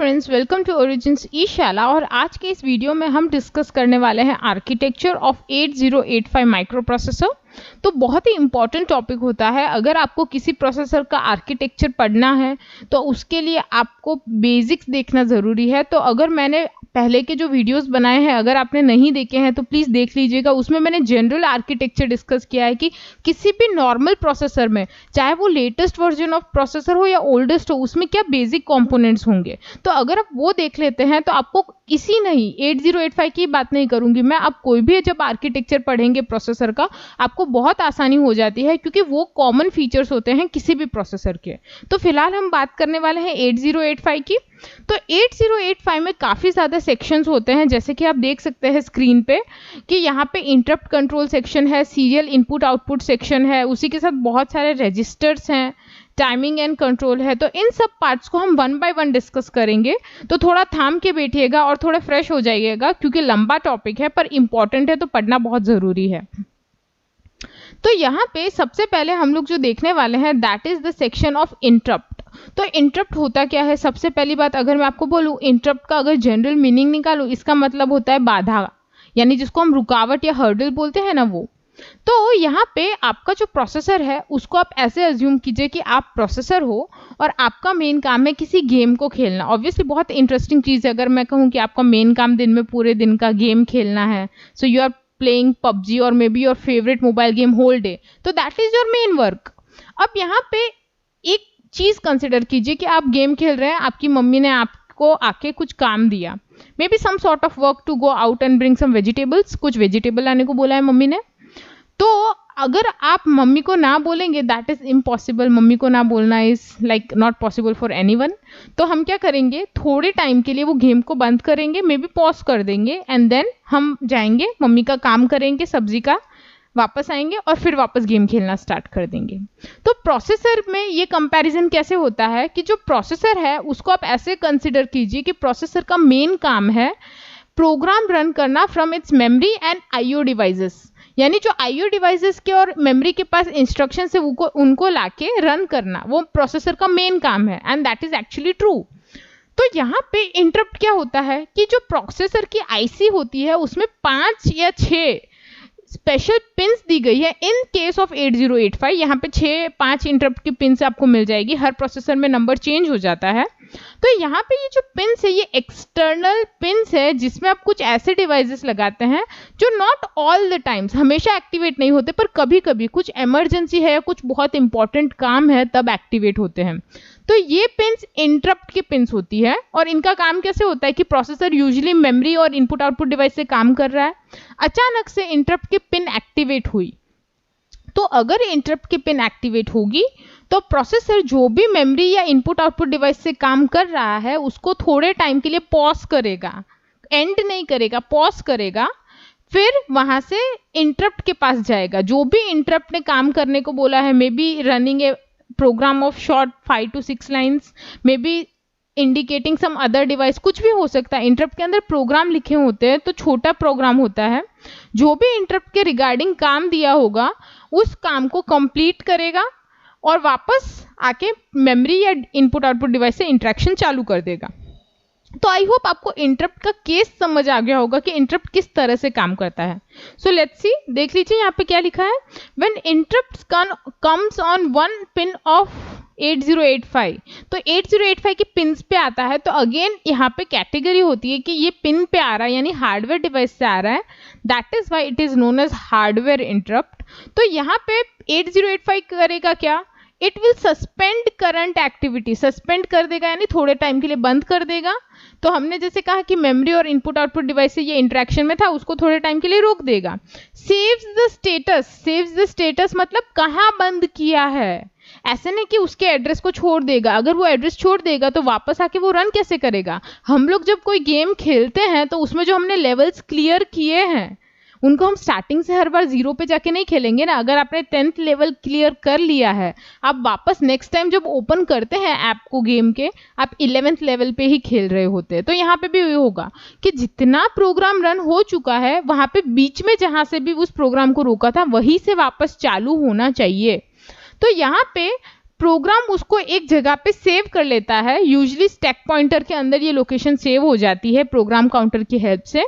Friends, welcome to origins ई शाला। और आज के इस वीडियो में हम डिस्कस करने वाले हैं आर्किटेक्चर ऑफ 8085 माइक्रो प्रोसेसर। तो बहुत ही इंपॉर्टेंट टॉपिक होता है। अगर आपको किसी प्रोसेसर का आर्किटेक्चर पढ़ना है तो उसके लिए आपको बेसिक्स देखना ज़रूरी है। तो अगर मैंने पहले के जो वीडियोस बनाए हैं, अगर आपने नहीं देखे हैं तो प्लीज़ देख लीजिएगा। उसमें मैंने जनरल आर्किटेक्चर डिस्कस किया है कि किसी भी नॉर्मल प्रोसेसर में, चाहे वो लेटेस्ट वर्जन ऑफ प्रोसेसर हो या ओल्डेस्ट हो, उसमें क्या बेसिक कंपोनेंट्स होंगे। तो अगर आप वो देख लेते हैं तो आपको किसी नहीं 8085 की बात नहीं करूंगी मैं, आप कोई भी जब आर्किटेक्चर पढ़ेंगे प्रोसेसर का, आपको बहुत आसानी हो जाती है क्योंकि वो कॉमन फीचर्स होते हैं किसी भी प्रोसेसर के। तो फिलहाल हम बात करने वाले हैं 8085 की। तो 8085 में काफ़ी ज़्यादा सेक्शंस होते हैं, जैसे कि आप देख सकते हैं स्क्रीन पे कि यहाँ पे इंटरप्ट कंट्रोल सेक्शन है, सीरियल इनपुट आउटपुट सेक्शन है, उसी के साथ बहुत सारे रजिस्टर्स हैं, टाइमिंग एंड कंट्रोल है। तो इन सब पार्ट्स को हम वन बाय वन डिस्कस करेंगे। तो थोड़ा थाम के बैठिएगा और थोड़ा फ्रेश हो जाइएगा क्योंकि लंबा टॉपिक है पर इंपॉर्टेंट है, तो पढ़ना बहुत ज़रूरी है। तो यहाँ पे सबसे पहले हम लोग जो देखने वाले हैं that is the section of interrupt. तो इंटरप्ट होता क्या है? सबसे पहली बात अगर मैं आपको बोलूँ, इंटरप्ट का अगर जनरल मीनिंग निकालूँ, इसका मतलब होता है बाधा, यानी जिसको हम रुकावट या हर्डल बोलते हैं ना, वो। तो यहाँ पे आपका जो प्रोसेसर है उसको आप ऐसे अज्यूम कीजिए कि आप प्रोसेसर हो और आपका मेन काम है किसी गेम को खेलना। ऑब्वियसली बहुत इंटरेस्टिंग चीज़ है अगर मैं कहूँ कि आपका मेन काम दिन में पूरे दिन का गेम खेलना है। So you are playing PUBG और maybe your favourite mobile game whole day, तो that is your main work. अब यहाँ पे एक चीज़ कंसिडर कीजिए कि आप गेम खेल रहे हैं, आपकी मम्मी ने आपको आके कुछ काम दिया, maybe some sort of work to go out and bring some vegetables, कुछ वेजिटेबल लाने को बोला है मम्मी ने। तो अगर आप मम्मी को ना बोलेंगे, दैट इज इम्पॉसिबल, मम्मी को ना बोलना is like not possible for anyone. तो हम क्या करेंगे, थोड़े टाइम के लिए वो गेम को बंद करेंगे, मे बी पॉज कर देंगे एंड देन हम जाएंगे मम्मी का काम करेंगे सब्जी का, वापस आएंगे और फिर वापस गेम खेलना स्टार्ट कर देंगे। तो प्रोसेसर में ये कंपैरिजन कैसे होता है कि जो प्रोसेसर है उसको आप ऐसे कंसिडर कीजिए कि प्रोसेसर का मेन काम है प्रोग्राम रन करना from its memory and IO devices, यानी जो आईओ डिवाइसेस के और मेमोरी के पास इंस्ट्रक्शन है उनको लाके रन करना, वो प्रोसेसर का मेन काम है and that is actually true. तो यहाँ पे इंटरप्ट क्या होता है कि जो प्रोसेसर की आईसी होती है उसमें 5 या 6 स्पेशल पिंस दी गई है। इन केस ऑफ 8085 यहाँ पे 5 इंटरप्ट की पिंस आपको मिल जाएगी। हर प्रोसेसर में नंबर चेंज हो जाता है। तो यहाँ पे ये जो पिंस है ये एक्सटर्नल पिंस है जिसमें आप कुछ ऐसे डिवाइसेस लगाते हैं जो नॉट ऑल द टाइम्स हमेशा एक्टिवेट नहीं होते, पर कभी कभी कुछ इमरजेंसी है या कुछ बहुत इंपॉर्टेंट काम है तब एक्टिवेट होते हैं। तो ये पिंस इंटरप्ट की पिंस होती है और इनका काम कैसे होता है कि प्रोसेसर यूजुअली मेमोरी और इनपुट आउटपुट डिवाइस से काम कर रहा है, अचानक से इंटरप्ट की पिन एक्टिवेट हुई। तो अगर इंटरप्ट की पिन एक्टिवेट होगी तो प्रोसेसर जो भी मेमोरी या इनपुट आउटपुट डिवाइस से काम कर रहा है उसको थोड़े टाइम के लिए पॉज करेगा, एंड नहीं करेगा, पॉज करेगा, फिर वहां से इंटरप्ट के पास जाएगा। जो भी इंटरप्ट ने काम करने को बोला है, maybe running a program of short 5 to 6 lines, maybe indicating some other device, कुछ भी हो सकता है। इंटरप्ट के अंदर प्रोग्राम लिखे होते हैं तो छोटा प्रोग्राम होता है, जो भी इंटरप्ट के रिगार्डिंग काम दिया होगा उस काम को कंप्लीट करेगा और वापस आके मेमोरी या इनपुट आउटपुट डिवाइस से इंटरेक्शन चालू कर देगा। तो आई होप आपको इंटरप्ट का केस समझ आ गया होगा कि इंटरप्ट किस तरह से काम करता है। सो लेट्स सी, देख लीजिए यहाँ पे क्या लिखा है। When interrupt comes on one pin of 8085, तो 8085 की पिंस पे आता है तो अगेन यहाँ पे कैटेगरी होती है कि ये पिन पे आ रहा है यानी हार्डवेयर डिवाइस से आ रहा है, that is why it is known as hardware interrupt. तो यहाँ पे 8085 करेगा क्या, it will suspend current activity, suspend कर देगा यानी थोड़े टाइम के लिए बंद कर देगा। तो हमने जैसे कहा कि मेमोरी और इनपुट आउटपुट डिवाइस से ये इंटरेक्शन में था, उसको थोड़े टाइम के लिए रोक देगा। Saves the status, saves the status मतलब कहाँ बंद किया है, ऐसे नहीं कि उसके एड्रेस को छोड़ देगा। अगर वो एड्रेस छोड़ देगा तो वापस आके वो रन कैसे करेगा। हम लोग जब कोई गेम खेलते हैं तो उसमें जो हमने लेवल्स क्लियर किए हैं उनको हम स्टार्टिंग से हर बार 0 पे जाके नहीं खेलेंगे ना। अगर आपने 10th लेवल क्लियर कर लिया है, आप वापस नेक्स्ट टाइम जब ओपन करते हैं ऐप को गेम के, आप 11th लेवल पे ही खेल रहे होते हैं। तो यहाँ पे भी ये होगा कि जितना प्रोग्राम रन हो चुका है वहाँ पे बीच में जहाँ से भी उस प्रोग्राम को रोका था वहीं से वापस चालू होना चाहिए। तो यहाँ पे प्रोग्राम उसको एक जगह पे सेव कर लेता है, यूजुअली स्टैक पॉइंटर के अंदर ये लोकेशन सेव हो जाती है प्रोग्राम काउंटर की हेल्प से।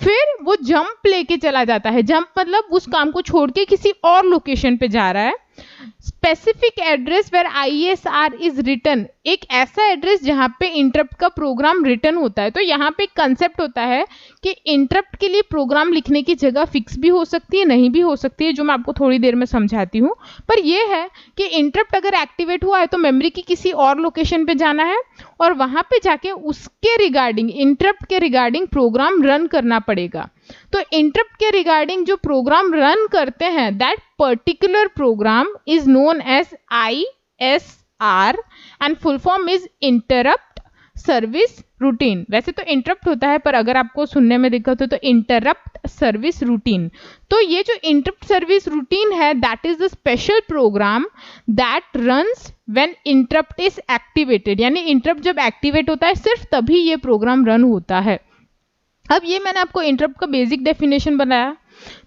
फिर वो जंप लेके चला जाता है, जंप मतलब उस काम को छोड़ के किसी और लोकेशन पे जा रहा है। Specific address where ISR is return, एक ऐसा एड्रेस जहां पे इंटरप्ट का प्रोग्राम रिटर्न होता है। तो यहाँ पे एक कंसेप्ट होता है कि इंटरप्ट के लिए प्रोग्राम लिखने की जगह फिक्स भी हो सकती है, नहीं भी हो सकती है, जो मैं आपको थोड़ी देर में समझाती हूँ। पर यह है कि इंटरप्ट अगर एक्टिवेट हुआ है तो मेमोरी की किसी और लोकेशन पे जाना है और वहां पे जाके उसके रिगार्डिंग, इंटरप्ट के रिगार्डिंग प्रोग्राम रन करना पड़ेगा। तो इंटरप्ट के रिगार्डिंग जो प्रोग्राम रन करते हैं, that particular program is known as ISR and full form is interrupt service routine. वैसे तो इंटरप्ट होता है, पर अगर आपको सुनने में दिक्कत हो तो इंटरप्ट सर्विस रूटीन। तो ये जो इंटरप्ट सर्विस रूटीन है, that is the special program that runs when interrupt is activated, यानी इंटरप्ट जब एक्टिवेट होता है सिर्फ तभी ये प्रोग्राम रन होता है। अब ये मैंने आपको इंटरप्ट का बेसिक डेफिनेशन बनाया।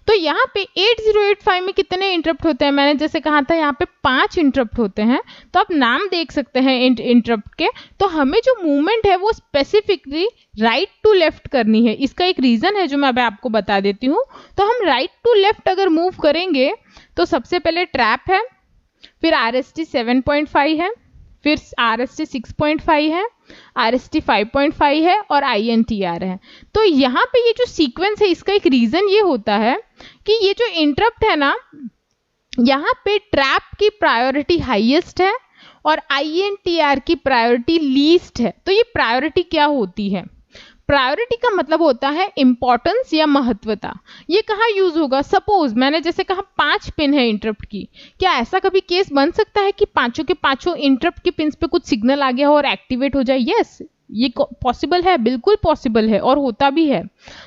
तो यहाँ पे 8085 में कितने इंटरप्ट होते हैं, मैंने जैसे कहा था यहाँ पे 5 इंटरप्ट होते हैं। तो आप नाम देख सकते हैं इंटरप्ट के। तो हमें जो मूवमेंट है वो स्पेसिफिकली राइट टू लेफ्ट करनी है। इसका एक रीजन है जो मैं अभी आपको बता देती हूँ। तो हम राइट टू लेफ्ट अगर मूव करेंगे तो सबसे पहले ट्रैप है, फिर RST 7.5 है, फिर RST 6.5 है, RST 5.5 है और INTR है। तो यहाँ पे ये जो सीक्वेंस है, इसका एक रीजन ये होता है कि ये जो इंटरप्ट है ना, यहाँ पे ट्रैप की प्रायोरिटी हाईएस्ट है और INTR की प्रायोरिटी लीस्ट है। तो ये प्रायोरिटी क्या होती है? प्रायोरिटी का मतलब होता है इंपॉर्टेंस या महत्वता। ये कहाँ यूज होगा? सपोज मैंने जैसे कहा 5 पिन है इंटरप्ट की, क्या ऐसा कभी केस बन सकता है कि पांचों के पांचों इंटरप्ट के पिन्स पे कुछ सिग्नल आ गया हो और एक्टिवेट हो जाए? यस, ये पॉसिबल है, बिल्कुल पॉसिबल है और होता भी है।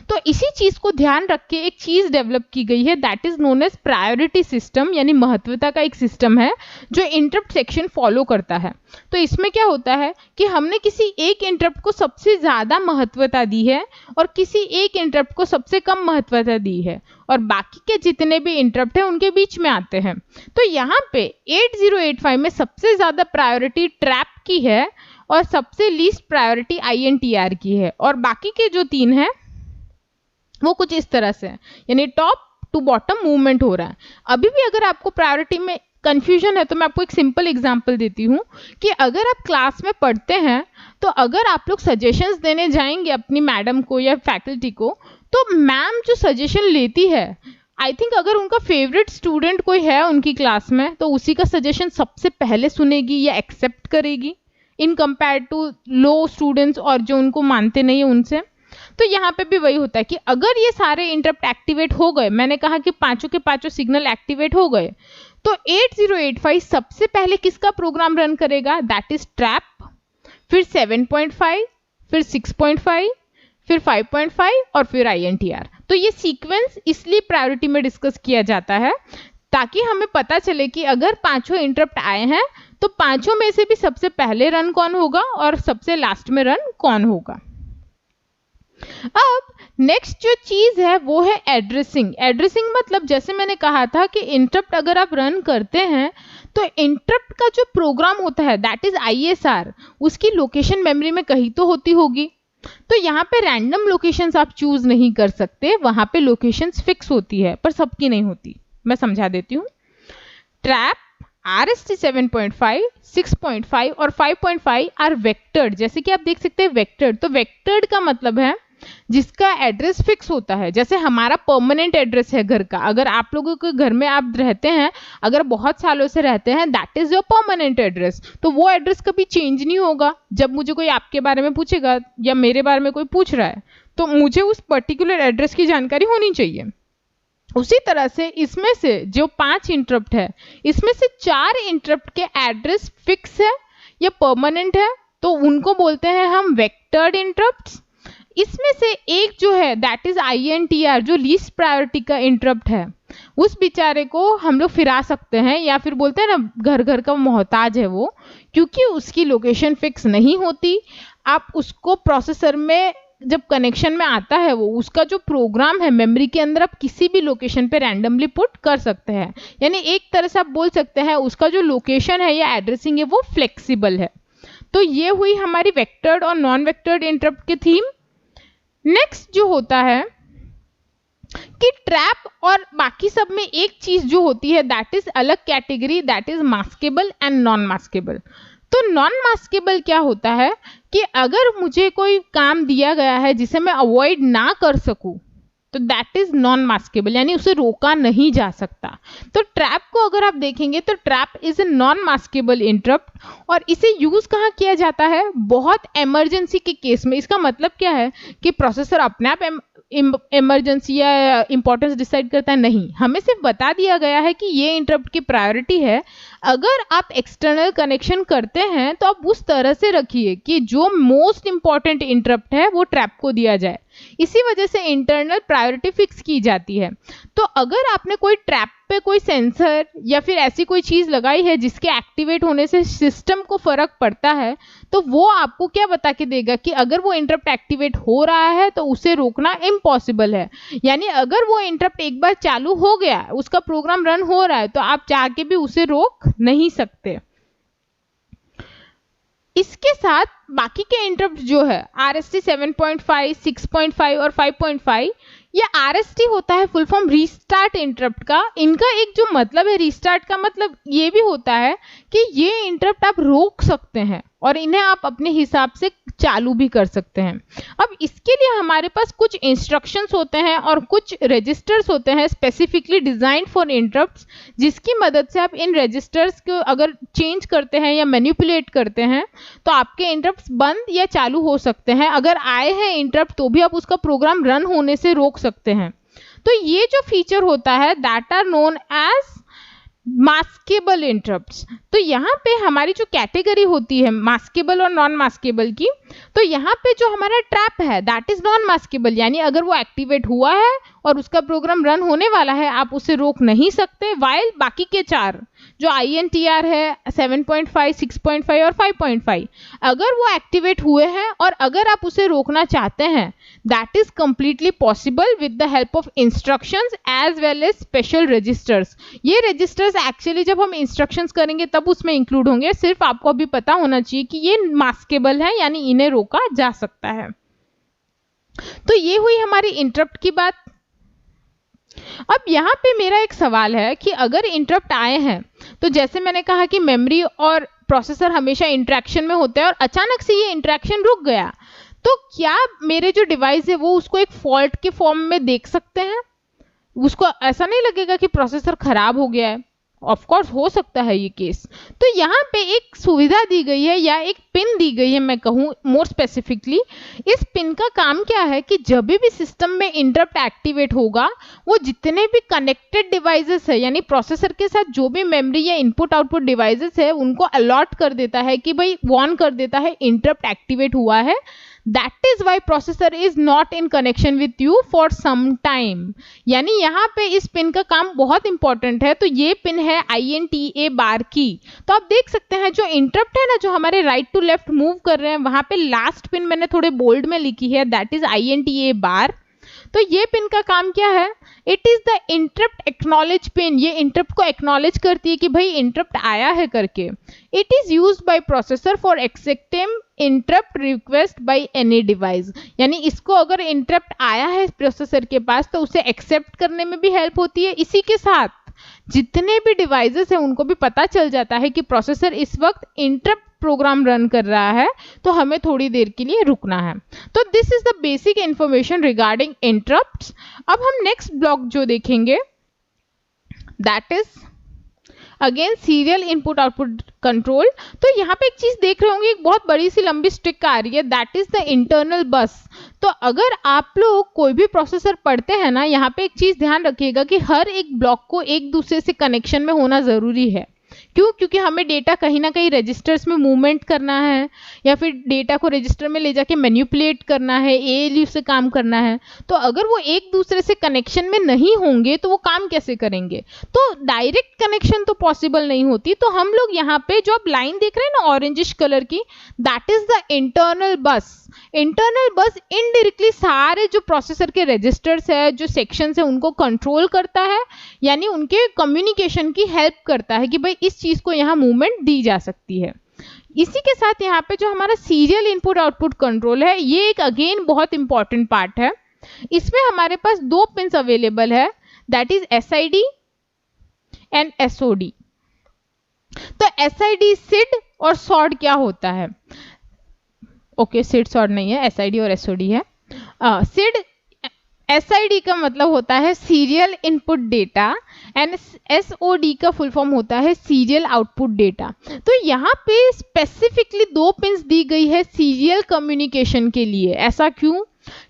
तो इसी चीज को ध्यान रख के एक चीज डेवलप की गई है, that is known as priority system, यानी महत्वता का एक सिस्टम है जो इंटरप्ट सेक्शन फॉलो करता है। तो इसमें क्या होता है कि हमने किसी एक इंटरप्ट को सबसे ज्यादा महत्वता दी है और किसी एक इंटरप्ट को सबसे कम महत्वता दी है, और बाकी के जितने भी इंटरप्ट हैं उनके बीच में आते हैं। तो यहाँ पे 8085 में सबसे ज्यादा प्रायोरिटी ट्रैप की है और सबसे लीस्ट प्रायोरिटी INTR की है, और बाकी के जो 3 हैं वो कुछ इस तरह से है, यानी टॉप टू बॉटम मूवमेंट हो रहा है। अभी भी अगर आपको प्रायोरिटी में कंफ्यूजन है तो मैं आपको एक सिंपल एग्जांपल देती हूँ कि अगर आप क्लास में पढ़ते हैं तो अगर आप लोग सजेशंस देने जाएंगे अपनी मैडम को या फैकल्टी को, तो मैम जो सजेशन लेती है, आई थिंक अगर उनका फेवरेट स्टूडेंट कोई है उनकी क्लास में तो उसी का सजेशन सबसे पहले सुनेगी या एक्सेप्ट करेगी in compare to low students और जो उनको मानते नहीं है उनसे। तो यहाँ पे भी वही होता है कि अगर ये सारे इंटरप्ट एक्टिवेट हो गए, मैंने कहा कि पांचों के पांचों सिग्नल एक्टिवेट हो गए, तो 8085 सबसे पहले किसका प्रोग्राम रन करेगा? दैट इज ट्रैप, फिर 7.5, फिर 6.5, फिर 5.5 और फिर INTR। तो ये सीक्वेंस इसलिए प्रायोरिटी में डिस्कस किया जाता है ताकि हमें पता चले कि अगर पांचों इंटरप्ट आए हैं तो पांचों में से भी सबसे पहले रन कौन होगा और सबसे लास्ट में रन कौन होगा। अब नेक्स्ट जो चीज है वो है एड्रेसिंग। एड्रेसिंग मतलब जैसे मैंने कहा था कि इंटरप्ट अगर आप रन करते हैं तो इंटरप्ट का जो प्रोग्राम होता है दैट इज ISR, उसकी लोकेशन मेमोरी में कहीं तो होती होगी। तो यहाँ पे रैंडम लोकेशंस आप चूज नहीं कर सकते, वहां पे लोकेशंस फिक्स होती है पर सबकी नहीं होती। मैं समझा देती हूँ। ट्रैप, RST 7.5, 6.5 और 5.5 आर वेक्टर्ड। जैसे कि आप देख सकते हैं वेक्टर्ड, तो वेक्टर्ड का मतलब है जिसका एड्रेस फिक्स होता है। जैसे हमारा परमानेंट एड्रेस है घर का, अगर आप लोगों के घर में आप रहते हैं, अगर बहुत सालों से रहते हैं, that is your permanent address. तो वो एड्रेस कभी चेंज नहीं होगा। जब मुझे कोई आपके बारे में पूछेगा या मेरे बारे में कोई पूछ रहा है तो मुझे उस पर्टिकुलर एड्रेस की जानकारी होनी चाहिए। उसी तरह से इसमें से जो 5 इंटरप्ट है, इसमें से 4 इंटरप्ट के एड्रेस फिक्स है या परमानेंट है, तो उनको बोलते हैं हम वेक्टर्ड इंटरप्ट्स। इसमें से एक जो है दैट इज INTR, जो लीस्ट प्रायोरिटी का इंटरप्ट है, उस बेचारे को हम लोग फिरा सकते हैं, या फिर बोलते हैं ना घर घर का मोहताज है वो, क्योंकि उसकी लोकेशन फिक्स नहीं होती। आप उसको प्रोसेसर में जब कनेक्शन में आता है वो उसका जो प्रोग्राम है मेमोरी के अंदर आप किसी भी लोकेशन पे रैंडमली पुट कर सकते हैं। यानी एक तरह से आप बोल सकते हैं उसका जो लोकेशन है या एड्रेसिंग है वो फ्लेक्सिबल है। तो ये हुई हमारी वेक्टर्ड और नॉन वेक्टर्ड इंटरप्ट की थीम। नेक्स्ट जो होता है कि ट्रैप और बाकी सब में एक चीज जो होती है दैट इज अलग category, that is maskable and non maskable. तो नॉन मास्केबल क्या होता है कि अगर मुझे कोई काम दिया गया है जिसे मैं अवॉइड ना कर सकूं तो दैट इज नॉन मास्केबल, यानी उसे रोका नहीं जा सकता। तो ट्रैप को अगर आप देखेंगे तो trap is a non maskable interrupt और इसे यूज कहाँ किया जाता है, बहुत इमरजेंसी के केस में। इसका मतलब क्या है कि प्रोसेसर अपने आप इमरजेंसी या इंपॉर्टेंस डिसाइड करता है, नहीं, हमें सिर्फ बता दिया गया है कि ये इंटरप्ट की प्रायोरिटी है। अगर आप एक्सटर्नल कनेक्शन करते हैं तो आप उस तरह से रखिए कि जो मोस्ट इंपॉर्टेंट इंटरप्ट है वो ट्रैप को दिया जाए। इसी वजह से इंटरनल प्रायोरिटी फिक्स की जाती है। तो अगर आपने कोई ट्रैप पे कोई सेंसर या फिर ऐसी कोई चीज लगाई है जिसके एक्टिवेट होने से सिस्टम को फर्क पड़ता है तो वो आपको क्या बता के देगा कि अगर वो इंटरप्ट एक्टिवेट हो रहा है तो उसे रोकना इम्पॉसिबल है। यानी अगर वो इंटरप्ट एक बार चालू हो गया, उसका प्रोग्राम रन हो रहा है, तो आप चाह के भी उसे रोक नहीं सकते। इसके साथ बाकी के इंटरप्ट जो है RST 7.5, 6.5 और 5.5, ये RST होता है फुल फॉर्म रीस्टार्ट इंटरप्ट का। इनका एक जो मतलब है रीस्टार्ट का मतलब ये भी होता है कि ये इंटरप्ट आप रोक सकते हैं और इन्हें आप अपने हिसाब से चालू भी कर सकते हैं। अब इसके लिए हमारे पास कुछ इंस्ट्रक्शंस होते हैं और कुछ रजिस्टर्स होते हैं स्पेसिफिकली डिजाइंड फॉर इंटरप्ट्स, जिसकी मदद से आप इन रजिस्टर्स को अगर चेंज करते हैं या मैनिपुलेट करते हैं तो आपके इंटरप्ट्स बंद या चालू हो सकते हैं। अगर आए हैं इंटरप्ट तो भी आप उसका प्रोग्राम रन होने से रोक सकते हैं। तो ये जो फीचर होता है that are known as maskable interrupts. तो यहाँ पे हमारी जो कैटेगरी होती है मास्केबल और नॉन मास्केबल की, तो यहाँ पे जो हमारा ट्रैप है दैट इज नॉन मास्केबल, यानी अगर वो एक्टिवेट हुआ है और उसका प्रोग्राम रन होने वाला है आप उसे रोक नहीं सकते। वाइल बाकी के चार जो INTR है 7.5, 6.5 और 5.5 अगर वो एक्टिवेट हुए हैं और अगर आप उसे रोकना चाहते हैं that is completely possible with the help of instructions as well as special registers. ये रजिस्टर्स एक्चुअली जब हम इंस्ट्रक्शंस करेंगे तब उसमें इंक्लूड होंगे, सिर्फ आपको अभी पता होना चाहिए कि ये मास्केबल है यानी इन्हें रोका जा सकता है। तो ये हुई हमारी इंटरप्ट की बात। अब यहाँ पे मेरा एक सवाल है कि अगर इंटरप्ट आए हैं तो जैसे मैंने कहा कि मेमोरी और प्रोसेसर हमेशा इंटरेक्शन में होते हैं और अचानक से ये इंटरेक्शन रुक गया तो क्या मेरे जो डिवाइस है वो उसको एक फॉल्ट के फॉर्म में देख सकते हैं? उसको ऐसा नहीं लगेगा कि प्रोसेसर खराब हो गया है? ऑफ कोर्स हो सकता है ये केस। तो यहाँ पे एक सुविधा दी गई है या एक पिन दी गई है, मैं कहूँ मोर स्पेसिफिकली। इस पिन का काम क्या है कि जब भी सिस्टम में इंटरप्ट एक्टिवेट होगा वो जितने भी कनेक्टेड डिवाइसेस है यानी प्रोसेसर के साथ जो भी मेमोरी या इनपुट आउटपुट डिवाइसेस है उनको अलॉट कर देता है कि भाई वार्न कर देता है इंटरप्ट एक्टिवेट हुआ है। That is why processor is not in connection with you for some time। यानी यहाँ पे इस पिन का काम बहुत इंपॉर्टेंट है। तो ये पिन है INTA बार की। तो आप देख सकते हैं जो इंटरप्ट है ना जो हमारे राइट टू लेफ्ट मूव कर रहे हैं वहां पे लास्ट पिन मैंने थोड़े बोल्ड में लिखी है दैट इज INTA बार। तो ये पिन का काम क्या है? It is the interrupt acknowledge pin. ये इंटरप्ट को एक्नॉलेज करती है कि भाई इंटरप्ट आया है करके। It is used by processor for accepting interrupt request by any device. यानी इसको अगर इंटरप्ट आया है प्रोसेसर के पास तो उसे एक्सेप्ट करने में भी हेल्प होती है। इसी के साथ जितने भी डिवाइसेस हैं उनको भी पता चल जाता है कि प्रोसेसर इस वक्त इंटरप्ट प्रोग्राम रन कर रहा है तो हमें थोड़ी देर के लिए रुकना है। तो this is the basic information regarding interrupts. अब हम नेक्स्ट ब्लॉक जो देखेंगे that is again serial input output control. तो यहाँ पे एक चीज देख रहे होंगे, एक बहुत बड़ी सी लंबी स्टिक आ रही है दैट इज द इंटरनल बस। तो अगर आप लोग कोई भी प्रोसेसर पढ़ते हैं ना, यहाँ पे एक चीज ध्यान रखिएगा कि हर एक ब्लॉक को एक दूसरे से कनेक्शन में होना जरूरी है। क्यों? क्योंकि हमें डेटा कहीं ना कहीं रजिस्टर्स में मूवमेंट करना है या फिर डेटा को रजिस्टर में ले जाके मैनिपुलेट करना है, ALU से काम करना है। तो अगर वो एक दूसरे से कनेक्शन में नहीं होंगे तो वो काम कैसे करेंगे? तो डायरेक्ट कनेक्शन तो पॉसिबल नहीं होती। तो हम लोग यहाँ पे जो आप लाइन देख रहे हैं ना ऑरेंजिश कलर की दैट इज द इंटरनल बस। इंटरनल बस इनडायरेक्टली सारे जो प्रोसेसर के रजिस्टर्स है, जो सेक्शंस है, उनको कंट्रोल करता है, यानी उनके कम्युनिकेशन की हेल्प करता है कि भाई इस चीज को यहाँ मूवमेंट दी जा सकती है। इसी के साथ यहाँ पे जो हमारा सीरियल इनपुट आउटपुट कंट्रोल है, ये एक अगेन बहुत इंपॉर्टेंट पार्ट है। इसमें हमारे पास दो पिंस अवेलेबल है, that is SID and SOD। तो SID सिड और सॉड क्या होता है? ओके, सिड सॉड नहीं है, SID और SOD है। सिड SID का मतलब होता है serial input data and SOD का फुल फॉर्म होता है सीरियल आउटपुट डेटा। तो यहाँ पे स्पेसिफिकली दो पिंस दी गई है सीरियल कम्युनिकेशन के लिए। ऐसा क्यों?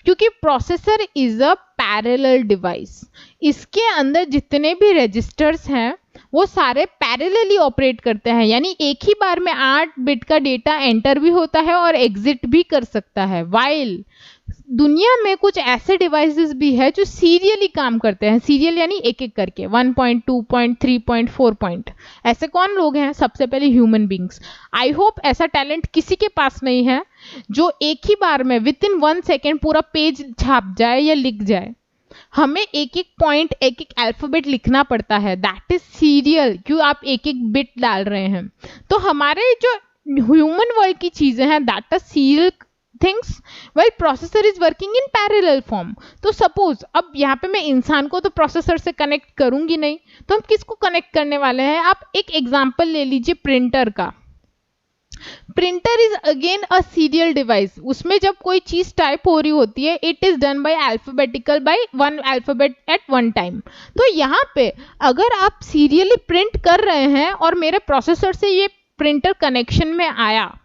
क्योंकि processor is a parallel device. इसके अंदर जितने भी रजिस्टर्स हैं वो सारे पैरेलली ऑपरेट करते हैं, यानी एक ही बार में 8 बिट का डेटा एंटर भी होता है और एग्जिट भी कर सकता है। वाइल दुनिया में कुछ ऐसे डिवाइसेस भी है जो सीरियली काम करते हैं, सीरियल यानी एक एक करके 1.2.3.4. ऐसे कौन लोग हैं? सबसे पहले ह्यूमन बींग्स। आई होप ऐसा टैलेंट किसी के पास नहीं है जो एक ही बार में विद इन 1 सेकेंड पूरा पेज छाप जाए या लिख जाए। हमें एक एक पॉइंट, एक एक अल्फाबेट लिखना पड़ता है, दैट इज सीरियल। क्यों? आप एक एक बिट डाल रहे हैं। तो हमारे जो ह्यूमन वर्ल्ड की चीजें हैं, that is serial things, well processor is working in parallel form. तो सपोज अब यहाँ पे मैं इंसान को तो प्रोसेसर से कनेक्ट करूंगी नहीं, तो हम किसको कनेक्ट करने वाले हैं? आप एक एग्जांपल ले लीजिए प्रिंटर का। Printer is again a serial device. उसमें जब कोई चीज टाइप हो रही होती है, it is done by alphabetical by one alphabet at one time. तो यहाँ पे अगर आप सीरियली प्रिंट कर रहे हैं और मेरे प्रोसेसर से ये प्रिंटर कनेक्शन में आया,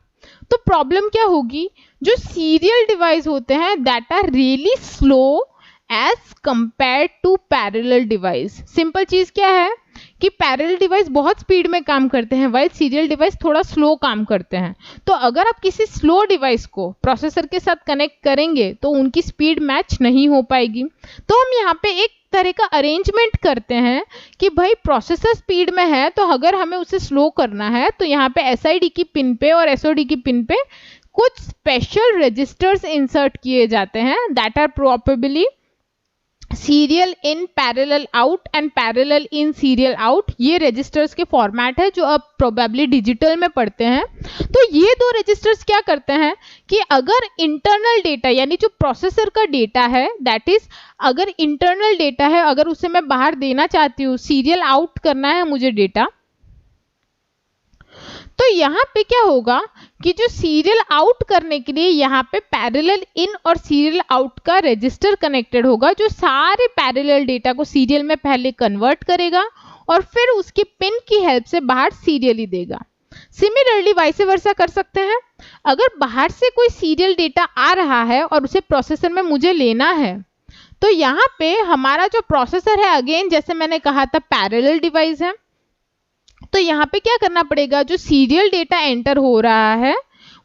तो प्रॉब्लम क्या होगी? जो सीरियल डिवाइस होते हैं that are really slow as compare to parallel device. Simple चीज क्या है कि पैरेलल डिवाइस बहुत स्पीड में काम करते हैं, वाइल सीरियल डिवाइस थोड़ा स्लो काम करते हैं। तो अगर आप किसी स्लो डिवाइस को प्रोसेसर के साथ कनेक्ट करेंगे तो उनकी स्पीड मैच नहीं हो पाएगी। तो हम यहाँ पे एक तरह का अरेंजमेंट करते हैं कि भाई प्रोसेसर स्पीड में है, तो अगर हमें उसे स्लो करना है तो यहाँ पे SID की पिन पे और SOD की पिन पे कुछ स्पेशल रजिस्टर्स इंसर्ट किए जाते हैं that are probably serial in parallel out and parallel in serial out. ये रजिस्टर्स के फॉर्मेट है जो आप प्रोबेबली डिजिटल में पढ़ते हैं। तो ये दो रजिस्टर्स क्या करते हैं कि अगर इंटरनल डेटा यानी जो प्रोसेसर का डेटा है, दैट इज अगर इंटरनल डेटा है, अगर उसे मैं बाहर देना चाहती हूँ, सीरियल आउट करना है मुझे डेटा, तो यहाँ पे क्या होगा कि जो सीरियल आउट करने के लिए यहाँ पे पैरेलल इन और सीरियल आउट का रजिस्टर कनेक्टेड होगा, जो सारे पैरेलल डेटा को सीरियल में पहले कन्वर्ट करेगा और फिर उसकी पिन की हेल्प से बाहर सीरियली देगा। सिमिलरली वाइस वर्सा कर सकते हैं। अगर बाहर से कोई सीरियल डेटा आ रहा है और उसे प्रोसेसर में मुझे लेना है, तो यहाँ पे हमारा जो प्रोसेसर है, अगेन जैसे मैंने कहा था पैरेलल डिवाइस है, तो यहाँ पे क्या करना पड़ेगा? जो सीरियल डेटा एंटर हो रहा है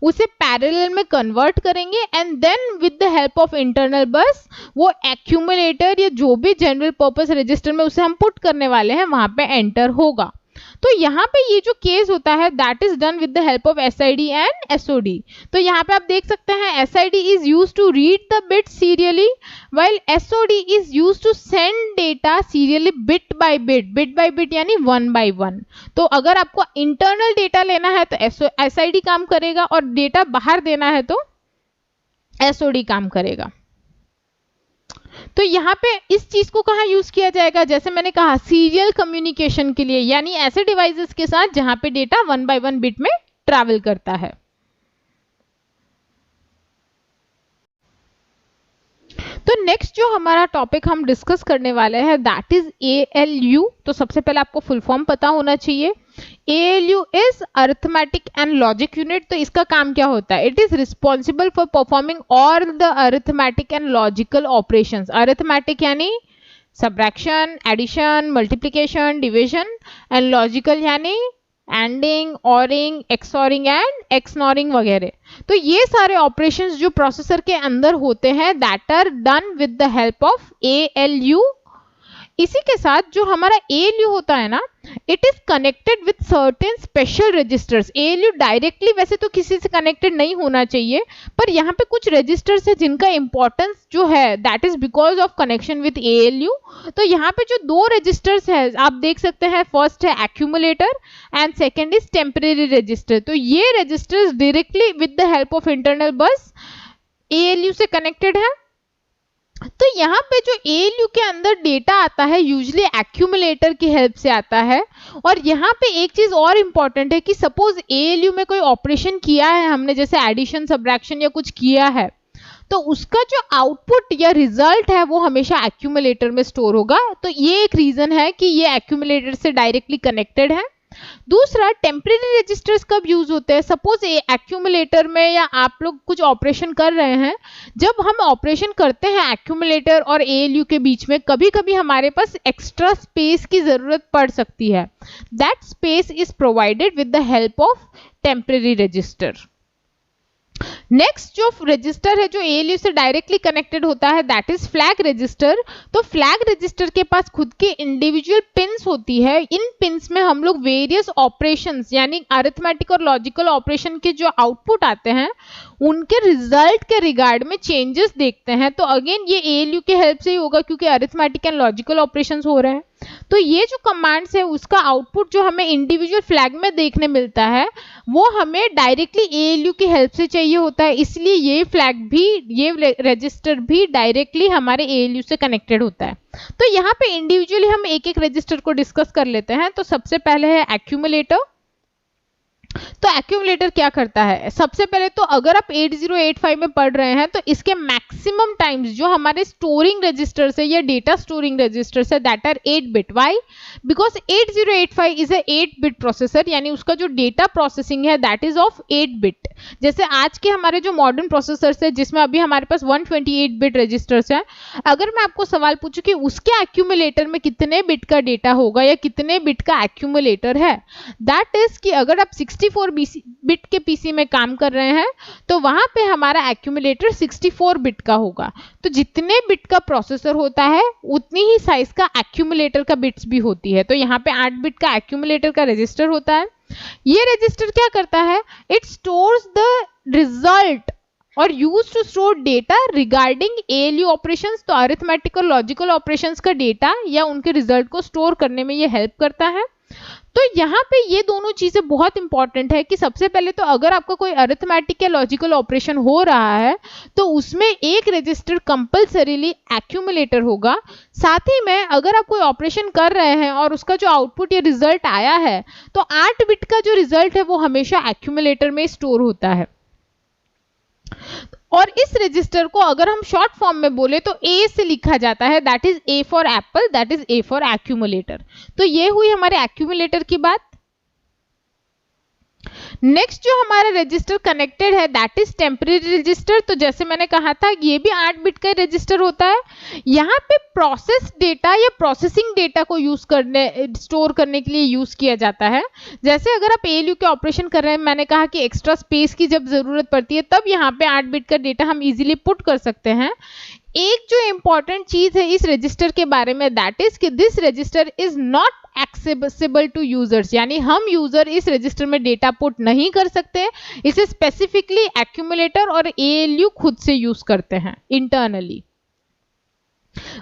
उसे पैरेलल में कन्वर्ट करेंगे and then with the help of internal bus वो एक्यूमुलेटर या जो भी जनरल पर्पस रजिस्टर में उसे हम पुट करने वाले हैं वहां पे एंटर होगा। तो यहाँ पे ये जो केस होता है that is done with the help of SID and SOD। तो यहाँ पे आप देख सकते हैं SID इज use to read the bit serially while SOD is used to send data serially bit by bit यानी 1 by 1। तो अगर आपको इंटरनल डेटा लेना है तो SID काम करेगा और डेटा बाहर देना है तो SOD काम करेगा। तो यहाँ पे इस चीज को कहाँ यूज किया जाएगा? जैसे मैंने कहा सीरियल कम्युनिकेशन के लिए, यानी ऐसे डिवाइसेस के साथ जहां पे डेटा 1 by 1 बिट में ट्रैवल करता है। तो नेक्स्ट जो हमारा टॉपिक हम डिस्कस करने वाले हैं दैट इज ALU। तो सबसे पहले आपको फुल फॉर्म पता होना चाहिए। ALU is arithmetic and logic unit. तो इसका काम क्या होता है? It is responsible for performing all the arithmetic and logical operations. Arithmetic यानी subtraction, addition, multiplication, division, and logical यानी anding, oring, xoring and xnoring वगैरह। तो ये सारे ऑपरेशंस जो प्रोसेसर के अंदर होते हैं that are done with the help of ALU। इसी के साथ जो हमारा ALU होता है ना, it is connected with certain special registers. ALU directly वैसे तो किसी से कनेक्टेड नहीं होना चाहिए, पर यहाँ पे कुछ रजिस्टर्स है जिनका इंपॉर्टेंस जो है that is because of connection with ALU। तो यहाँ पे जो दो रजिस्टर्स है आप देख सकते हैं, फर्स्ट है accumulator and second is temporary register. तो ये registers directly with the help of internal bus ALU से कनेक्टेड है। तो यहाँ पे जो ALU के अंदर डेटा आता है यूजुअली एक्यूमुलेटर की हेल्प से आता है। और यहाँ पे एक चीज और इम्पॉर्टेंट है कि सपोज ALU में कोई ऑपरेशन किया है हमने, जैसे एडिशन सब्ट्रैक्शन या कुछ किया है, तो उसका जो आउटपुट या रिजल्ट है वो हमेशा एक्यूमुलेटर में स्टोर होगा। तो ये एक रीजन है कि ये एक्यूमुलेटर से डायरेक्टली कनेक्टेड है। दूसरा, टेम्परेरी रजिस्टर्स कब यूज होते हैं? सपोज एक्यूमुलेटर में या आप लोग कुछ ऑपरेशन कर रहे हैं, जब हम ऑपरेशन करते हैं एक्यूमुलेटर और ALU के बीच में, कभी कभी हमारे पास एक्स्ट्रा स्पेस की जरूरत पड़ सकती है। That space is provided with the help of temporary register. Next जो रजिस्टर है जो ALU से डायरेक्टली कनेक्टेड होता है दैट इज फ्लैग रजिस्टर। तो फ्लैग रजिस्टर के पास खुद की इंडिविजुअल पिन्स होती है। इन पिन्स में हम लोग वेरियस ऑपरेशंस यानी अरिथमेटिक और लॉजिकल ऑपरेशन के जो आउटपुट आते हैं उनके रिजल्ट के रिगार्ड में चेंजेस देखते हैं। तो अगेन ये ALU के हेल्प से ही होगा क्योंकि अरिथमेटिक एंड लॉजिकल ऑपरेशंस हो रहे हैं। तो ये जो कमांड्स है उसका आउटपुट जो हमें इंडिविजुअल फ्लैग में देखने मिलता है वो हमें डायरेक्टली ALU की हेल्प से चाहिए होता है, इसलिए ये फ्लैग भी, ये रजिस्टर भी डायरेक्टली हमारे ALU से कनेक्टेड होता है। तो यहाँ पे इंडिविजुअली हम एक एक रजिस्टर को डिस्कस कर लेते हैं। तो सबसे पहले है एक्यूमुलेटर। तो एक्यूमुलेटर क्या करता है? सबसे पहले तो अगर आप 8085 में पढ़ रहे हैं तो इसके मैक्सिमम टाइम्स जो हमारे स्टोरिंग रजिस्टर्स है या डेटा स्टोरिंग रजिस्टर्स है that are 8 bit. Why? Because 8085 is a 8 bit processor, यानी उसका जो डेटा प्रोसेसिंग है दैट इज ऑफ 8 बिट। जैसे आज के हमारे जो मॉडर्न प्रोसेसर्स है जिसमें अभी हमारे पास 128 बिट रजिस्टर्स है, अगर मैं आपको सवाल पूछूं कि उसके एक्यूमुलेटर में कितने बिट का डेटा होगा या कितने बिट का एक्यूमुलेटर है, दैट इज कि अगर आप 64 बिट के पीसी में काम कर रहे हैं तो वहां पे हमारा एक्यूमुलेटर 64 बिट का होगा। तो जितने बिट का प्रोसेसर होता है उतनी ही साइज का एक्यूमुलेटर का बिट्स भी होती है। तो यहाँ पे 8 बिट का एक्यूमुलेटर का रजिस्टर होता है। ये रजिस्टर क्या करता है? इट स्टोर्स द रिजल्ट और use to store data regarding ALU operations. तो अरिथमेटिक और लॉजिकल ऑपरेशंस का डेटा या उनके रिजल्ट को स्टोर करने में ये हेल्प करता है। तो यहाँ पे ये दोनों चीजें बहुत इंपॉर्टेंट है कि सबसे पहले तो अगर आपका कोई अरिथमेटिक या लॉजिकल ऑपरेशन हो रहा है तो उसमें एक रजिस्टर कंपल्सरीली एक्यूमुलेटर होगा। साथ ही में अगर आप कोई ऑपरेशन कर रहे हैं और उसका जो आउटपुट या रिजल्ट आया है तो 8 बिट का जो रिजल्ट है वो हमेशा एक्यूमुलेटर में स्टोर होता है। और इस रजिस्टर को अगर हम शॉर्ट फॉर्म में बोले तो A से लिखा जाता है, that is A for Apple, that is A for accumulator. तो ये हुई हमारे एक्यूमुलेटर की बात। नेक्स्ट जो हमारा रजिस्टर कनेक्टेड है दैट इज टेम्परेरी रजिस्टर। तो जैसे मैंने कहा था ये भी 8 बिट का रजिस्टर होता है। यहाँ पे प्रोसेस डेटा या प्रोसेसिंग डेटा को यूज करने, स्टोर करने के लिए यूज किया जाता है। जैसे अगर आप ALU के ऑपरेशन कर रहे हैं, मैंने कहा कि एक्स्ट्रा स्पेस की जब जरूरत पड़ती है तब यहाँ पे 8 बिट का डेटा हम इजीली पुट कर सकते हैं। एक जो इंपॉर्टेंट चीज है इस रजिस्टर के बारे में दैट इज कि this register is not accessible to users, यानी हम यूजर इस रजिस्टर में डेटा पुट नहीं कर सकते। इसे स्पेसिफिकली एक्यूमुलेटर और ALU खुद से यूज करते हैं इंटरनली।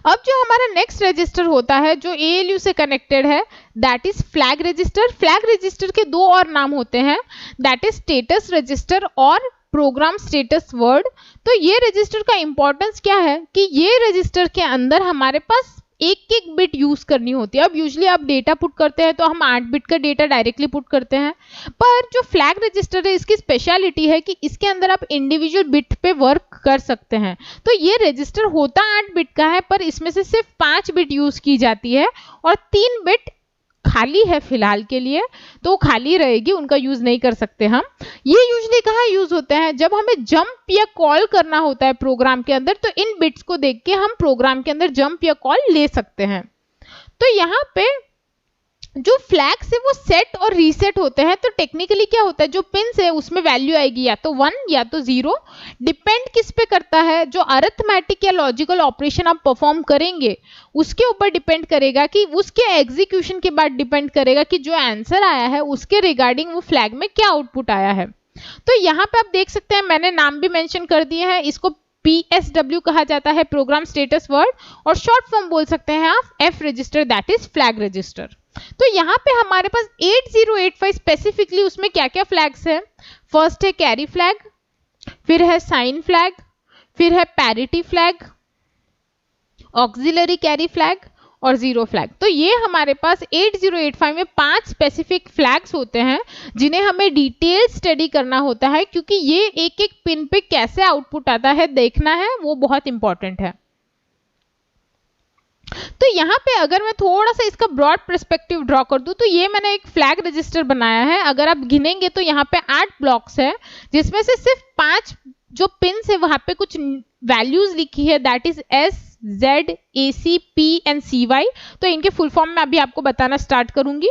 अब जो हमारा नेक्स्ट रजिस्टर होता है जो ALU से कनेक्टेड है that is flag register. Flag register के दो और नाम होते हैं, दैट इज स्टेटस रजिस्टर और प्रोग्राम स्टेटस वर्ड। तो ये रजिस्टर का इंपॉर्टेंस क्या है कि ये रजिस्टर के अंदर हमारे पास एक एक बिट यूज करनी होती है। अब यूजुअली आप डेटा पुट करते हैं तो हम 8 बिट का डेटा डायरेक्टली पुट करते हैं, पर जो फ्लैग रजिस्टर है इसकी स्पेशलिटी है कि इसके अंदर आप इंडिविजुअल बिट पे वर्क कर सकते हैं। तो ये रजिस्टर होता 8 बिट का है पर इसमें से सिर्फ 5 बिट यूज की जाती है और 3 बिट खाली है फिलहाल के लिए, तो खाली रहेगी, उनका यूज नहीं कर सकते हम। ये यूजुअली कहाँ यूज होते हैं? जब हमें जंप या कॉल करना होता है प्रोग्राम के अंदर, तो इन बिट्स को देख के हम प्रोग्राम के अंदर जंप या कॉल ले सकते हैं। तो यहाँ पे जो फ्लैग्स है वो सेट और रीसेट होते हैं। तो टेक्निकली क्या होता है, जो पिन्स है उसमें वैल्यू आएगी या तो 1 या तो 0। डिपेंड किस पे करता है, जो अरिथमेटिक या लॉजिकल ऑपरेशन आप परफॉर्म करेंगे उसके ऊपर डिपेंड करेगा, कि उसके एग्जीक्यूशन के बाद डिपेंड करेगा कि जो आंसर आया है उसके रिगार्डिंग वो फ्लैग में क्या आउटपुट आया है। तो यहाँ पे आप देख सकते हैं, मैंने नाम भी मेंशन कर दिए हैं, इसको PSW कहा जाता है, प्रोग्राम स्टेटस वर्ड, और शॉर्ट फॉर्म बोल सकते हैं आप F register, that is flag register. तो यहाँ पे हमारे पास 8085 स्पेसिफिकली उसमें क्या क्या फ्लैग्स है। फर्स्ट है कैरी फ्लैग, फिर है साइन फ्लैग, फिर है parity flag, auxiliary carry flag और जीरो फ्लैग। तो ये हमारे पास 8085 में 5 स्पेसिफिक फ्लैग्स होते हैं जिन्हें हमें डिटेल स्टडी करना होता है, क्योंकि ये एक एक पिन पे कैसे आउटपुट आता है देखना है, वो बहुत इंपॉर्टेंट है। तो यहाँ पे अगर मैं थोड़ा सा इसका ब्रॉड पर्सपेक्टिव ड्रॉ कर दूं, तो ये मैंने एक फ्लैग रजिस्टर बनाया है। अगर आप गिनेंगे तो यहाँ पे 8 ब्लॉक्स है, जिसमें से सिर्फ 5 जो पिन्स है वहां पे कुछ वैल्यूज लिखी है, that is S, Z, AC, P and CY। तो इनके फुल फॉर्म में अभी आपको बताना स्टार्ट करूंगी,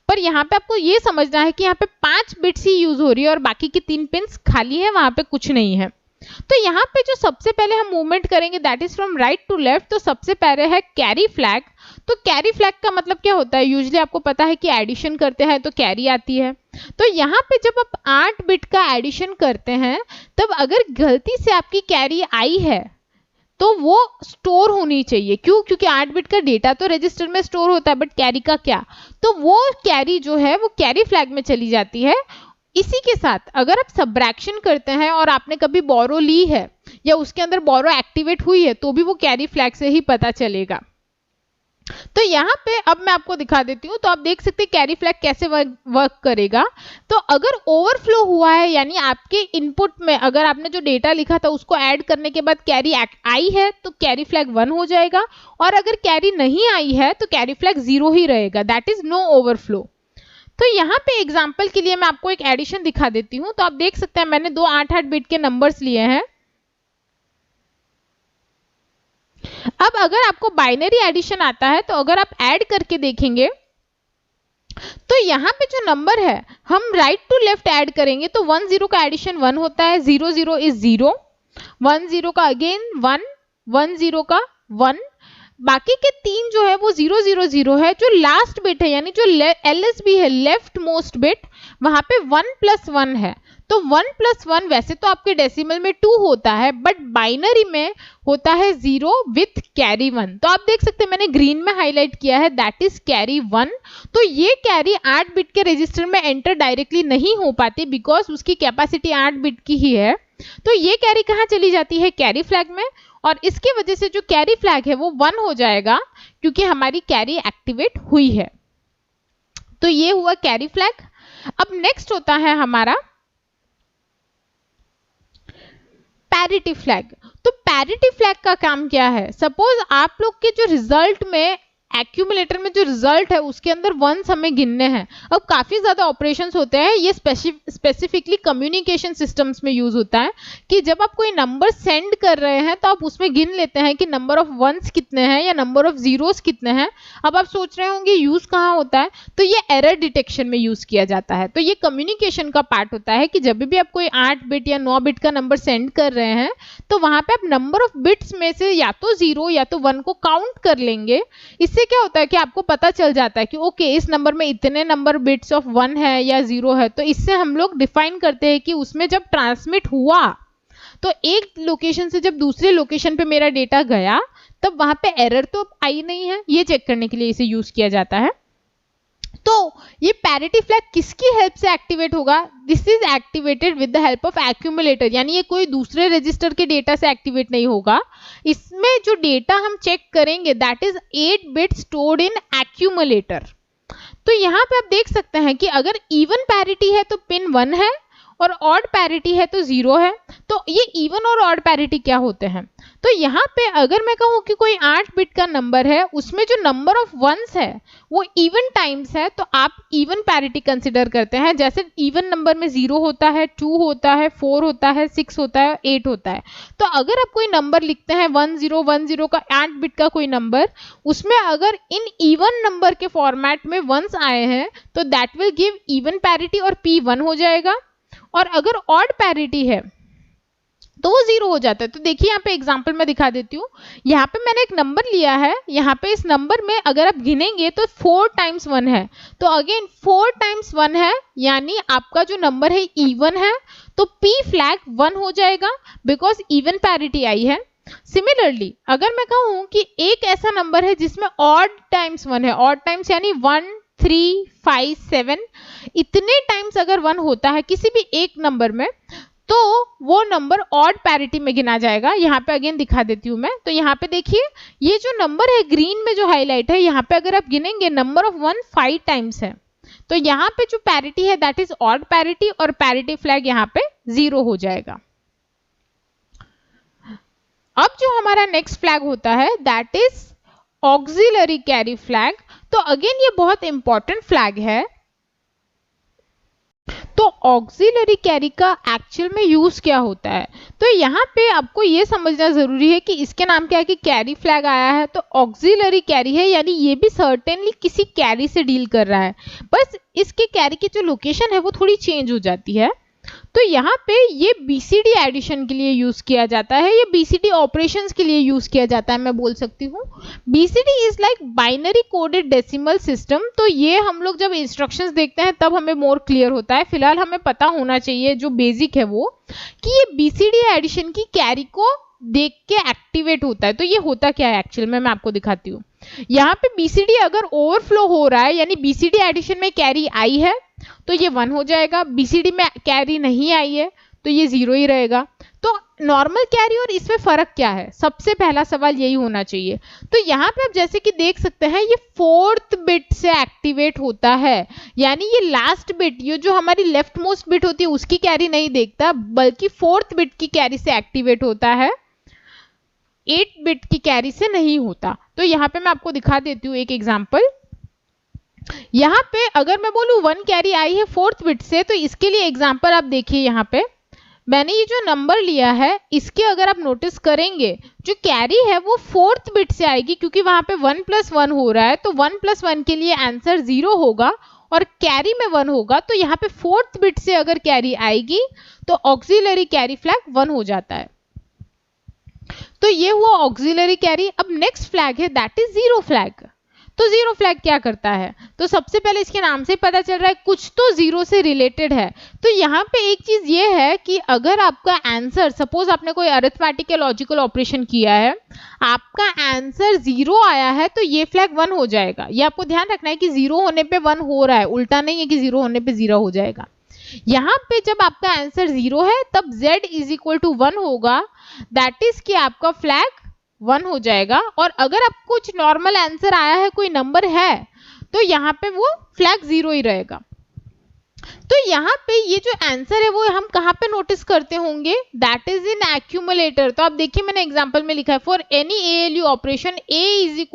पर यहाँ पे आपको ये समझना है कि यहाँ पे 5 बिट्स ही यूज हो रही है और बाकी की 3 पिन्स खाली है, वहां पे कुछ नहीं है। तो यहाँ पे जो सबसे पहले हम मूवमेंट करेंगे that is from right to left. तो सबसे पहले है कैरी फ्लैग। तो कैरी फ्लैग का मतलब क्या होता है, यूजुअली आपको पता है कि एडिशन करते हैं तो कैरी आती है। तो यहाँ पे जब आप 8 बिट का एडिशन करते हैं, तब अगर गलती से आपकी कैरी आई है तो वो स्टोर होनी चाहिए। क्यों? क्योंकि 8 बिट का डेटा तो रजिस्टर में स्टोर होता है, बट कैरी का क्या, तो वो कैरी जो है वो कैरी फ्लैग में चली जाती है। इसी के साथ अगर आप सब्रैक्शन करते हैं और आपने कभी बोरो ली है या उसके अंदर बोरो एक्टिवेट हुई है, तो भी वो कैरी फ्लैग से ही पता चलेगा। तो यहाँ पे अब मैं आपको दिखा देती हूँ। तो आप देख सकते हैं कैरी फ्लैग कैसे वर्क करेगा। तो अगर ओवरफ्लो हुआ है, यानी आपके इनपुट में अगर आपने जो डेटा लिखा था उसको ऐड करने के बाद कैरी आई है, तो कैरी फ्लैग 1 हो जाएगा, और अगर कैरी नहीं आई है तो कैरी फ्लैग 0 ही रहेगा, दैट इज नो ओवरफ्लो। तो यहाँ पे एग्जाम्पल के लिए मैं आपको एक एडिशन दिखा देती हूँ। तो आप देख सकते हैं मैंने 2 8-8 बिट के नंबर्स लिए हैं। अब अगर आपको बाइनरी एडिशन आता है, तो अगर आप ऐड करके देखेंगे तो यहाँ पे जो नंबर है हम राइट टू लेफ्ट ऐड करेंगे, तो 1 0 का एडिशन 1 होता है, 0 0 इज 0, 1 0 का अगेन 1, 1 0 का 1, बाकी के 3 जो है वो 0 0 0 है। जो लास्ट बिट है यानी जो LSB है, लेफ्ट मोस्ट बिट, वहां पे 1 + 1 है। तो 1 + 1 वैसे तो आपके डेसिमल में 2 होता है, बट बाइनरी में होता है 0 विथ कैरी 1। तो आप देख सकते हैं मैंने ग्रीन में हाईलाइट किया है, दैट इज कैरी 1। तो ये कैरी 8 बिट के रजिस्टर में एंटर डायरेक्टली नहीं हो पाती, बिकॉज उसकी कैपेसिटी 8 बिट की ही है। तो ये कैरी कहाँ चली जाती है, कैरी फ्लैग में, और इसकी वजह से जो कैरी फ्लैग है वो 1 हो जाएगा, क्योंकि हमारी कैरी एक्टिवेट हुई है। तो ये हुआ कैरी फ्लैग। अब नेक्स्ट होता है हमारा पैरिटी फ्लैग। तो पैरिटी फ्लैग का काम क्या है, सपोज आप लोग के जो रिजल्ट में एक्यूमुलेटर में जो रिजल्ट है उसके अंदर 1s हमें गिनने हैं। अब काफी ज्यादा ऑपरेशंस होते हैं, ये स्पेसिफिकली कम्युनिकेशन सिस्टम्स में यूज होता है, कि जब आप कोई नंबर सेंड कर रहे हैं तो आप उसमें गिन लेते हैं कि नंबर ऑफ 1s कितने हैं या नंबर ऑफ 0s कितने हैं। अब आप सोच रहे होंगे यूज कहाँ होता है, तो ये एरर डिटेक्शन में यूज किया जाता है। तो ये कम्युनिकेशन का पार्ट होता है कि जब भी आप कोई 8 बिट या 9 बिट का नंबर सेंड कर रहे हैं, तो वहां पे आप नंबर ऑफ बिट्स में से या तो 0 या तो 1 को काउंट कर लेंगे। इससे क्या होता है कि आपको पता चल जाता है कि ओके इस नंबर में इतने नंबर बिट्स ऑफ 1 है या 0 है। तो इससे हम लोग डिफाइन करते हैं कि उसमें जब ट्रांसमिट हुआ तो एक लोकेशन से जब दूसरे लोकेशन पे मेरा डेटा गया, तब वहां पे एरर तो आई नहीं है, ये चेक करने के लिए इसे यूज किया जाता है। तो ये पैरिटी फ्लैग किसकी हेल्प से एक्टिवेट होगा, this is activated with the help of accumulator, यानी ये कोई दूसरे रजिस्टर के डेटा से एक्टिवेट नहीं होगा। इसमें जो डेटा हम चेक करेंगे that is 8 bit stored in accumulator. तो यहाँ पे आप देख सकते हैं कि अगर इवन पैरिटी है तो पिन 1 है, और ऑड पैरिटी है तो 0 है। तो ये इवन और ऑड पैरिटी क्या होते हैं? तो यहाँ पे अगर मैं कहूँ कि कोई 8 बिट का नंबर है, उसमें जो नंबर ऑफ वंस है वो इवन टाइम्स है, तो आप इवन पैरिटी कंसिडर करते हैं। जैसे इवन नंबर में 0 होता है, 2 होता है, 4 होता है, 6 होता है, 8 होता है। तो अगर आप कोई नंबर लिखते हैं 1010 का 8 बिट का कोई नंबर, उसमें अगर इन इवन नंबर के फॉर्मेट में वंस आए हैं तो that will give even parity और P 1 हो जाएगा। और अगर ऑड पैरिटी है तो वो 0 हो जाता है। तो देखिए यहाँ पे एग्जांपल मैं दिखा देती हूँ। यहाँ पे मैंने एक नंबर लिया है, यहाँ पे इस नंबर में अगर आप गिनेंगे तो 4 टाइम्स 1 है, तो अगेन 4 टाइम्स 1 है, यानी आपका जो नंबर है इवन है, तो P फ्लैग 1 हो जाएगा बिकॉज इवन पैरिटी आई है। सिमिलरली अगर मैं कहूँ कि एक ऐसा नंबर है जिसमें ऑड टाइम्स 1 है, ऑड टाइम्स यानी 1 3 5 7 इतने टाइम्स अगर 1 होता है किसी भी एक नंबर में, तो वो नंबर ऑड पैरिटी में गिना जाएगा। यहाँ पे अगेन दिखा देती हूँ मैं। तो यहाँ पे देखिए ये जो नंबर है ग्रीन में जो हाईलाइट है, यहाँ पे अगर आप गिनेंगे नंबर ऑफ 1 5 टाइम्स है, तो यहाँ पे जो पैरिटी है दैट इज ऑड पैरिटी और पैरिटी फ्लैग यहाँ पे 0 हो जाएगा। अब जो हमारा नेक्स्ट फ्लैग होता है that is auxiliary carry flag. तो अगेन ये बहुत इंपॉर्टेंट फ्लैग है। तो ऑक्सिलरी कैरी का एक्चुअल में यूज क्या होता है? तो यहाँ पे आपको ये समझना जरूरी है कि इसके नाम क्या है कि कैरी फ्लैग आया है तो ऑक्सिलरी कैरी है, यानी ये भी सर्टेनली किसी कैरी से डील कर रहा है, बस इसके कैरी की जो लोकेशन है वो थोड़ी चेंज हो जाती है। तो यहाँ पे ये बीसीडी एडिशन के लिए यूज किया जाता है, ये बीसीडी ऑपरेशंस के लिए यूज किया जाता है। मैं बोल सकती हूँ BCD is like binary coded decimal system. तो ये हम लोग जब इंस्ट्रक्शंस देखते हैं तब हमें मोर क्लियर होता है। फिलहाल हमें पता होना चाहिए जो बेसिक है वो, कि ये बीसीडी एडिशन की कैरी को देख के एक्टिवेट होता है। तो ये होता क्या है एक्चुअल में, मैं आपको दिखाती हूँ। यहाँ पे बीसीडी अगर ओवरफ्लो हो रहा है, यानी बीसीडी एडिशन में कैरी आई है तो ये 1 हो जाएगा, बीसीडी में कैरी नहीं आई है तो ये 0 ही रहेगा। तो नॉर्मल कैरी और इसमें फर्क क्या है, सबसे पहला सवाल यही होना चाहिए। तो यहाँ पे आप जैसे कि देख सकते हैं ये 4th बिट से एक्टिवेट होता है, यानी ये लास्ट बिट, ये जो हमारी लेफ्ट मोस्ट बिट होती है उसकी कैरी नहीं देखता, बल्कि 4th बिट की कैरी से एक्टिवेट होता है, 8 बिट की कैरी से नहीं होता। तो यहाँ पे मैं आपको दिखा देती हूँ एक एग्जांपल। यहाँ पे अगर मैं बोलूँ 1 कैरी आई है 4th बिट से, तो इसके लिए एग्जांपल आप देखिए। यहाँ पे मैंने ये जो नंबर लिया है इसके अगर आप नोटिस करेंगे जो कैरी है वो 4th बिट से आएगी, क्योंकि वहां पे 1 + 1 हो रहा है, तो 1 + 1 के लिए आंसर 0 होगा और कैरी में 1 होगा। तो यहाँ पे 4th बिट से अगर कैरी आएगी तो ऑक्सिलरी कैरी फ्लैग 1 हो जाता है। तो ये हुआ ऑक्सिलरी कैरी। अब नेक्स्ट फ्लैग है दैट इज 0 फ्लैग। तो 0 फ्लैग क्या करता है? तो सबसे पहले इसके नाम से पता चल रहा है कुछ तो 0 से रिलेटेड है। तो यहाँ पे एक चीज ये है कि अगर आपका आंसर, सपोज आपने कोई अरिथमेटिक या लॉजिकल ऑपरेशन किया है, आपका आंसर 0 आया है तो ये फ्लैग 1 हो जाएगा। ये आपको ध्यान रखना है कि 0 होने पे 1 हो रहा है, उल्टा नहीं है कि 0 होने पे 0 हो जाएगा। यहाँ पे जब आपका आंसर 0 है तब z = 1 होगा, दैट इज कि आपका फ्लैग 1 हो जाएगा। और अगर आप कुछ नॉर्मल आंसर आया है, कोई नंबर है, तो यहाँ पे वो फ्लैग 0 ही रहेगा। तो यहाँ पे ये जो आंसर है वो हम कहाँ पे नोटिस करते होंगे, दैट इज इन एक्यूमुलेटर। तो आप देखिए मैंने एग्जांपल में लिखा है for any ALU operation A =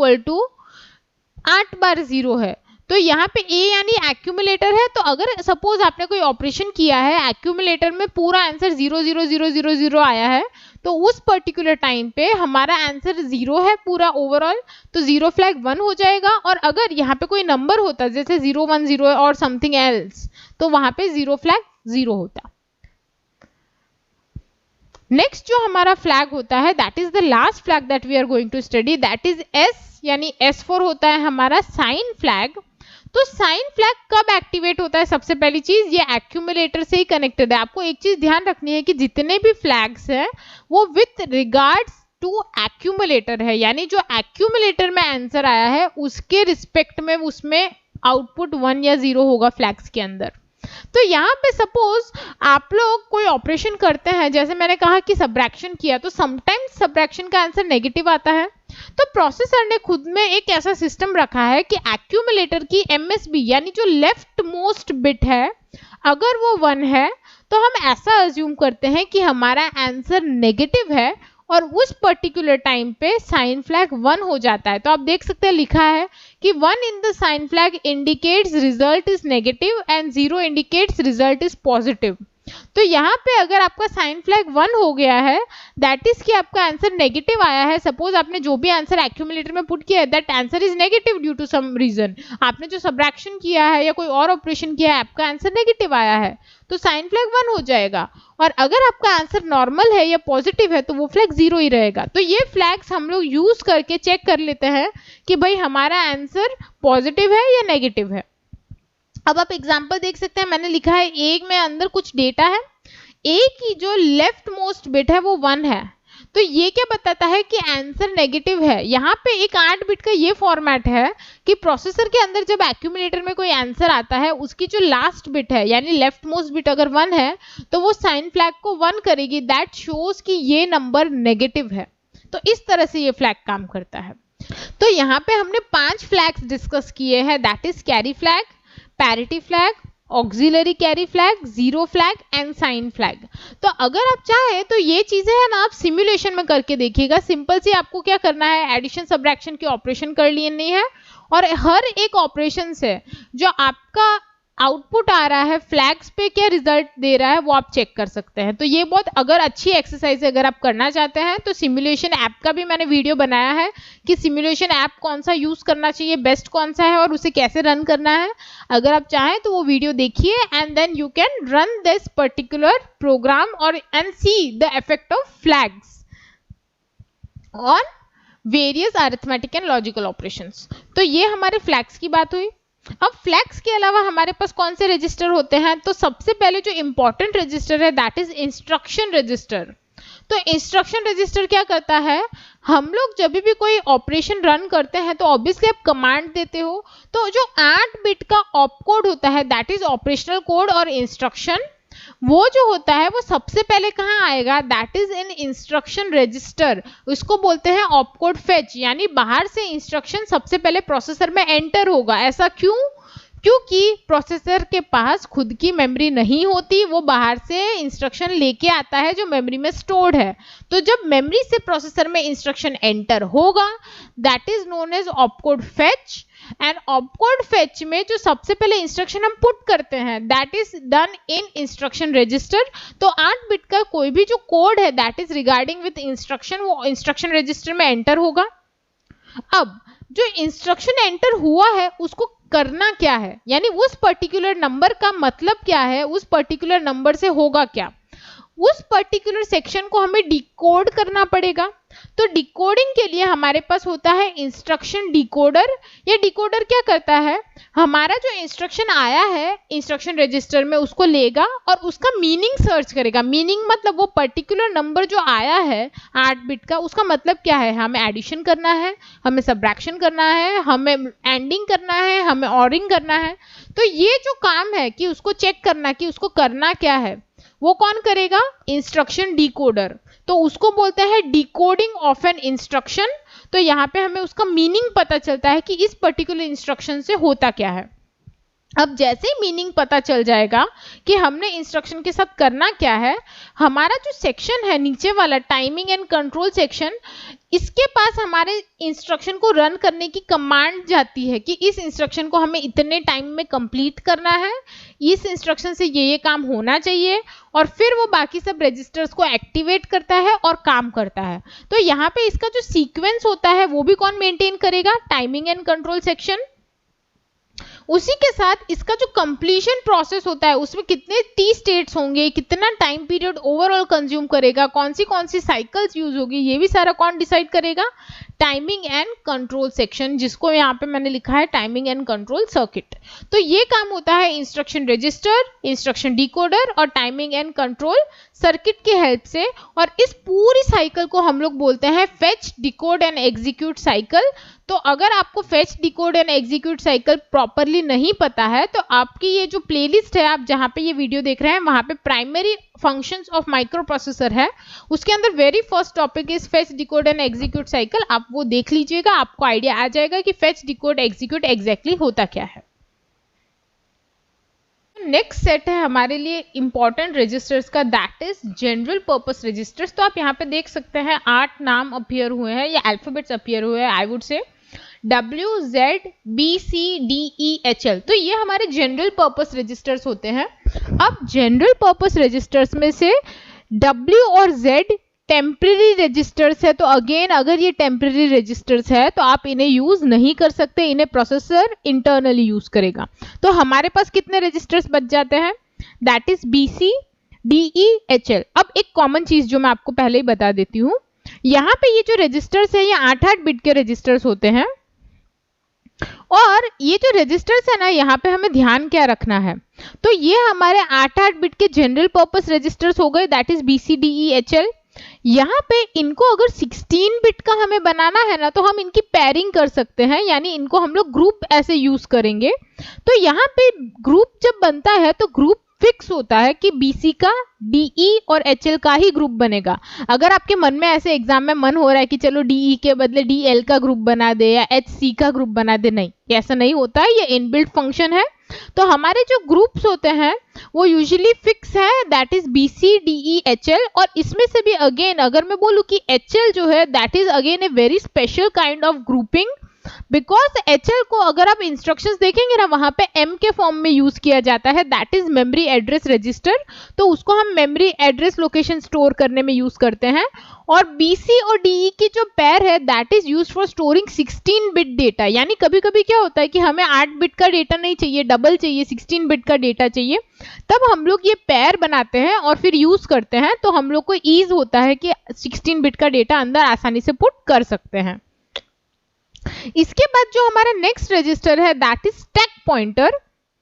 8 बार 0 है। तो यहाँ पे A यानी एक्यूमुलेटर है। तो अगर सपोज आपने कोई ऑपरेशन किया है, एक्यूमुलेटर में पूरा आंसर 0 0 0 0 0 आया है, तो उस पर्टिकुलर टाइम पे हमारा आंसर 0 है पूरा ओवरऑल, तो 0 फ्लैग 1 हो जाएगा। और अगर यहाँ पे कोई नंबर होता जैसे 0 1 0 और समथिंग एल्स, तो वहां पे 0 फ्लैग 0 होता। नेक्स्ट जो हमारा फ्लैग होता है that is the last flag that we are going to study, that is S, यानी S4 होता है हमारा साइन फ्लैग। तो साइन फ्लैग कब एक्टिवेट होता है? सबसे पहली चीज ये एक्यूमुलेटर से ही कनेक्टेड है। आपको एक चीज ध्यान रखनी है कि जितने भी फ्लैग्स हैं वो विथ रिगार्ड्स टू एक्यूमुलेटर है, यानी जो एक्यूमुलेटर में आंसर आया है उसके रिस्पेक्ट में उसमें आउटपुट 1 या 0 होगा फ्लैग्स के अंदर। तो यहाँ पे सपोज आप लोग कोई ऑपरेशन करते हैं, जैसे मैंने कहा कि सब्ट्रैक्शन किया, तो समटाइम्स सब्ट्रैक्शन का आंसर नेगेटिव आता है। तो प्रोसेसर ने खुद में एक ऐसा सिस्टम रखा है कि एक्यूमुलेटर की MSB यानी जो लेफ्ट मोस्ट बिट है, अगर वो 1 है तो हम ऐसा अज्यूम करते हैं कि हमारा आंसर नेगेटिव है और उस पर्टिकुलर टाइम पे साइन फ्लैग 1 हो जाता है। तो आप देख सकते हैं लिखा है कि 1 in the sign flag indicates result is negative and 0 indicates result is positive. तो यहाँ पे अगर आपका साइन फ्लैग 1 हो गया है, दैट इज कि आपका आंसर नेगेटिव आया है। सपोज आपने जो भी आंसर एक्यूमुलेटर में पुट किया है, that answer is negative due to some reason. आपने जो सबट्रैक्शन किया है या कोई और ऑपरेशन किया है, आपका आंसर नेगेटिव आया है, तो साइन फ्लैग 1 हो जाएगा। और अगर आपका आंसर नॉर्मल है या पॉजिटिव है, तो वो फ्लैग 0 ही रहेगा। तो ये फ्लैग्स हम लोग यूज करके चेक कर लेते हैं कि भाई हमारा आंसर पॉजिटिव है या नेगेटिव है। अब आप एग्जांपल देख सकते हैं, मैंने लिखा है एक में अंदर कुछ डेटा है, एक की जो लेफ्ट मोस्ट बिट है वो 1 है। तो ये क्या बताता है कि आंसर नेगेटिव है। यहाँ पे एक 8 बिट का ये फॉर्मेट है कि प्रोसेसर के अंदर जब एक्यूमुलेटर में कोई आंसर आता है, उसकी जो लास्ट बिट है यानी लेफ्ट मोस्ट बिट अगर 1 है, तो वो साइन फ्लैग को 1 करेगी। दैट शोज कि ये नंबर नेगेटिव है। तो इस तरह से ये फ्लैग काम करता है। तो यहाँ पे हमने 5 फ्लैग्स डिस्कस किए हैं, that is carry flag, parity flag, auxiliary carry flag, zero flag and sign flag. तो अगर आप चाहे तो ये चीजें है ना, आप सिमुलेशन में करके देखिएगा। सिंपल सी आपको क्या करना है, एडिशन सब्ट्रैक्शन के ऑपरेशन कर लिए नहीं है, और हर एक ऑपरेशन से जो आपका आउटपुट आ रहा है फ्लैग्स पे क्या रिजल्ट दे रहा है वो आप चेक कर सकते हैं। तो ये बहुत अगर अच्छी एक्सरसाइज है, अगर आप करना चाहते हैं तो सिमुलेशन ऐप का भी मैंने वीडियो बनाया है कि सिमुलेशन ऐप कौन सा यूज करना चाहिए, बेस्ट कौन सा है और उसे कैसे रन करना है। अगर आप चाहें तो वो वीडियो देखिए and then you can run this particular program और and see the effect of flags on various arithmetic and logical operations. तो ये हमारे फ्लैग्स की बात हुई। अब फ्लैग्स के अलावा हमारे पास कौन से रजिस्टर होते हैं, तो सबसे पहले जो इंपॉर्टेंट रजिस्टर है दैट इज इंस्ट्रक्शन रजिस्टर। तो इंस्ट्रक्शन रजिस्टर क्या करता है, हम लोग जब भी कोई ऑपरेशन रन करते हैं तो ऑब्वियसली आप कमांड देते हो, तो जो 8 बिट का ऑप कोड होता है दैट इज ऑपरेशनल कोड और इंस्ट्रक्शन, वो जो होता है वो सबसे पहले कहाँ आएगा, that is in instruction register. उसको बोलते हैं ऑपकोड फेच, यानी बाहर से इंस्ट्रक्शन सबसे पहले प्रोसेसर में एंटर होगा। ऐसा क्यों, क्योंकि प्रोसेसर के पास खुद की मेमोरी नहीं होती, वो बाहर से इंस्ट्रक्शन लेके आता है जो मेमोरी में स्टोर्ड है। तो जब मेमोरी से प्रोसेसर में इंस्ट्रक्शन एंटर होगा that is known as opcode fetch. And opcode fetch में जो सबसे पहले इंस्ट्रक्शन हम पुट करते हैं that is done in instruction register. तो 8 बिट का कोई भी जो कोड है that is regarding with instruction, वो इंस्ट्रक्शन रजिस्टर में एंटर होगा। अब जो इंस्ट्रक्शन एंटर हुआ है उसको करना क्या है, यानी उस पर्टिकुलर नंबर का मतलब क्या है, उस पर्टिकुलर नंबर से होगा क्या, उस पर्टिकुलर सेक्शन को हमें डिकोड करना पड़ेगा। तो डिकोडिंग के लिए हमारे पास होता है इंस्ट्रक्शन डिकोडर। ये डिकोडर क्या करता है, हमारा जो इंस्ट्रक्शन आया है इंस्ट्रक्शन रजिस्टर में उसको लेगा और उसका मीनिंग सर्च करेगा। मीनिंग मतलब वो पर्टिकुलर नंबर जो आया है 8 बिट का, उसका मतलब क्या है, हमें एडिशन करना है, हमें सब्ट्रैक्शन करना है, हमें एंडिंग करना है, हमें ऑरिंग करना है। तो ये जो काम है कि उसको चेक करना कि उसको करना क्या है, वो कौन करेगा, इंस्ट्रक्शन डिकोडर। तो उसको बोलते हैं डिकोडिंग ऑफ एन इंस्ट्रक्शन। तो यहाँ पे हमें उसका मीनिंग पता चलता है कि इस पर्टिकुलर इंस्ट्रक्शन से होता क्या है। अब जैसे ही मीनिंग पता चल जाएगा कि हमने इंस्ट्रक्शन के साथ करना क्या है, हमारा जो सेक्शन है नीचे वाला टाइमिंग एंड कंट्रोल सेक्शन, इसके पास हमारे इंस्ट्रक्शन को रन करने की कमांड जाती है कि इस इंस्ट्रक्शन को हमें इतने टाइम में कंप्लीट करना है, इस इंस्ट्रक्शन से ये काम होना चाहिए, और फिर वो बाकी सब रजिस्टर्स को एक्टिवेट करता है और काम करता है। तो यहाँ पे इसका जो सीक्वेंस होता है वो भी कौन मेंटेन करेगा, टाइमिंग एंड कंट्रोल सेक्शन। उसी के साथ इसका जो कंप्लीशन प्रोसेस होता है उसमें कितने टी स्टेट्स होंगे, कितना टाइम पीरियड ओवरऑल कंज्यूम करेगा, कौन सी साइकिल्स यूज होगी, ये भी सारा कौन डिसाइड करेगा, टाइमिंग एंड कंट्रोल सेक्शन, जिसको यहाँ पे मैंने लिखा है टाइमिंग एंड कंट्रोल सर्किट। तो ये काम होता है इंस्ट्रक्शन रजिस्टर, इंस्ट्रक्शन डिकोडर और टाइमिंग एंड कंट्रोल सर्किट की हेल्प से। और इस पूरी साइकिल को हम लोग बोलते हैं fetch, decode and execute cycle. तो अगर आपको fetch, decode and execute cycle properly नहीं पता है तो आपकी ये जो प्लेलिस्ट है, आप जहाँ पे ये वीडियो देख रहे हैं वहाँ पे primary functions of micro processor है, उसके अंदर very first topic is fetch, decode and execute cycle. आप वो देख लीजिएगा, आपको आइडिया आ जाएगा कि फेच, डिकोड, एग्जीक्यूट एग्जैक्टली होता क्या है। नेक्स्ट सेट है हमारे लिए इंपॉर्टेंट रजिस्टर्स का, that is general purpose registers. तो आप यहाँ पे देख सकते हैं 8 नाम अपीयर हुए हैं या अल्फाबेट्स अपीयर हुए हैं, आई वुड से WZBCDEHL। तो ये हमारे जनरल पर्पस रजिस्टर्स होते हैं। अब जनरल पर्पस रजिस्टर्स में से W और Z टेम्पररी रजिस्टर्स है, तो अगेन अगर ये टेम्पररी रजिस्टर्स है तो आप इन्हें यूज नहीं कर सकते, इन्हें प्रोसेसर इंटरनली यूज करेगा। तो हमारे पास कितने रजिस्टर्स बच जाते हैं, दैट इज BCDEHL। अब एक कॉमन चीज जो मैं आपको पहले ही बता देती हूँ, यहाँ पे ये जो रजिस्टर्स है ये 8-8 बिट के रजिस्टर्स होते हैं, और ये जो रजिस्टर्स है ना, यहाँ पे हमें ध्यान क्या रखना है, तो ये हमारे 8-8 बिट के जनरल पर्पस रजिस्टर्स हो गए, दैट इज BCDEHL। यहाँ पे इनको अगर 16 बिट का हमें बनाना है ना, तो हम इनकी पेयरिंग कर सकते हैं, यानी इनको हम लोग ग्रुप ऐसे यूज करेंगे। तो यहाँ पे ग्रुप जब बनता है तो ग्रुप फिक्स होता है कि BC का DE और HL का ही ग्रुप बनेगा। अगर आपके मन में ऐसे एग्जाम में मन हो रहा है कि चलो DE के बदले DL का ग्रुप बना दे या HC का ग्रुप बना दे, नहीं, ऐसा नहीं होता है, ये इनबिल्ट फंक्शन है। तो हमारे जो ग्रुप्स होते हैं वो यूजुअली फिक्स है, दैट इज BCDEHL। और इसमें से भी अगेन अगर मैं बोलूं कि HL जो है that is again a very special kind of grouping, because HL को अगर आप इंस्ट्रक्शंस देखेंगे ना, वहां पे M के फॉर्म में यूज किया जाता है, that is memory address register. तो उसको हम मेमोरी एड्रेस लोकेशन स्टोर करने में यूज करते हैं। और BC और DE की जो पेयर है that is use for storing 16 bit data, यानी कभी कभी क्या होता है कि हमें 8 बिट का डेटा नहीं चाहिए, डबल चाहिए, 16 बिट का डेटा चाहिए, तब हम लोग ये पेयर बनाते हैं और फिर यूज करते हैं। तो हम लोग को ईज होता है कि 16 बिट का डेटा अंदर आसानी से पुट कर सकते हैं। इसके बाद जो हमारा नेक्स्ट रजिस्टर है दैट इज स्टैक पॉइंटर।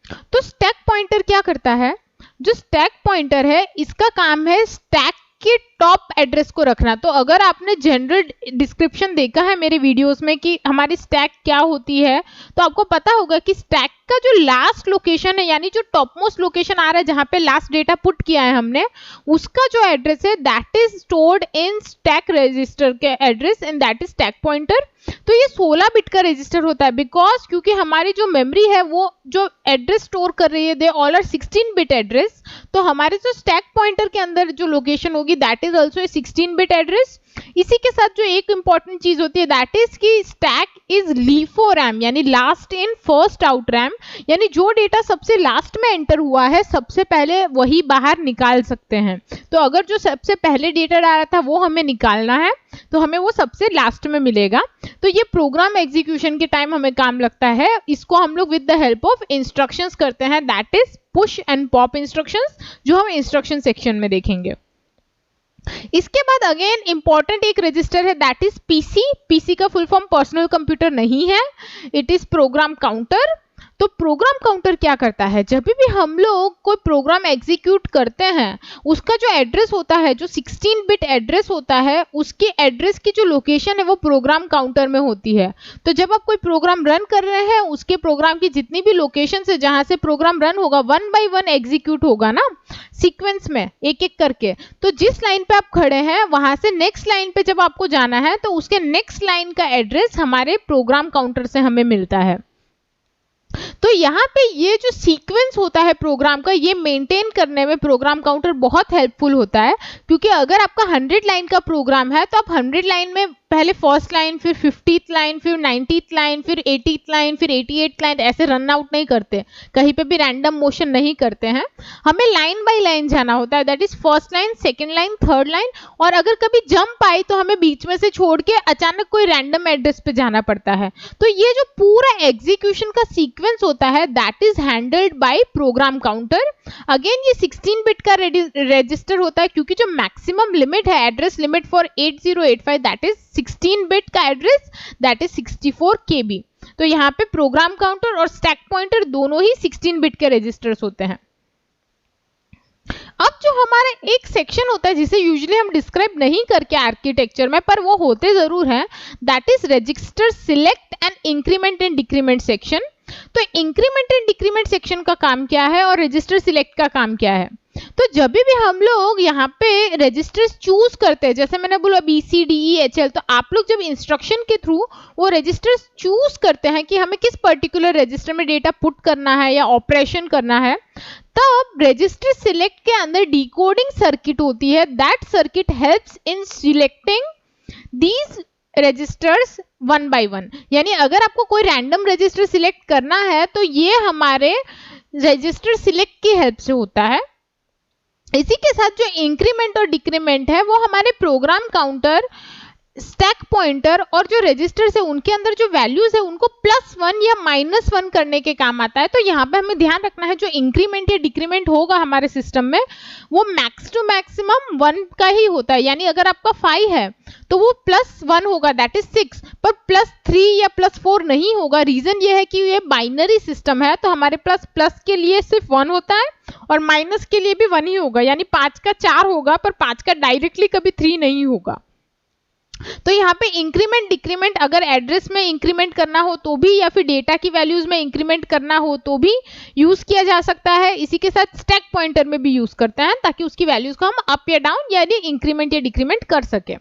तो स्टैक पॉइंटर क्या करता है, जो स्टैक पॉइंटर है इसका काम है स्टैक के टॉप एड्रेस को रखना। तो अगर आपने जनरल डिस्क्रिप्शन देखा है मेरे वीडियोस में कि हमारी स्टैक क्या होती है, तो आपको पता होगा कि स्टैक का जो लास्ट लोकेशन है, यानी जो टॉप मोस्ट लोकेशन आ रहा है जहां पे लास्ट डेटा पुट किया है हमने, उसका जो एड्रेस है that is stored in stack register के address, and that is stack pointer. तो ये 16 बिट का रजिस्टर होता है, बिकॉज क्योंकि हमारी जो मेमोरी है वो जो एड्रेस स्टोर कर रही है they all are 16 bit address. तो हमारे जो स्टैक पॉइंटर के अंदर जो लोकेशन होगी that is also a 16 bit address. इसी के साथ जो एक इंपॉर्टेंट चीज होती है दैट इज कि स्टैक इज LIFO रैम, यानी last in first out RAM, यानी जो डेटा सबसे लास्ट में एंटर हुआ है सबसे पहले वही बाहर निकाल सकते हैं। तो अगर जो सबसे पहले डेटा डाला था वो हमें निकालना है तो हमें वो सबसे लास्ट में मिलेगा। तो ये प्रोग्राम एग्जीक्यूशन के टाइम हमें काम लगता है। इसको हम लोग with the help of instructions करते हैं, that is push and pop instructions, जो हम इंस्ट्रक्शन सेक्शन में देखेंगे। इसके बाद अगेन इंपॉर्टेंट एक रजिस्टर है दैट इज पीसी का फुल फॉर्म पर्सनल कंप्यूटर नहीं है, इट इज प्रोग्राम काउंटर। तो प्रोग्राम काउंटर क्या करता है, जब भी हम लोग कोई प्रोग्राम एग्जीक्यूट करते हैं उसका जो एड्रेस होता है, जो 16 बिट एड्रेस होता है, उसके एड्रेस की जो लोकेशन है वो प्रोग्राम काउंटर में होती है। तो जब आप कोई प्रोग्राम रन कर रहे हैं उसके प्रोग्राम की जितनी भी लोकेशन है जहां से प्रोग्राम रन होगा, 1 by 1 एग्जीक्यूट होगा ना सीक्वेंस में एक एक करके। तो जिस लाइन पे आप खड़े हैं वहां से नेक्स्ट लाइन पे जब आपको जाना है तो उसके नेक्स्ट लाइन का एड्रेस हमारे प्रोग्राम काउंटर से हमें मिलता है। तो यहाँ पे ये जो सीक्वेंस होता है प्रोग्राम का, ये मेंटेन करने में प्रोग्राम काउंटर बहुत हेल्पफुल होता है, क्योंकि अगर आपका 100 लाइन का प्रोग्राम है तो आप 100 लाइन में पहले फर्स्ट लाइन, फिर 50th लाइन, फिर 90th लाइन, फिर 80th लाइन, फिर 88th लाइन ऐसे रन आउट नहीं करते, कहीं पे भी रैंडम मोशन नहीं करते हैं। हमें लाइन बाय लाइन जाना होता है, that is first line, second line, third line. और अगर कभी जंप आई तो हमें बीच में से छोड़ के अचानक कोई रैंडम एड्रेस पे जाना पड़ता है। तो ये जो पूरा एग्जीक्यूशन का सीक्वेंस होता है that is handled by program counter. Again ये 16 बिट का रजिस्टर होता है, क्योंकि जो मैक्सिमम लिमिट है, address limit for 8085 that is 16 bit का एड्रेस, दैट इज 64 KB। तो यहाँ पे प्रोग्राम काउंटर और स्टैक पॉइंटर दोनों ही 16 बिट के रजिस्टर्स होते हैं। अब जो हमारा एक सेक्शन होता है जिसे यूजुअली हम डिस्क्राइब नहीं करके आर्किटेक्चर में, पर वो होते जरूर हैं, that is register select and increment and decrement section. तो इंक्रीमेंट एंड डिक्रीमेंट सेक्शन का काम क्या है और रजिस्टर सिलेक्ट का काम क्या है। तो जब भी हम लोग यहाँ पे रजिस्टर्स चूज करते हैं, जैसे मैंने बोला BCDEHL, तो आप लोग जब इंस्ट्रक्शन के थ्रू वो रजिस्टर्स चूज करते हैं कि हमें किस पर्टिकुलर रजिस्टर में डेटा पुट करना है या ऑपरेशन करना है, तब रजिस्टर सिलेक्ट के अंदर डिकोडिंग सर्किट होती है, that circuit helps in selecting these registers one by one. यानी अगर आपको कोई रैंडम रजिस्टर सिलेक्ट करना है तो ये हमारे रजिस्टर सिलेक्ट की हेल्प से होता है। इसी के साथ जो इंक्रीमेंट और डिक्रीमेंट है वो हमारे प्रोग्राम काउंटर, स्टैक पॉइंटर और जो रजिस्टर्स है उनके अंदर जो वैल्यूज है उनको +1 या -1 करने के काम आता है। तो यहाँ पे हमें ध्यान रखना है जो इंक्रीमेंट या डिक्रीमेंट होगा हमारे सिस्टम में वो मैक्स टू मैक्सिमम 1 का ही होता है। यानी अगर आपका 5 है तो वो +1 होगा, दैट इज 6, पर +3 या +4 नहीं होगा। रीजन ये है कि ये बाइनरी सिस्टम है, तो हमारे प्लस के लिए सिर्फ 1 होता है और माइनस के लिए भी 1 ही होगा। यानी 5 का 4 होगा, पर 5 का डायरेक्टली कभी 3 नहीं होगा। तो यहाँ पे इंक्रीमेंट डिक्रीमेंट अगर एड्रेस में इंक्रीमेंट करना हो तो भी, या फिर डेटा की वैल्यूज में इंक्रीमेंट करना हो तो भी यूज किया जा सकता है। इसी के साथ स्टैक पॉइंटर में भी यूज करते हैं ताकि उसकी वैल्यूज को हम अप या डाउन यानी इंक्रीमेंट या डिक्रीमेंट कर सके।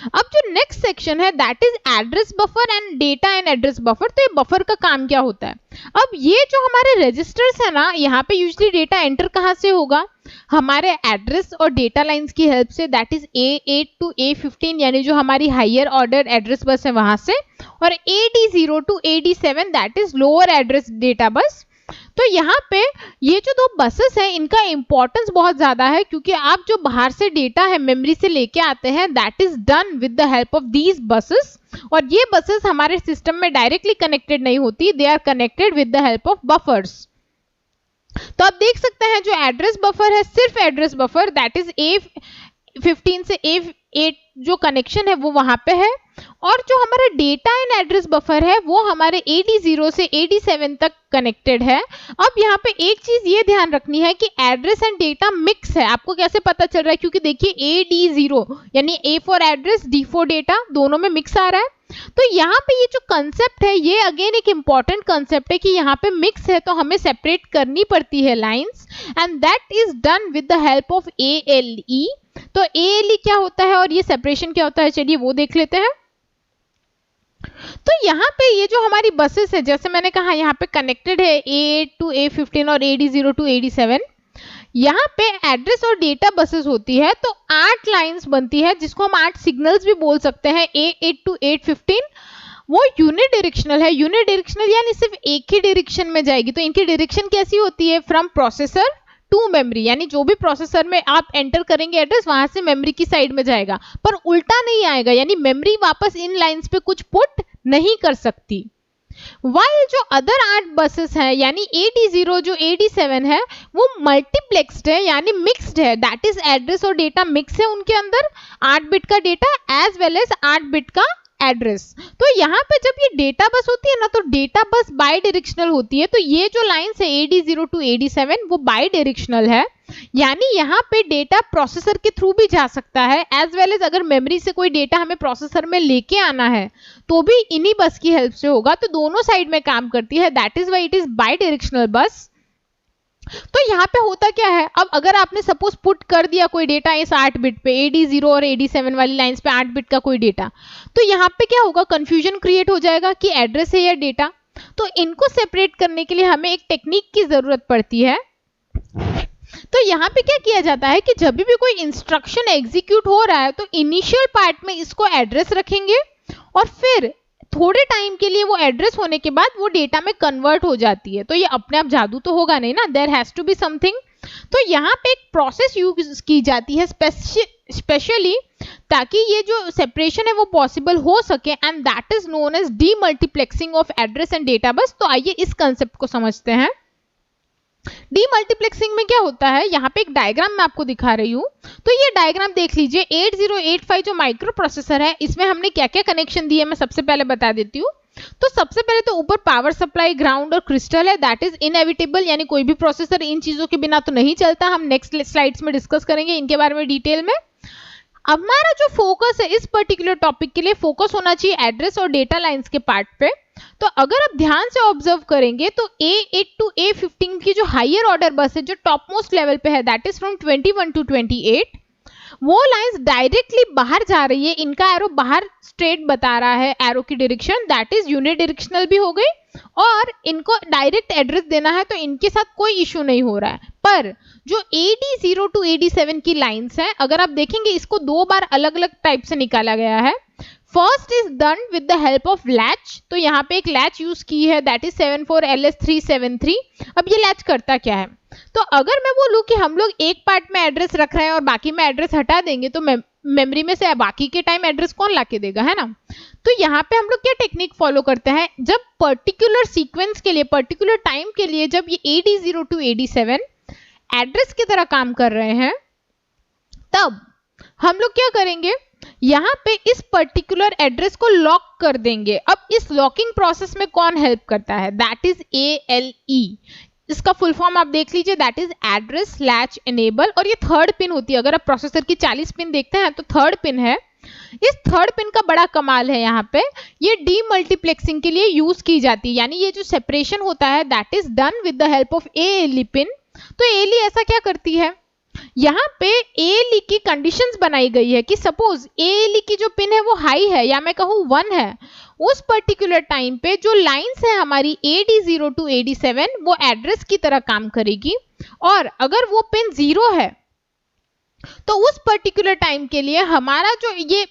अब जो नेक्स्ट सेक्शन है that is address buffer and data and address buffer. तो ये बफर का काम क्या होता है? अब ये जो हमारे रजिस्टर्स है ना, यहाँ पे यूजली डेटा एंटर कहाँ से होगा? हमारे एड्रेस और डेटा लाइंस की हेल्प से, that is A8 to A15 यानी जो हमारी हायर ऑर्डर एड्रेस बस है वहां से, और AD0 to AD7 that is lower address data bus. तो यहाँ पे ये जो दो बसेस हैं इनका इंपॉर्टेंस बहुत ज्यादा है, क्योंकि आप जो बाहर से डेटा है मेमोरी से लेके आते हैं that is done with the help of these buses, और ये बसेस हमारे सिस्टम में डायरेक्टली कनेक्टेड नहीं होती, they are connected with the help of buffers. तो आप देख सकते हैं जो एड्रेस बफर है, सिर्फ address buffer that is A15 से A8 जो कनेक्शन है वो वहां पे है, और जो हमारा डेटा एंड एड्रेस बफर है वो हमारे AD0 से AD7 तक कनेक्टेड है। अब यहाँ पे एक चीज ये ध्यान रखनी है कि एड्रेस एंड डेटा मिक्स है। आपको कैसे पता चल रहा है? क्योंकि देखिए AD0 यानी A for address, D for data, दोनों में मिक्स आ रहा है। तो यहाँ पे ये जो कंसेप्ट है ये अगेन एक इंपॉर्टेंट कंसेप्ट है कि यहाँ पे मिक्स है तो हमें सेपरेट करनी पड़ती है lines, and that is done with the help of ALE। तो ALE क्या होता है और ये सेपरेशन क्या होता है, चलिए वो देख लेते हैं। तो यहाँ पे ये जो हमारी बसेस है, जैसे मैंने कहा यहाँ पे कनेक्टेड है A8 to A15 और AD0 to AD7। यहाँ पे एड्रेस और डेटा बसेस होती है तो 8 लाइंस बनती है, जिसको हम 8 सिग्नल्स भी बोल सकते हैं। A8 to A15 वो यूनिडायरेक्शनल है। यूनिडायरेक्शनल यानी सिर्फ एक ही डायरेक्शन में जाएगी। तो इनकी डायरेक्शन कैसी होती है? फ्रॉम प्रोसेसर टू मेमोरी, यानी जो भी प्रोसेसर में आप एंटर करेंगे एड्रेस वहां से मेमोरी की साइड में जाएगा, पर उल्टा नहीं आएगा, यानी मेमोरी वापस इन लाइंस पे कुछ पुट नहीं कर सकती। वाइल जो अदर 8 बसेस हैं यानी AD0 जो AD7 है वो मल्टीप्लेक्स्ड है यानी मिक्स्ड है, दैट इज एड्रेस और डेटा मिक्स है उनके अंदर, 8 बिट का data as well as 8 bit का एड्रेस। तो यहाँ पे जब ये डेटा बस होती है ना तो डेटा बस बाई डायरेक्शनल होती है। तो ये जो लाइंस है AD0 to AD7 वो बाई डायरेक्शनल है, यानी यहाँ पे डेटा प्रोसेसर के थ्रू भी जा सकता है, एज वेल एज अगर मेमोरी से कोई डेटा हमें प्रोसेसर में लेके आना है तो भी इन्हीं बस की हेल्प से होगा। तो दोनों साइड में काम करती है, that is why it is by directional बस। तो यहाँ पे होता क्या है, अब अगर आपने सपोज पुट कर दिया कोई डेटा इस 8 बिट पे, AD0 और AD7 वाली लाइंस पे 8 बिट का कोई डेटा, तो यहाँ पे क्या होगा, कंफ्यूजन क्रिएट हो जाएगा कि एड्रेस है या डेटा। तो इनको सेपरेट करने के लिए हमें एक टेक्निक की जरूरत पड़ती है। तो यहाँ पे क्या किया जाता है कि जब भी कोई इंस्ट्रक्शन एग्जीक्यूट हो रहा है तो इनिशियल पार्ट में इसको एड्रेस रखेंगे और फिर थोड़े टाइम के लिए वो एड्रेस होने के बाद वो डेटा में कन्वर्ट हो जाती है। तो ये अपने आप जादू तो होगा नहीं ना, there has to be something. तो यहाँ पे एक प्रोसेस यूज की जाती है स्पेशली ताकि ये जो सेपरेशन है वो पॉसिबल हो सके, and that is known as demultiplexing of address and data bus. तो आइए इस कंसेप्ट को समझते हैं। डीमल्टीप्लेक्सिंग में क्या होता है, यहाँ पे एक डायग्राम मैं आपको दिखा रही हूँ। तो ये डायग्राम देख लीजिए, 8085 जो माइक्रो प्रोसेसर है इसमें हमने क्या क्या कनेक्शन दिए मैं सबसे पहले बता देती हूँ। तो सबसे पहले तो ऊपर पावर सप्लाई, ग्राउंड और क्रिस्टल है, दैट इज इनएविटेबल, यानी कोई भी प्रोसेसर इन चीजों के बिना तो नहीं चलता। हम नेक्स्ट स्लाइड्स में डिस्कस करेंगे इनके बारे में डिटेल में। हमारा जो फोकस है इस पर्टिकुलर टॉपिक के लिए फोकस होना चाहिए एड्रेस और डेटा लाइंस के पार्ट पे। तो अगर आप ध्यान से ऑब्जर्व करेंगे तो A8 to A15 की जो हायर ऑर्डर बस है जो टॉप मोस्ट लेवल पे है, दैट इज फ्रॉम 21 to 28, वो लाइंस डायरेक्टली बाहर जा रही है, इनका एरो बाहर स्ट्रेट बता रहा है एरो की डायरेक्शन, दैट इज यूनिडायरेक्शनल भी हो गई, और इनको डायरेक्ट एड्रेस देना है तो इनके साथ कोई इशू नहीं हो रहा है। पर जो AD0 to AD7 की लाइंस हैं, अगर आप देखेंगे इसको दो बार अलग अलग टाइप से निकाला गया है। First is done with the help of latch, तो यहाँ पे एक लैच यूज की है, दैट इज 74LS373। अब ये लैच करता क्या है, तो अगर मैं बोलूं कि हम लोग एक पार्ट में एड्रेस रख रहे हैं और बाकी में एड्रेस हटा देंगे तो मेमोरी में से बाकी के टाइम एड्रेस कौन लाके देगा, है ना। तो यहाँ पे हम लोग क्या टेक्निक फॉलो करते हैं, जब पर्टिकुलर सीक्वेंस के लिए, पर्टिकुलर टाइम के लिए जब ये AD0 to AD7 एड्रेस की तरह काम कर रहे हैं, तब हम लोग क्या करेंगे, यहाँ पे इस पर्टिकुलर एड्रेस को लॉक कर देंगे। अब इस लॉकिंग प्रोसेस में कौन हेल्प करता है, दैट इज ALE। इसका फुल फॉर्म आप देख लीजिए, that is address latch enable, और ये थर्ड पिन होती है। अगर आप प्रोसेसर की 40 पिन देखते हैं तो थर्ड पिन है। इस थर्ड पिन का बड़ा कमाल है, यहाँ पे ये डीमल्टीप्लेक्सिंग के लिए यूज की जाती है, यानी ये जो सेपरेशन होता है that is done with the help of ALE pin. तो ALE ऐसा क्या करती है, यहाँ पे ALE की कंडीशंस बनाई गई है कि सपोज ALE की जो पिन है वो हाई है या मैं कहूँ 1 है, उस पर्टिकुलर टाइम पे जो लाइंस है हमारी AD0 to AD7 वो एड्रेस की तरह काम करेगी, और अगर वो पिन 0 है तो उस पर्टिकुलर टाइम के लिए हमारा जो ये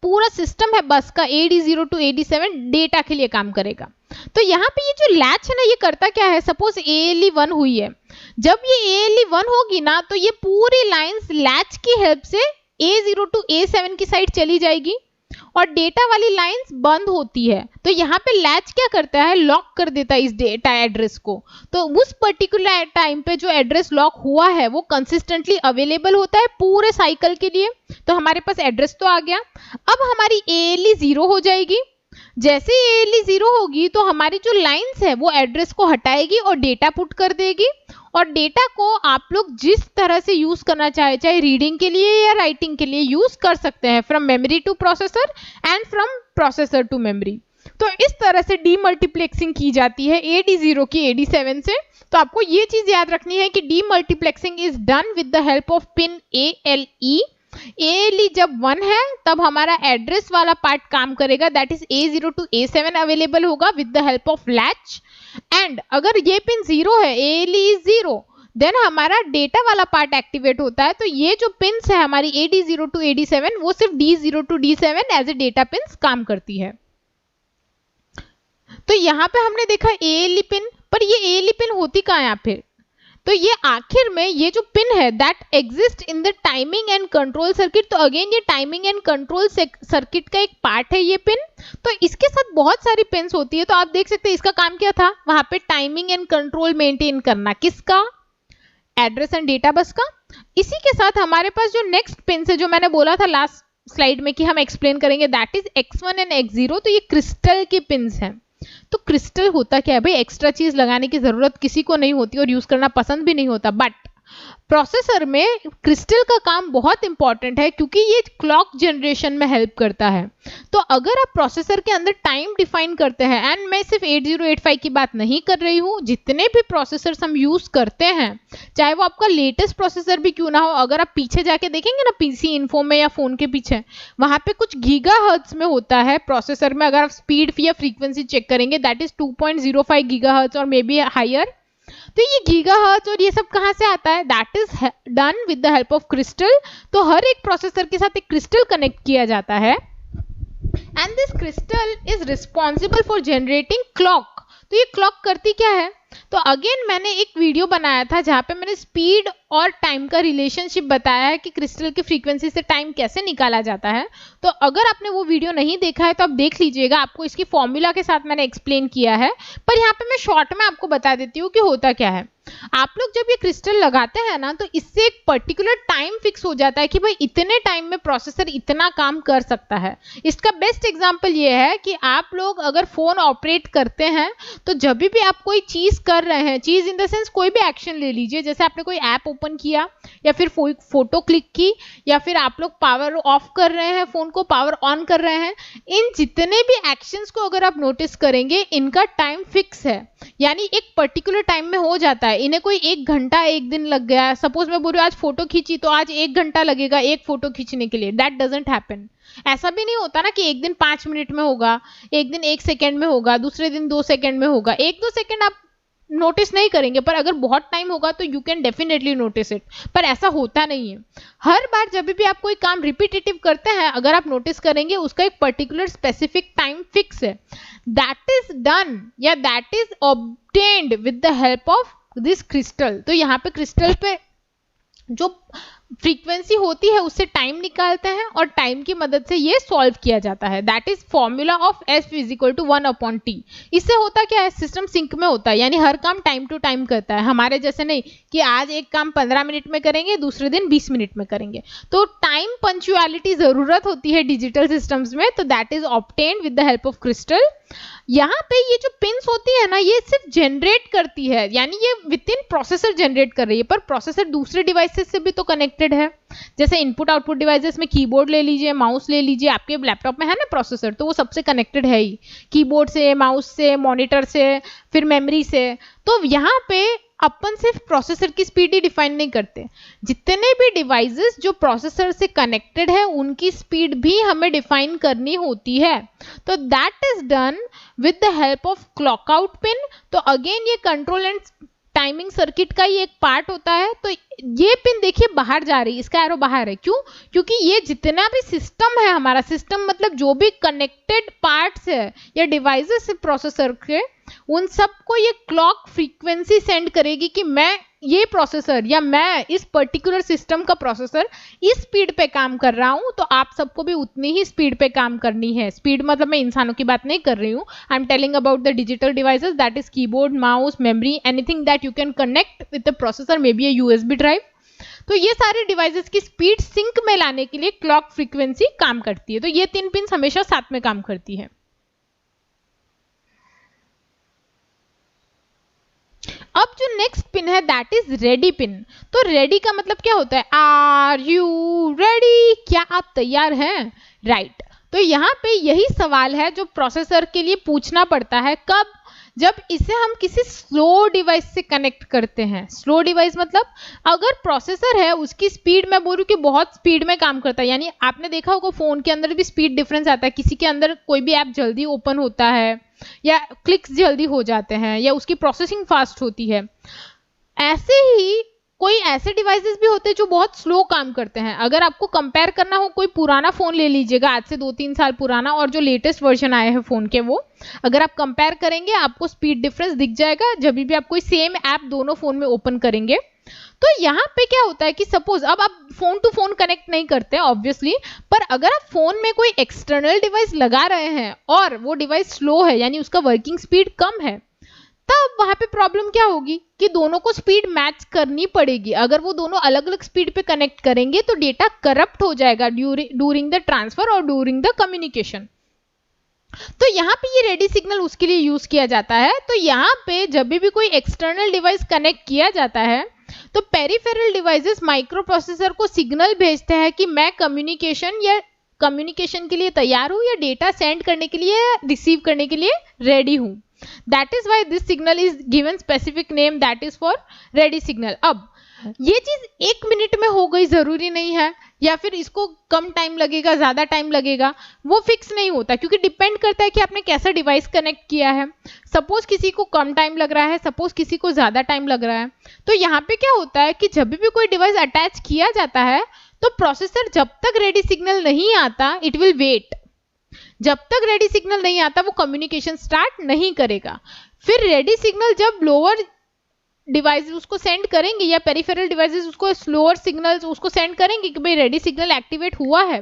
पूरा सिस्टम है बस का AD0 to AD7 डेटा के लिए काम करेगा। तो यहाँ पे ये जो लैच है ना, ये करता क्या है, सपोज ALE 1 हुई है, जब ये ALE 1 होगी ना तो ये पूरी लाइंस लैच की हेल्प से A0 to A7 की साइड चली जाएगी और डेटा वाली लाइंस बंद होती है। तो यहाँ पे लैच क्या करता है, लॉक कर देता है इस डेटा एड्रेस को। तो उस पर्टिकुलर टाइम पे जो एड्रेस लॉक हुआ है वो कंसिस्टेंटली अवेलेबल होता है पूरे साइकिल के लिए। तो हमारे पास एड्रेस तो आ गया। अब हमारी ALE 0 हो जाएगी। जैसे ALE 0 होगी तो हमारी जो लाइंस है वो एड्रेस को हटाएगी और डेटा पुट कर देगी, और डेटा को आप लोग जिस तरह से यूज करना चाहे, चाहे रीडिंग के लिए या राइटिंग के लिए यूज कर सकते हैं, from memory to processor and from processor to memory. तो इस तरह से डीमल्टीप्लेक्सिंग की जाती है AD0 की AD7 से। तो आपको ये चीज याद रखनी है कि demultiplexing is done with the help of pin ALE। ALE जब 1 है तब हमारा एड्रेस वाला पार्ट काम करेगा, that is A0 to A7 available होगा with the help of latch. And अगर ये पिन 0 है, ALE is 0, देन हमारा डेटा वाला पार्ट एक्टिवेट होता है। तो ये जो पिन्स है हमारी AD0 to AD7 वो सिर्फ D0 to D7 as a data pins काम करती है। तो यहाँ पे हमने देखा ALE पिन, पर ये ALE पिन होती कहाँ है फिर, तो ये आखिर में ये जो पिन है that exist in the timing and control circuit. तो अगेन ये टाइमिंग एंड कंट्रोल सर्किट का एक पार्ट है ये पिन। तो इसके साथ बहुत सारी पिन्स होती है। तो आप देख सकते हैं इसका काम क्या था, वहां पे टाइमिंग एंड कंट्रोल मेंटेन करना, किसका, एड्रेस एंड डेटा बस का। इसी के साथ हमारे पास जो नेक्स्ट पिन है जो मैंने बोला था लास्ट स्लाइड में कि हम एक्सप्लेन करेंगे, that is X1 and X0। तो ये क्रिस्टल के पिन्स हैं। तो क्रिस्टल होता क्या है भाई, एक्स्ट्रा चीज लगाने की जरूरत किसी को नहीं होती और यूज करना पसंद भी नहीं होता, बट प्रोसेसर में क्रिस्टल का काम बहुत इंपॉर्टेंट है क्योंकि ये क्लॉक जनरेशन में हेल्प करता है। तो अगर आप प्रोसेसर के अंदर टाइम डिफाइन करते हैं, एंड मैं सिर्फ 8085 की बात नहीं कर रही हूँ, जितने भी प्रोसेसर्स हम यूज करते हैं, चाहे वो आपका लेटेस्ट प्रोसेसर भी क्यों ना हो, अगर आप पीछे जाके देखेंगे ना PC इन्फो में या फोन के पीछे, वहां पे कुछ गीगाहर्ट्ज में होता है प्रोसेसर में। अगर आप स्पीड या फ्रीक्वेंसी चेक करेंगे दैट इज 2.05 गीगाहर्ट्ज और मे बी हायर। तो ये गीगाहर्ट्ज और ये सब कहाँ से आता है, that is done with the help of crystal. तो हर एक प्रोसेसर के साथ एक क्रिस्टल कनेक्ट किया जाता है, and this crystal is responsible for generating clock. तो ये क्लॉक करती क्या है, तो अगेन मैंने एक वीडियो बनाया था जहां पे मैंने स्पीड और टाइम का रिलेशनशिप बताया है कि क्रिस्टल की फ्रीक्वेंसी से टाइम कैसे निकाला जाता है। तो अगर आपने वो वीडियो नहीं देखा है तो आप देख लीजिएगा, आपको इसकी फॉर्मूला के साथ मैंने एक्सप्लेन किया है। पर यहाँ पे मैं शॉर्ट में आपको बता देती हूँ कि होता क्या है। आप लोग जब ये क्रिस्टल लगाते हैं ना तो इससे एक पर्टिकुलर टाइम फिक्स हो जाता है कि भाई इतने टाइम में प्रोसेसर इतना काम कर सकता है। इसका बेस्ट एग्जांपल ये है कि आप लोग अगर फोन ऑपरेट करते हैं तो जब भी आप कोई चीज कर रहे हैं, चीज इन द सेंस कोई भी एक्शन ले लीजिए, जैसे आपने कोई ऐप ओपन किया या फिर फोटो क्लिक की या फिर आप लोग पावर ऑफ कर रहे हैं, फोन को पावर ऑन कर रहे हैं, इन जितने भी एक्शंस को अगर आप नोटिस करेंगे इनका टाइम फिक्स है, यानी एक पर्टिकुलर टाइम में हो जाता है। इन्हें कोई 1 घंटा एक दिन लग गया, सपोज मैं बोल रही हूँ आज फोटो खींची तो आज 1 घंटा लगेगा एक फोटो खींचने के लिए, दैट डजंट हैपन। ऐसा भी नहीं होता ना कि एक दिन 5 मिनट में होगा, एक दिन 1 सेकेंड में होगा, दूसरे दिन 2 सेकेंड में होगा। 1-2 सेकेंड आप नोटिस नहीं करेंगे, पर अगर बहुत टाइम होगा तो you can definitely notice it, पर ऐसा होता नहीं है। हर बार जब भी आप कोई काम रिपीटेटिव करते हैं, अगर आप नोटिस करेंगे उसका एक पर्टिकुलर स्पेसिफिक टाइम फिक्स है, दैट इज डन या that is obtained with the help of this crystal. तो यहाँ पे क्रिस्टल पे जो फ्रीक्वेंसी होती है उससे टाइम निकालते हैं और टाइम की मदद से ये सॉल्व किया जाता है। That is formula of F is equal to 1/T। इससे होता क्या है, सिस्टम सिंक में होता है, यानी हर काम टाइम टू टाइम करता है, हमारे जैसे नहीं कि आज एक काम 15 मिनट में करेंगे दूसरे दिन 20 मिनट में करेंगे। तो टाइम पंक्चुअलिटी जरूरत होती है डिजिटल सिस्टम्स में, तो that is obtained with the help of crystal. यहाँ पे ये जो पिंस होती है ना, ये सिर्फ जनरेट करती है, यानी ये विद इन प्रोसेसर जनरेट कर रही है, पर प्रोसेसर दूसरे डिवाइसेस से भी तो कनेक्टेड है। जैसे इनपुट आउटपुट डिवाइसेस में कीबोर्ड ले लीजिए, माउस ले लीजिए, आपके लैपटॉप में है ना प्रोसेसर, तो वो सबसे कनेक्टेड है ही, कीबोर्ड से, माउस से, मॉनिटर से, फिर मेमोरी से। तो यहाँ पे अपन सिर्फ प्रोसेसर की स्पीड ही डिफाइन नहीं करते, जितने भी डिवाइसेस जो प्रोसेसर से कनेक्टेड है उनकी स्पीड भी हमें डिफाइन करनी होती है। तो that is done with the help of clock out pin. तो अगेन ये कंट्रोल एंड टाइमिंग सर्किट का ही एक पार्ट होता है। तो ये पिन देखिए बाहर जा रही है, इसका एरो बाहर है, क्यों? क्योंकि ये जितना भी सिस्टम है, हमारा सिस्टम मतलब जो भी कनेक्टेड पार्ट्स है या डिवाइसेस है प्रोसेसर के, उन सबको ये क्लॉक फ्रीक्वेंसी सेंड करेगी कि मैं ये प्रोसेसर या मैं इस पर्टिकुलर सिस्टम का प्रोसेसर इस स्पीड पे काम कर रहा हूं, तो आप सबको भी उतनी ही स्पीड पे काम करनी है। स्पीड मतलब मैं इंसानों की बात नहीं कर रही हूँ, I am telling about the digital devices, that is keyboard, mouse, memory, anything that you can connect with the processor, may be A USB drive. तो ये सारे डिवाइसेस की स्पीड सिंक में लाने के लिए क्लॉक फ्रीक्वेंसी काम करती है। तो ये 3 पिन हमेशा साथ में काम करती है। अब जो नेक्स्ट पिन है दैट इज रेडी पिन। तो रेडी का मतलब क्या होता है? Are you ready? क्या आप तैयार हैं? राइट। तो यहाँ पे यही सवाल है जो प्रोसेसर के लिए पूछना पड़ता है। कब? जब इसे हम किसी स्लो डिवाइस से कनेक्ट करते हैं। स्लो डिवाइस मतलब अगर प्रोसेसर है उसकी स्पीड, मैं बोलूँ कि बहुत स्पीड में काम करता है, यानी आपने देखा होगा फोन के अंदर भी स्पीड डिफरेंस आता है, किसी के अंदर कोई भी ऐप जल्दी ओपन होता है या क्लिक्स जल्दी हो जाते हैं या उसकी प्रोसेसिंग फास्ट होती है। ऐसे ही कोई ऐसे डिवाइसेस भी होते हैं जो बहुत स्लो काम करते हैं। अगर आपको कंपेयर करना हो, कोई पुराना फोन ले लीजिएगा, आज से 2-3 साल पुराना, और जो लेटेस्ट वर्जन आए हैं फोन के, वो अगर आप कंपेयर करेंगे आपको स्पीड डिफरेंस दिख जाएगा जब भी आप कोई सेम ऐप दोनों फोन में ओपन करेंगे। तो यहाँ पे क्या होता है कि सपोज अब आप फोन टू फोन कनेक्ट नहीं करते ऑब्वियसली, पर अगर आप फोन में कोई एक्सटर्नल डिवाइस लगा रहे हैं और वो डिवाइस स्लो है, यानी उसका वर्किंग स्पीड कम है, तब वहां पे प्रॉब्लम क्या होगी कि दोनों को स्पीड मैच करनी पड़ेगी। अगर वो दोनों अलग अलग स्पीड पे कनेक्ट करेंगे तो डेटा करप्ट हो जाएगा ड्यूरिंग द ट्रांसफर और ड्यूरिंग द कम्युनिकेशन। तो यहाँ पे ये रेडी सिग्नल उसके लिए यूज किया जाता है। तो यहाँ पे जब भी कोई एक्सटर्नल डिवाइस कनेक्ट किया जाता है तो पेरिफेरल डिवाइसेस माइक्रो प्रोसेसर को सिग्नल भेजते हैं कि मैं कम्युनिकेशन के लिए तैयार हूं या डेटा सेंड करने के लिए, रिसीव करने के लिए रेडी हूं। That is why this signal is given specific name, that is for ready signal। अब ये चीज 1 मिनट में हो गई जरूरी नहीं है, या फिर इसको कम टाइम लगेगा, ज्यादा टाइम लगेगा, वो फिक्स नहीं होता, क्योंकि डिपेंड करता है कि आपने कैसा डिवाइस कनेक्ट किया है। सपोज किसी को कम टाइम लग रहा है, सपोज किसी को ज्यादा टाइम लग रहा है। तो यहाँ पे क्या होता है कि जब भी कोई डिवाइस अटैच किया जाता है तो प्रोसेसर जब तक रेडी सिग्नल नहीं आता, इट विल वेट। जब तक रेडी सिग्नल नहीं आता वो कम्युनिकेशन स्टार्ट नहीं करेगा। फिर रेडी सिग्नल जब लोअर डिवाइसेस उसको सेंड करेंगे या पेरिफेरल डिवाइसेस उसको स्लोअर सिग्नल्स उसको सेंड करेंगे कि भाई रेडी सिग्नल एक्टिवेट हुआ है।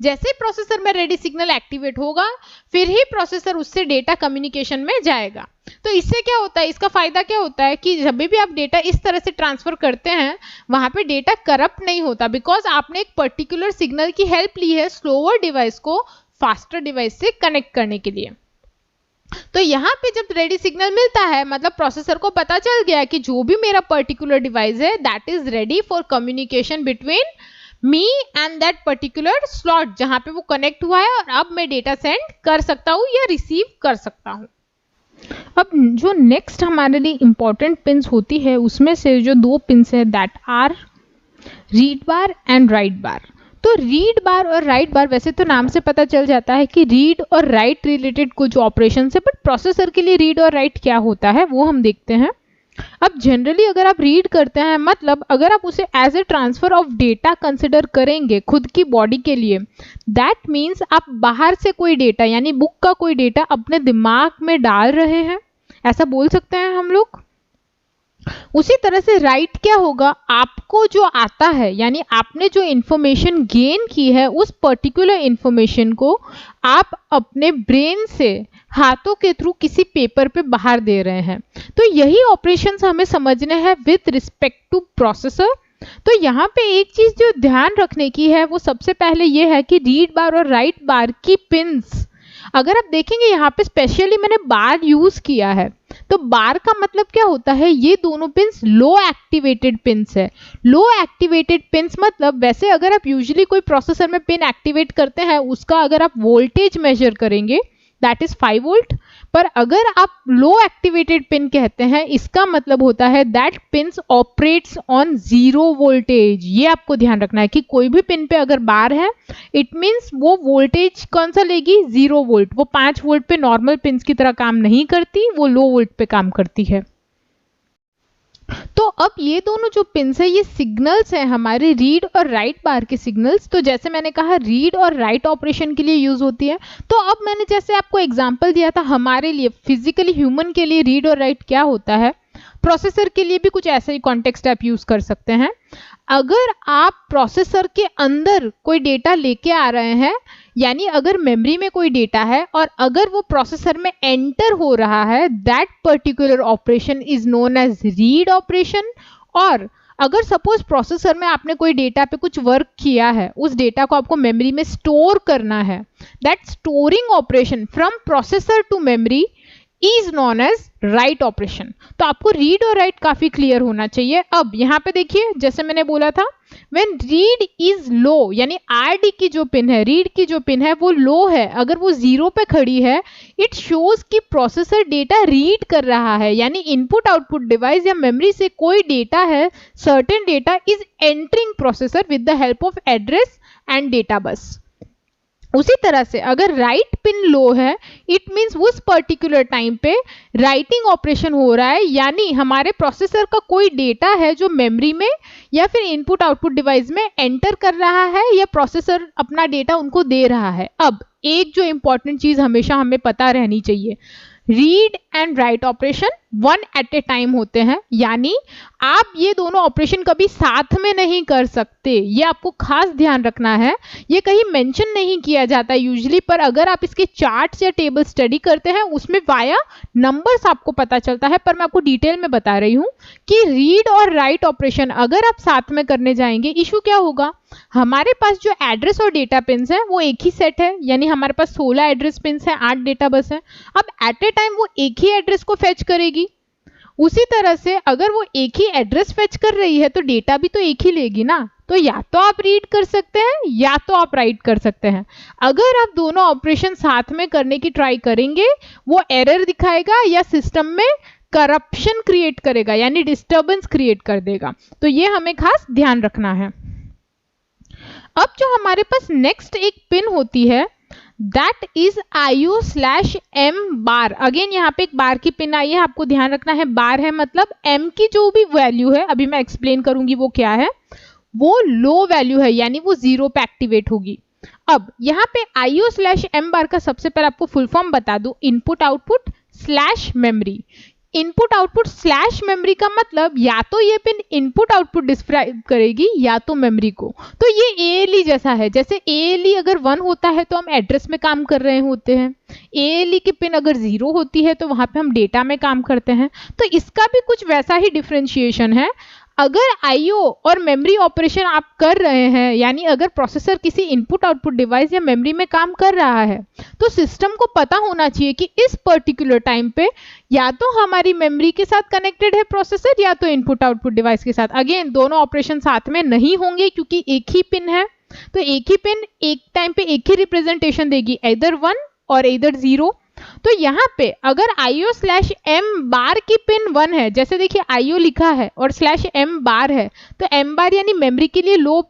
जैसे ही प्रोसेसर में रेडी सिग्नल एक्टिवेट होगा फिर ही प्रोसेसर उससे डेटा कम्युनिकेशन में जाएगा। तो इससे क्या होता है, इसका फायदा क्या होता है कि जब भी आप डेटा इस तरह से ट्रांसफर करते हैं वहां पे डेटा करप्ट नहीं होता, बिकॉज आपने एक पर्टिकुलर सिग्नल की हेल्प ली है स्लोअर डिवाइस को फास्टर डिवाइस से कनेक्ट करने के लिए। तो यहाँ पे जब रेडी सिग्नल मिलता है मतलब प्रोसेसर को पता चल गया कि जो भी मेरा पर्टिकुलर डिवाइस है that is ready for communication between me and that particular slot जहां पे वो कनेक्ट हुआ है, और अब मैं डेटा सेंड कर सकता हूँ या रिसीव कर सकता हूँ। अब जो नेक्स्ट हमारे लिए इम्पोर्टेंट पिन्स होती है उसमें से जो 2 पिन्स है that are read bar and write bar. तो रीड बार और राइट बार, वैसे तो नाम से पता चल जाता है कि रीड और राइट रिलेटेड कुछ ऑपरेशन है, बट प्रोसेसर के लिए रीड और राइट क्या होता है वो हम देखते हैं। अब जनरली अगर आप रीड करते हैं, मतलब अगर आप उसे as a transfer of data consider करेंगे खुद की बॉडी के लिए, दैट मीन्स आप बाहर से कोई डेटा यानी बुक का कोई डेटा अपने दिमाग में डाल रहे हैं, ऐसा बोल सकते हैं हम लोग। उसी तरह से राइट क्या होगा, आपको जो आता है यानी आपने जो इंफॉर्मेशन गेन की है उस पर्टिकुलर इंफॉर्मेशन को आप अपने ब्रेन से हाथों के थ्रू किसी पेपर पे बाहर दे रहे हैं। तो यही ऑपरेशंस हमें समझने हैं विद रिस्पेक्ट टू प्रोसेसर। तो यहाँ पे एक चीज जो ध्यान रखने की है वो सबसे पहले ये है कि रीड बार और राइट बार की पिन्स, अगर आप देखेंगे यहाँ पे स्पेशली मैंने बार यूज किया है, तो बार का मतलब क्या होता है, ये दोनों पिन्स लो एक्टिवेटेड पिन्स है। लो एक्टिवेटेड पिन्स मतलब वैसे अगर आप यूजुअली कोई प्रोसेसर में पिन एक्टिवेट करते हैं उसका अगर आप वोल्टेज मेजर करेंगे दैट इज 5 वोल्ट, पर अगर आप लो एक्टिवेटेड पिन कहते हैं इसका मतलब होता है that pins operates on 0 voltage. ये आपको ध्यान रखना है कि कोई भी पिन पे अगर बार है इट मीन्स वो वोल्टेज कौन सा लेगी, 0 वोल्ट। वो 5 वोल्ट पे नॉर्मल पिन्स की तरह काम नहीं करती, वो लो वोल्ट पे काम करती है। तो अब ये दोनों जो पिन्स है ये सिग्नल्स हैं हमारे रीड और राइट बार के सिग्नल्स। तो जैसे मैंने कहा रीड और राइट ऑपरेशन के लिए यूज होती है। तो अब मैंने जैसे आपको एग्जांपल दिया था हमारे लिए फिजिकली ह्यूमन के लिए रीड और राइट क्या होता है, प्रोसेसर के लिए भी कुछ ऐसा ही कॉन्टेक्स्ट आप यूज कर सकते हैं। अगर आप प्रोसेसर के अंदर कोई डेटा लेके आ रहे हैं, यानी अगर मेमोरी में कोई डेटा है और अगर वो प्रोसेसर में एंटर हो रहा है, that particular operation is known as read operation. और अगर सपोज प्रोसेसर में आपने कोई डेटा पे कुछ वर्क किया है, उस डेटा को आपको मेमोरी में स्टोर करना है, that storing operation from processor to memory is known as write operation. तो आपको रीड और राइट काफी क्लियर होना चाहिए। अब यहाँ पे देखिए जैसे मैंने बोला था व्हेन रीड इज लो, यानी आरडी की जो पिन है, रीड की जो पिन है वो लो है, अगर वो 0 पे खड़ी है इट शोज कि प्रोसेसर डेटा रीड कर रहा है, यानी इनपुट आउटपुट डिवाइस या मेमोरी से कोई डेटा है, certain data is entering processor with the help of address and data बस। उसी तरह से अगर राइट पिन लो है इट मीन्स उस पर्टिकुलर टाइम पे राइटिंग ऑपरेशन हो रहा है, यानी हमारे प्रोसेसर का कोई डेटा है जो मेमोरी में या फिर इनपुट आउटपुट डिवाइस में एंटर कर रहा है या प्रोसेसर अपना डेटा उनको दे रहा है। अब एक जो इंपॉर्टेंट चीज हमेशा हमें पता रहनी चाहिए, read and write operation one at a time होते हैं, यानी आप ये दोनों ऑपरेशन कभी साथ में नहीं कर सकते, ये आपको खास ध्यान रखना है। ये कहीं मेंशन नहीं किया जाता यूजुअली, पर अगर आप इसके चार्ट्स या टेबल स्टडी करते हैं उसमें वाया नंबर्स आपको पता चलता है, पर मैं आपको डिटेल में बता रही हूँ कि रीड और राइट ऑपरेशन अगर आप साथ में करने जाएंगे इशू क्या होगा, हमारे पास जो एड्रेस और डेटा पिन्स है वो एक ही सेट है, यानी हमारे पास 16 एड्रेस पिन्स है, 8 डेटा बस है। अब एट ए टाइम वो एक ही एड्रेस को फेच करेगी। उसी तरह से अगर वो एक ही एड्रेस फेच कर रही है तो डेटा भी तो एक ही लेगी ना, तो या तो आप रीड कर सकते हैं या तो आप राइट कर सकते हैं। अगर आप दोनों ऑपरेशन साथ में करने की ट्राई करेंगे वो एरर दिखाएगा या सिस्टम में करप्शन क्रिएट करेगा, यानी डिस्टर्बेंस क्रिएट कर देगा। तो ये हमें खास ध्यान रखना है। अब जो हमारे पास नेक्स्ट एक पिन होती है that is IO/M bar. Again यहाँ पे एक बार की पिन आई है, आपको ध्यान रखना है बार है मतलब M की जो भी वैल्यू है, अभी मैं एक्सप्लेन करूंगी वो क्या है, वो लो वैल्यू है, यानी वो 0 पे एक्टिवेट होगी। अब यहाँ पे IO/M बार का सबसे पहले आपको फुल फॉर्म बता दूं, input output slash memory. Input output slash memory का मतलब या तो ये पिन इनपुट आउटपुट डिस्क्राइब करेगी या तो मेमोरी को। तो ये ALE जैसा है, जैसे ALE अगर 1 होता है तो हम एड्रेस में काम कर रहे होते हैं, ALE की पिन अगर 0 होती है तो वहां पे हम डेटा में काम करते हैं। तो इसका भी कुछ वैसा ही डिफरेंशिएशन है। अगर IO और मेमोरी ऑपरेशन आप कर रहे हैं, यानी अगर प्रोसेसर किसी इनपुट आउटपुट डिवाइस या मेमोरी में काम कर रहा है तो सिस्टम को पता होना चाहिए कि इस पर्टिकुलर टाइम पे या तो हमारी मेमोरी के साथ कनेक्टेड है प्रोसेसर या तो इनपुट आउटपुट डिवाइस के साथ। अगेन दोनों ऑपरेशन साथ में नहीं होंगे क्योंकि एक ही पिन है, तो एक ही पिन एक टाइम पे एक ही रिप्रेजेंटेशन देगी, इधर 1 और इधर 0। तो यहाँ पे अगर IO/M बार की पिन 1 है, जैसे देखिए IO लिखा है और /M बार है, तो M बार यानी मेमोरी के लिए लो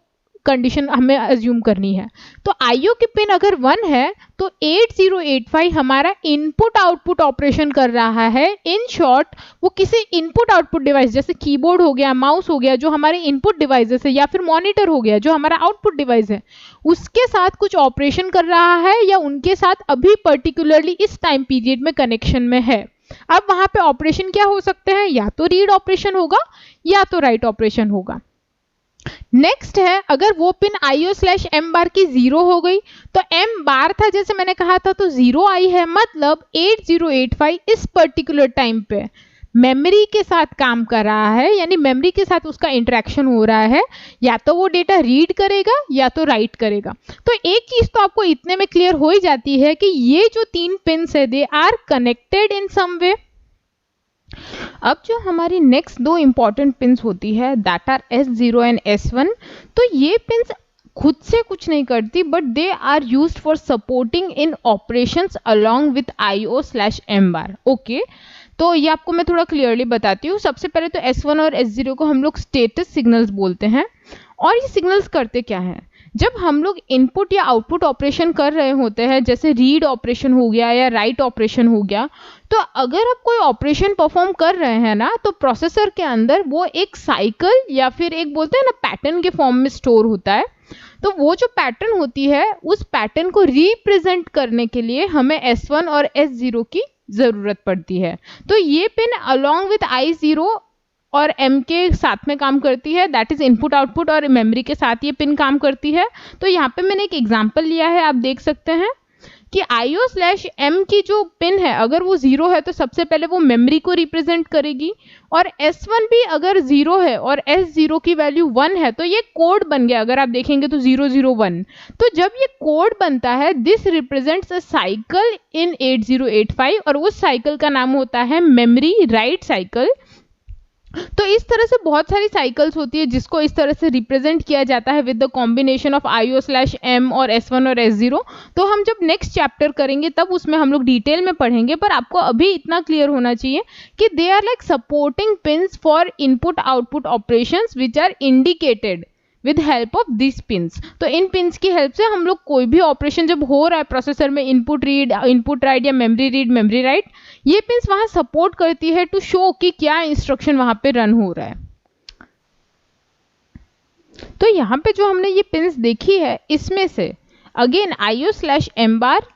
कंडीशन हमें अज्यूम करनी है। तो IO की पिन अगर 1 है तो 8085 हमारा इनपुट आउटपुट ऑपरेशन कर रहा है। इन शॉर्ट वो किसी इनपुट आउटपुट डिवाइस जैसे कीबोर्ड हो गया, माउस हो गया, जो हमारे इनपुट डिवाइसेस है, या फिर मॉनिटर हो गया जो हमारा आउटपुट डिवाइस है, उसके साथ कुछ ऑपरेशन कर रहा है या उनके साथ अभी पर्टिकुलरली इस टाइम पीरियड में कनेक्शन में है। अब वहां पे ऑपरेशन क्या हो सकते हैं, या तो रीड ऑपरेशन होगा या तो राइट ऑपरेशन होगा। नेक्स्ट है, अगर वो पिन IO/M बार की 0 हो गई, तो M बार था जैसे मैंने कहा था, तो 0 आई है, मतलब 8085 इस पर्टिकुलर टाइम पे मेमोरी के साथ काम कर रहा है, यानी मेमोरी के साथ उसका इंटरेक्शन हो रहा है, या तो वो डेटा रीड करेगा या तो राइट करेगा। तो एक चीज तो आपको इतने में क्लियर हो ही जाती है कि ये जो 3 पिन्स है दे आर कनेक्टेड इन सम वे। अब जो हमारी नेक्स्ट 2 इंपॉर्टेंट पिन्स होती है that are S0 and S1, तो ये पिन्स खुद से कुछ नहीं करती, but they are used for supporting in operations along with IO/M bar. Okay, तो ये आपको मैं थोड़ा क्लियरली बताती हूँ। सबसे पहले तो S1 और S0 को हम लोग स्टेटस सिग्नल्स बोलते हैं। और ये सिग्नल्स करते क्या हैं, जब हम लोग इनपुट या आउटपुट ऑपरेशन कर रहे होते हैं, जैसे रीड ऑपरेशन हो गया या राइट ऑपरेशन हो गया, तो अगर आप कोई ऑपरेशन परफॉर्म कर रहे हैं ना, तो प्रोसेसर के अंदर वो एक साइकिल या फिर एक बोलते हैं ना पैटर्न के फॉर्म में स्टोर होता है। तो वो जो पैटर्न होती है, उस पैटर्न को रिप्रेजेंट करने के लिए हमें S1 और S0 की जरूरत पड़ती है। तो ये पिन अलोंग विथ I0 और M के साथ में काम करती है, दैट इज इनपुट आउटपुट, और मेमोरी के साथ ये पिन काम करती है। तो यहाँ पे मैंने एक एग्जांपल लिया है, आप देख सकते हैं कि IO/M की जो पिन है अगर वो 0 है तो सबसे पहले वो मेमोरी को रिप्रेजेंट करेगी, और S1 भी अगर 0 है और S0 की वैल्यू 1 है तो ये कोड बन गया। अगर आप देखेंगे तो 001, तो जब ये कोड बनता है this represents a cycle in 8085, और उस साइकिल का नाम होता है मेमोरी राइट साइकिल। तो इस तरह से बहुत सारी साइकिल्स होती है जिसको इस तरह से रिप्रेजेंट किया जाता है with the combination of IO/M और S1 और S0। तो हम जब नेक्स्ट चैप्टर करेंगे तब उसमें हम लोग डिटेल में पढ़ेंगे, पर आपको अभी इतना क्लियर होना चाहिए कि they are like supporting pins for input output operations which are indicated with help of this pins. तो इन पिन्स की हेल्प से हम लोग कोई भी ऑपरेशन जब हो रहा है प्रोसेसर में, इनपुट रीड, इनपुट राइट या मेमोरी रीड, मेमोरी राइट, ये पिन्स वहां सपोर्ट करती है टू शो कि क्या इंस्ट्रक्शन वहां पे रन हो रहा है। तो यहाँ पे जो हमने ये पिन्स देखी है, इसमें से अगेन IO/M बार,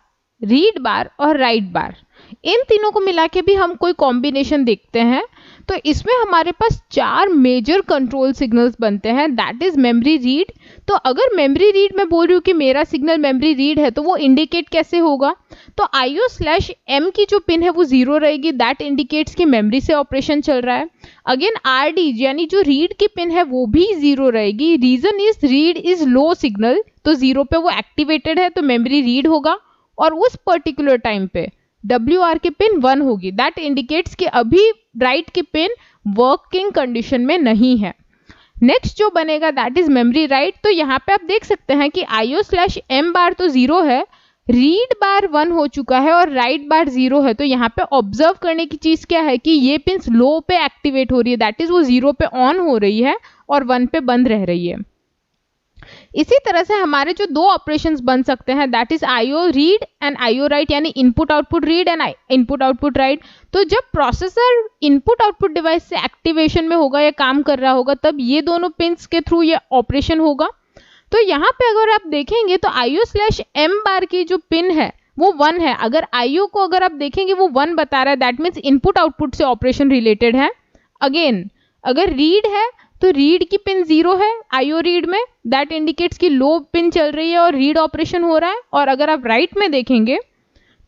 रीड बार और राइट बार, इन तीनों को मिला के भी हम कोई कॉम्बिनेशन देखते हैं, तो इसमें हमारे पास 4 मेजर कंट्रोल सिग्नल्स बनते हैं, दैट इज मेमोरी रीड। तो अगर मेमोरी रीड में बोल रही हूँ कि मेरा सिग्नल मेमोरी रीड है, तो वो इंडिकेट कैसे होगा, तो IO/M की जो पिन है वो 0 रहेगी, दैट इंडिकेट्स कि मेमोरी से ऑपरेशन चल रहा है। अगेन RD यानी जो रीड की पिन है वो भी 0 रहेगी, reason is read is low signal, तो 0 पे वो एक्टिवेटेड है तो मेमोरी रीड होगा, और उस पर्टिकुलर टाइम पे WR की पिन 1 होगी, दैट इंडिकेट्स कि अभी राइट की पिन वर्किंग कंडीशन में नहीं है। नेक्स्ट जो बनेगा दैट इज मेमोरी राइट। तो यहाँ पे आप देख सकते हैं कि IO/M बार तो 0 है, रीड बार 1 हो चुका है और राइट बार 0 है। तो यहाँ पे ऑब्जर्व करने की चीज क्या है कि ये पिन्स लो पे एक्टिवेट हो रही है, दैट इज वो 0 पे ऑन हो रही है और 1 पे बंद रह रही है। इसी तरह से हमारे जो 2 ऑपरेशंस बन सकते हैं that is IO read and IO write, यानी input output read and input output write. तो जब प्रोसेसर इनपुट आउटपुट डिवाइस से एक्टिवेशन में होगा या काम कर रहा होगा, तब ये दोनों पिन्स के थ्रू ये ऑपरेशन होगा। तो यहाँ पे अगर आप देखेंगे तो IO/M बार की जो पिन है वो 1 है, अगर IO को अगर आप देखेंगे वो 1 बता रहा है, दैट मीन्स इनपुट आउटपुट से ऑपरेशन रिलेटेड है। अगेन अगर रीड है तो रीड की पिन 0 है IO रीड में, दैट इंडिकेट्स कि लो पिन चल रही है और रीड ऑपरेशन हो रहा है। और अगर आप राइट में देखेंगे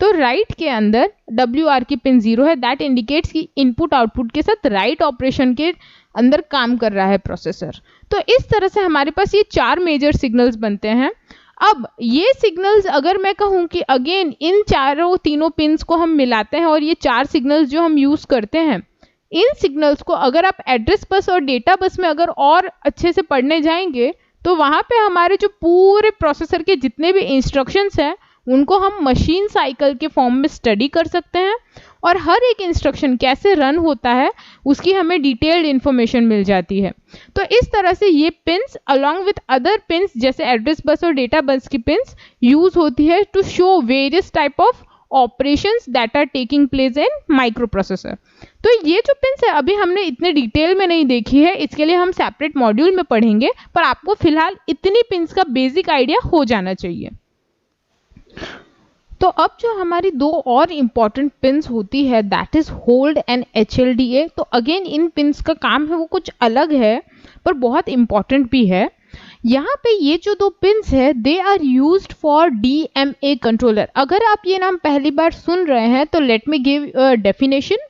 तो राइट के अंदर WR की पिन 0 है, दैट इंडिकेट्स कि इनपुट आउटपुट के साथ राइट ऑपरेशन के अंदर काम कर रहा है प्रोसेसर। तो इस तरह से हमारे पास ये 4 मेजर सिग्नल्स बनते हैं। अब ये सिग्नल्स अगर मैं कहूँ कि अगेन इन तीनों पिन्स को हम मिलाते हैं और ये 4 सिग्नल्स जो हम यूज करते हैं, इन सिग्नल्स को अगर आप एड्रेस बस और डेटा बस में अगर और अच्छे से पढ़ने जाएंगे तो वहां पे हमारे जो पूरे प्रोसेसर के जितने भी इंस्ट्रक्शंस हैं उनको हम मशीन साइकिल के फॉर्म में स्टडी कर सकते हैं और हर एक इंस्ट्रक्शन कैसे रन होता है उसकी हमें डिटेल्ड इंफॉर्मेशन मिल जाती है। तो इस तरह से ये pins along with other pins जैसे एड्रेस बस और डेटा बस की पिन्स यूज होती है to show various type of operations that are taking place in microprocessor. तो ये जो पिन्स है अभी हमने इतने डिटेल में नहीं देखी है, इसके लिए हम सेपरेट मॉड्यूल में पढ़ेंगे, पर आपको फिलहाल इतनी पिन्स का बेसिक आइडिया हो जाना चाहिए। तो अब जो हमारी दो और इम्पॉर्टेंट पिन्स होती है that is hold and HLDA। तो अगेन इन पिन्स का काम है वो कुछ अलग है पर बहुत इम्पॉर्टेंट भी है। यहाँ पे ये जो दो पिन्स है they are used for DMA controller. अगर आप ये नाम पहली बार सुन रहे हैं तो let me give definition.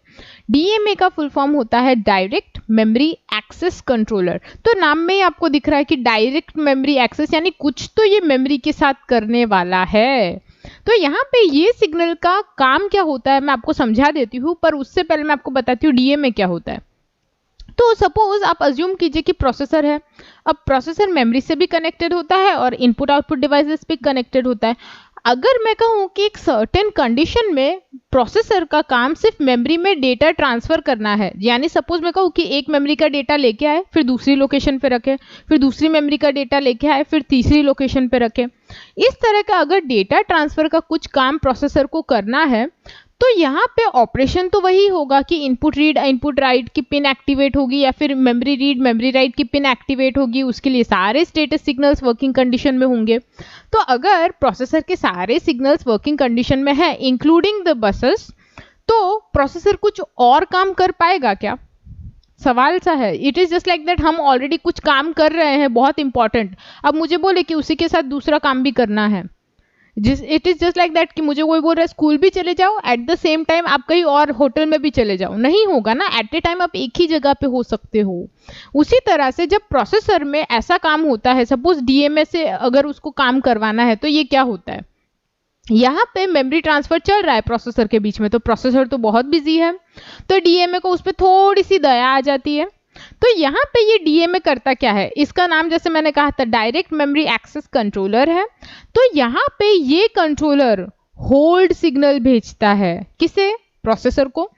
DMA का फुल फॉर्म होता है डायरेक्ट मेमोरी एक्सेस कंट्रोलर। तो नाम में ही आपको दिख रहा है कि डायरेक्ट मेमोरी एक्सेस यानी कुछ तो ये मेमोरी के साथ करने वाला है। तो यहाँ पे ये सिग्नल का काम क्या होता है मैं आपको समझा देती हूँ, पर उससे पहले मैं आपको बताती हूँ DMA क्या होता है। तो सपोज आप अज्यूम कीजिए कि प्रोसेसर है। अब प्रोसेसर मेमोरी से भी कनेक्टेड होता है और इनपुट आउटपुट डिवाइसेस भी कनेक्टेड होता है। अगर मैं कहूँ कि एक सर्टेन कंडीशन में प्रोसेसर का काम सिर्फ मेमोरी में डेटा ट्रांसफर करना है, यानी सपोज मैं कहूँ कि एक मेमोरी का डेटा लेके आए फिर दूसरी लोकेशन पे रखे, फिर दूसरी मेमोरी का डेटा लेके आए फिर तीसरी लोकेशन पे रखे, इस तरह का अगर डेटा ट्रांसफर का कुछ काम प्रोसेसर को करना है तो यहाँ पे ऑपरेशन तो वही होगा कि इनपुट रीड इनपुट राइट की पिन एक्टिवेट होगी या फिर मेमोरी रीड मेमोरी राइट की पिन एक्टिवेट होगी। उसके लिए सारे स्टेटस सिग्नल्स वर्किंग कंडीशन में होंगे। तो अगर प्रोसेसर के सारे सिग्नल्स वर्किंग कंडीशन में है इंक्लूडिंग द बसेस, तो प्रोसेसर कुछ और काम कर पाएगा क्या? सवाल सा है। It is just like that हम ऑलरेडी कुछ काम कर रहे हैं बहुत इंपॉर्टेंट, अब मुझे बोले कि उसी के साथ दूसरा काम भी करना है। It is just like that कि मुझे कोई बोल रहा है स्कूल भी चले जाओ, एट द सेम टाइम आप कहीं और होटल में भी चले जाओ, नहीं होगा ना। एट ए टाइम आप एक ही जगह पे हो सकते हो। उसी तरह से जब प्रोसेसर में ऐसा काम होता है, सपोज DMA से अगर उसको काम करवाना है तो ये क्या होता है, यहाँ पे मेमोरी ट्रांसफर चल रहा है प्रोसेसर के बीच में, तो प्रोसेसर तो बहुत बिजी है, तो DMA को उस पर थोड़ी सी दया आ जाती है। तो यहाँ पे ये DMA करता क्या है, इसका नाम जैसे मैंने कहा था डायरेक्ट मेमोरी एक्सेस कंट्रोलर है। तो यहाँ पे ये कंट्रोलर होल्ड सिग्नल भेजता है, किसे? प्रोसेसर को।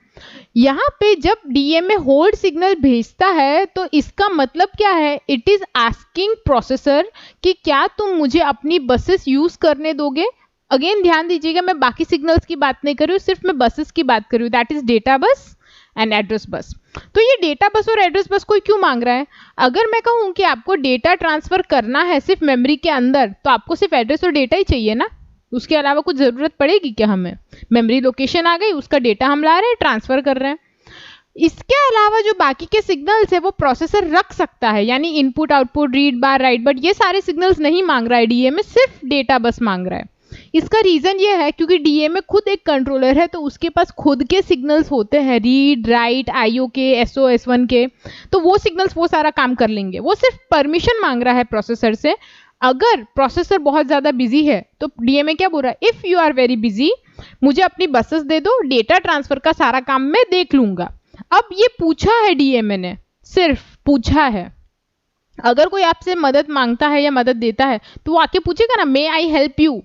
यहाँ पे जब DMA होल्ड सिग्नल भेजता है तो इसका मतलब क्या है, इट इज आस्किंग प्रोसेसर कि क्या तुम मुझे अपनी बसेस यूज करने दोगे। अगेन ध्यान दीजिएगा मैं बाकी सिग्नल्स की बात नहीं कर रही हूँ, सिर्फ मैं बसेस की बात कर रही हूँ, that is data bus and address bus. तो ये डेटा बस और एड्रेस बस कोई क्यों मांग रहा है? अगर मैं कहूँ कि आपको डेटा ट्रांसफर करना है सिर्फ मेमोरी के अंदर, तो आपको सिर्फ एड्रेस और डेटा ही चाहिए ना, उसके अलावा कुछ जरूरत पड़ेगी क्या हमें? मेमोरी लोकेशन आ गई, उसका डेटा हम ला रहे हैं, ट्रांसफर कर रहे हैं। इसके अलावा जो बाकी के सिग्नल्स है वो प्रोसेसर रख सकता है, यानी input output read bar right, but ये सारे सिग्नल्स नहीं मांग रहा है DMA, सिर्फ डेटा बस मांग रहा है। इसका रीजन ये है क्योंकि DMA खुद एक कंट्रोलर है, तो उसके पास खुद के सिग्नल्स होते हैं, रीड राइट IO के SO S1 के, तो वो सिग्नल्स वो सारा काम कर लेंगे। वो सिर्फ परमिशन मांग रहा है प्रोसेसर से। अगर प्रोसेसर बहुत ज्यादा बिजी है तो DMA क्या बोल रहा है, if you are very busy मुझे अपनी बसेस दे दो, डेटा ट्रांसफर का सारा काम मैं देख लूंगा। अब ये पूछा है DMA ने, सिर्फ पूछा है। अगर कोई आपसे मदद मांगता है या मदद देता है तो वो आके पूछेगा ना, मे आई हेल्प यू,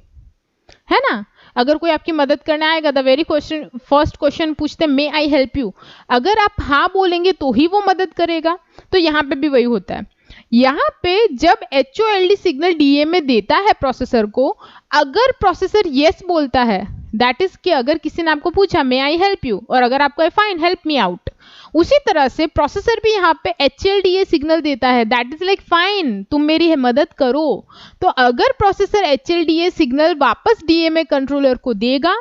है ना। अगर कोई आपकी मदद करने आएगा द वेरी फर्स्ट क्वेश्चन पूछते मे आई हेल्प यू। अगर आप हाँ बोलेंगे तो ही वो मदद करेगा। तो यहाँ पे भी वही होता है। यहाँ पे जब HOLD सिग्नल DMA देता है प्रोसेसर को, अगर प्रोसेसर यस बोलता है, दैट इज कि अगर किसी ने आपको पूछा मे आई हेल्प यू, और अगर आपको फाइन हेल्प मी आउट, उसी तरह से प्रोसेसर भी यहाँ पे HLDA सिग्नल देता है, दैट इज लाइक फाइन तुम मेरी मदद करो। तो अगर प्रोसेसर HLDA सिग्नल वापस DMA कंट्रोलर को देगा,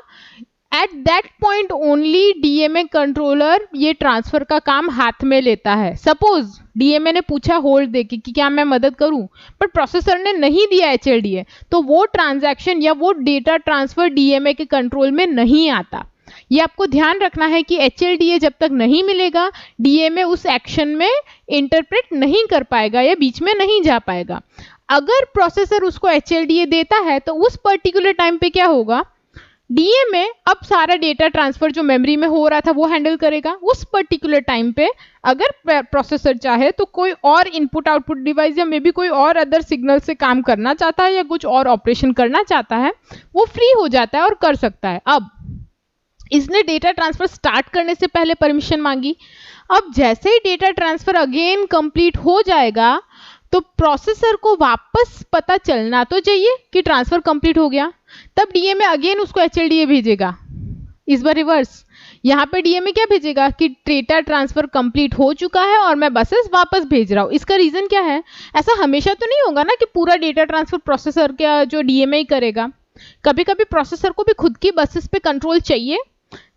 at that point only DMA controller ये ट्रांसफर का काम हाथ में लेता है। सपोज DMA ने पूछा होल्ड देके कि क्या मैं मदद करूं, पर प्रोसेसर ने नहीं दिया HLDA, तो वो ट्रांजैक्शन या वो डेटा ट्रांसफर DMA के कंट्रोल में नहीं आता। ये आपको ध्यान रखना है कि HLDA जब तक नहीं मिलेगा DMA उस एक्शन में इंटरप्रेट नहीं कर पाएगा या बीच में नहीं जा पाएगा। अगर प्रोसेसर उसको HLDA देता है तो उस पर्टिकुलर टाइम पे क्या होगा, डीएमए अब सारा डेटा ट्रांसफर जो मेमोरी में हो रहा था वो हैंडल करेगा। उस पर्टिकुलर टाइम पे अगर प्रोसेसर चाहे तो कोई और इनपुट आउटपुट डिवाइस या मे बी कोई और अदर सिग्नल से काम करना चाहता है या कुछ और ऑपरेशन करना चाहता है, वो फ्री हो जाता है और कर सकता है। अब इसने डेटा ट्रांसफर स्टार्ट करने से पहले परमिशन मांगी। अब जैसे ही डेटा ट्रांसफर अगेन कंप्लीट हो जाएगा तो प्रोसेसर को वापस पता चलना तो चाहिए कि ट्रांसफर कंप्लीट हो गया, तब डीएमए अगेन उसको एचएलडीए भेजेगा। इस बार रिवर्स, यहाँ पे डीएमए क्या भेजेगा कि डेटा ट्रांसफर कंप्लीट हो चुका है और मैं बसेस वापस भेज रहा हूँ। इसका रीजन क्या है? ऐसा हमेशा तो नहीं होगा ना कि पूरा डेटा ट्रांसफर प्रोसेसर का जो डीएमए ही करेगा, कभी कभी प्रोसेसर को भी खुद की बसेस पे कंट्रोल चाहिए,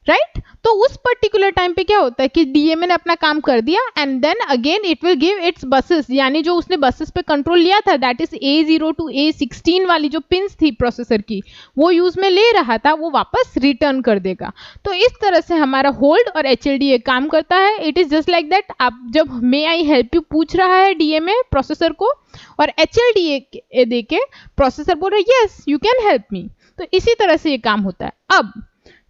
राइट? तो उस पर्टिकुलर टाइम पे क्या होता है कि डीएमए ने अपना काम कर दिया and then again it will give its buses, यानी जो उसने बसेस पे कंट्रोल लिया था, that is A0 to A16 वाली जो पिंस थी प्रोसेसर की, वो यूज में ले रहा था, वो वापस रिटर्न कर देगा। तो इस तरह से हमारा होल्ड और एचएलडीए काम करता है। It is just like that, आप जब मे आई हेल्प यू पूछ रहा है डीएमए प्रोसेसर को और एचएलडीए देके प्रोसेसर बोल रहा है yes you can help me, तो इसी तरह से ये काम होता है। अब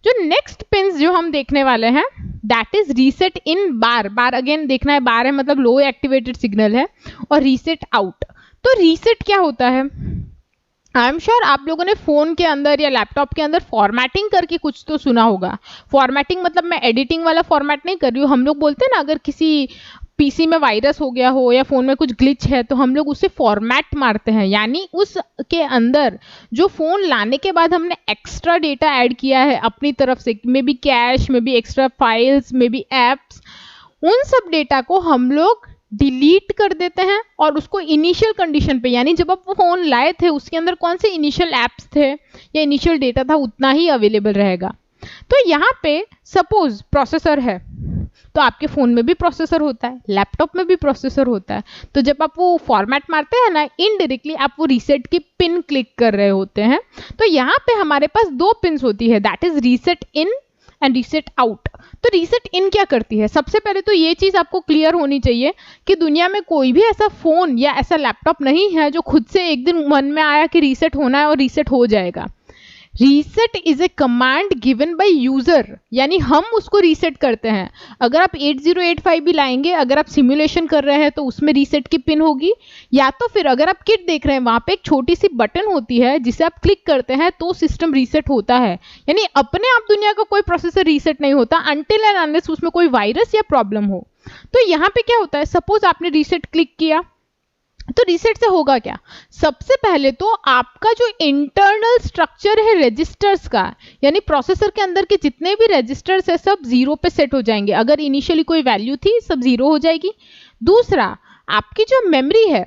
जो नेक्स्ट पिंस जो हम देखने वाले हैं that is reset in bar. Bar again देखना है, बार है मतलब लो एक्टिवेटेड सिग्नल है, और रीसेट आउट। तो रीसेट क्या होता है? आई एम श्योर आप लोगों ने फोन के अंदर या लैपटॉप के अंदर फॉर्मेटिंग करके कुछ तो सुना होगा। फॉर्मेटिंग मतलब मैं एडिटिंग वाला फॉर्मेट नहीं कर रही हूँ। हम लोग बोलते हैं ना, अगर किसी पीसी में वायरस हो गया हो या फोन में कुछ ग्लिच है तो हम लोग उसे फॉर्मेट मारते हैं, यानी उसके अंदर जो फोन लाने के बाद हमने एक्स्ट्रा डेटा ऐड किया है अपनी तरफ से, may be cash, may be extra files, may be apps, उन सब डेटा को हम लोग डिलीट कर देते हैं और उसको इनिशियल कंडीशन पे, यानी जब आप वो फोन लाए थे उसके अंदर कौन से इनिशियल एप्स थे या इनिशियल डेटा था उतना ही अवेलेबल रहेगा। तो यहाँ पे सपोज प्रोसेसर है तो आपके फोन में भी प्रोसेसर होता है, लैपटॉप में भी प्रोसेसर होता है, तो जब आप वो फॉर्मेट मारते हैं ना, इनडायरेक्टली आप वो रीसेट की पिन क्लिक कर रहे होते हैं। तो यहाँ पे हमारे पास दो पिन्स होती है, that is reset in and reset out. तो रीसेट इन क्या करती है? सबसे पहले तो ये चीज आपको क्लियर होनी चाहिए कि दुनिया में कोई भी ऐसा फोन या ऐसा लैपटॉप नहीं है जो खुद से एक दिन मन में आया कि रीसेट होना है और रीसेट हो जाएगा। Reset is a command given by user, यानी हम उसको रीसेट करते हैं। अगर आप 8085 भी लाएंगे, अगर आप सिमुलेशन कर रहे हैं तो उसमें रीसेट की पिन होगी, या तो फिर अगर आप किट देख रहे हैं वहां पे एक छोटी सी बटन होती है जिसे आप क्लिक करते हैं तो सिस्टम रीसेट होता है। यानी अपने आप दुनिया का कोई प्रोसेसर रीसेट नहीं होता अनटिल एंड अनलेस उसमें कोई वायरस या प्रॉब्लम हो। तो यहाँ पे क्या होता है, सपोज आपने रीसेट क्लिक किया तो रीसेट से होगा क्या? सबसे पहले तो आपका जो इंटरनल स्ट्रक्चर है रजिस्टर्स का, यानी प्रोसेसर के अंदर के जितने भी रजिस्टर्स है सब जीरो पे सेट हो जाएंगे। अगर इनिशियली कोई वैल्यू थी सब जीरो हो जाएगी। दूसरा, आपकी जो मेमोरी है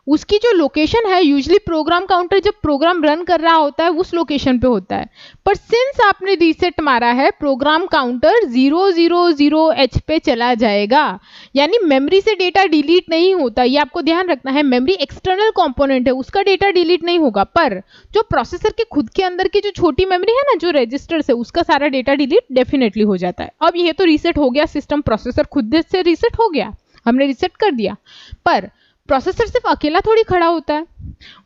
उसकी जो लोकेशन है, यूजुअली प्रोग्राम काउंटर जब प्रोग्राम रन कर रहा होता है उस लोकेशन पे होता है, पर सिंस आपने रीसेट मारा है प्रोग्राम काउंटर 000H पे चला जाएगा, यानी मेमोरी से डेटा डिलीट नहीं होता। ये आपको ध्यान रखना है, मेमोरी एक्सटर्नल कंपोनेंट है, उसका डेटा डिलीट नहीं होगा, पर जो प्रोसेसर के खुद के अंदर की जो छोटी मेमोरी है ना, जो रजिस्टर्स है, उसका सारा डेटा डिलीट डेफिनेटली हो जाता है। अब ये तो रीसेट हो गया, सिस्टम प्रोसेसर खुद से रीसेट हो गया, हमने रीसेट कर दिया, पर प्रोसेसर सिर्फ अकेला थोड़ी खड़ा होता है,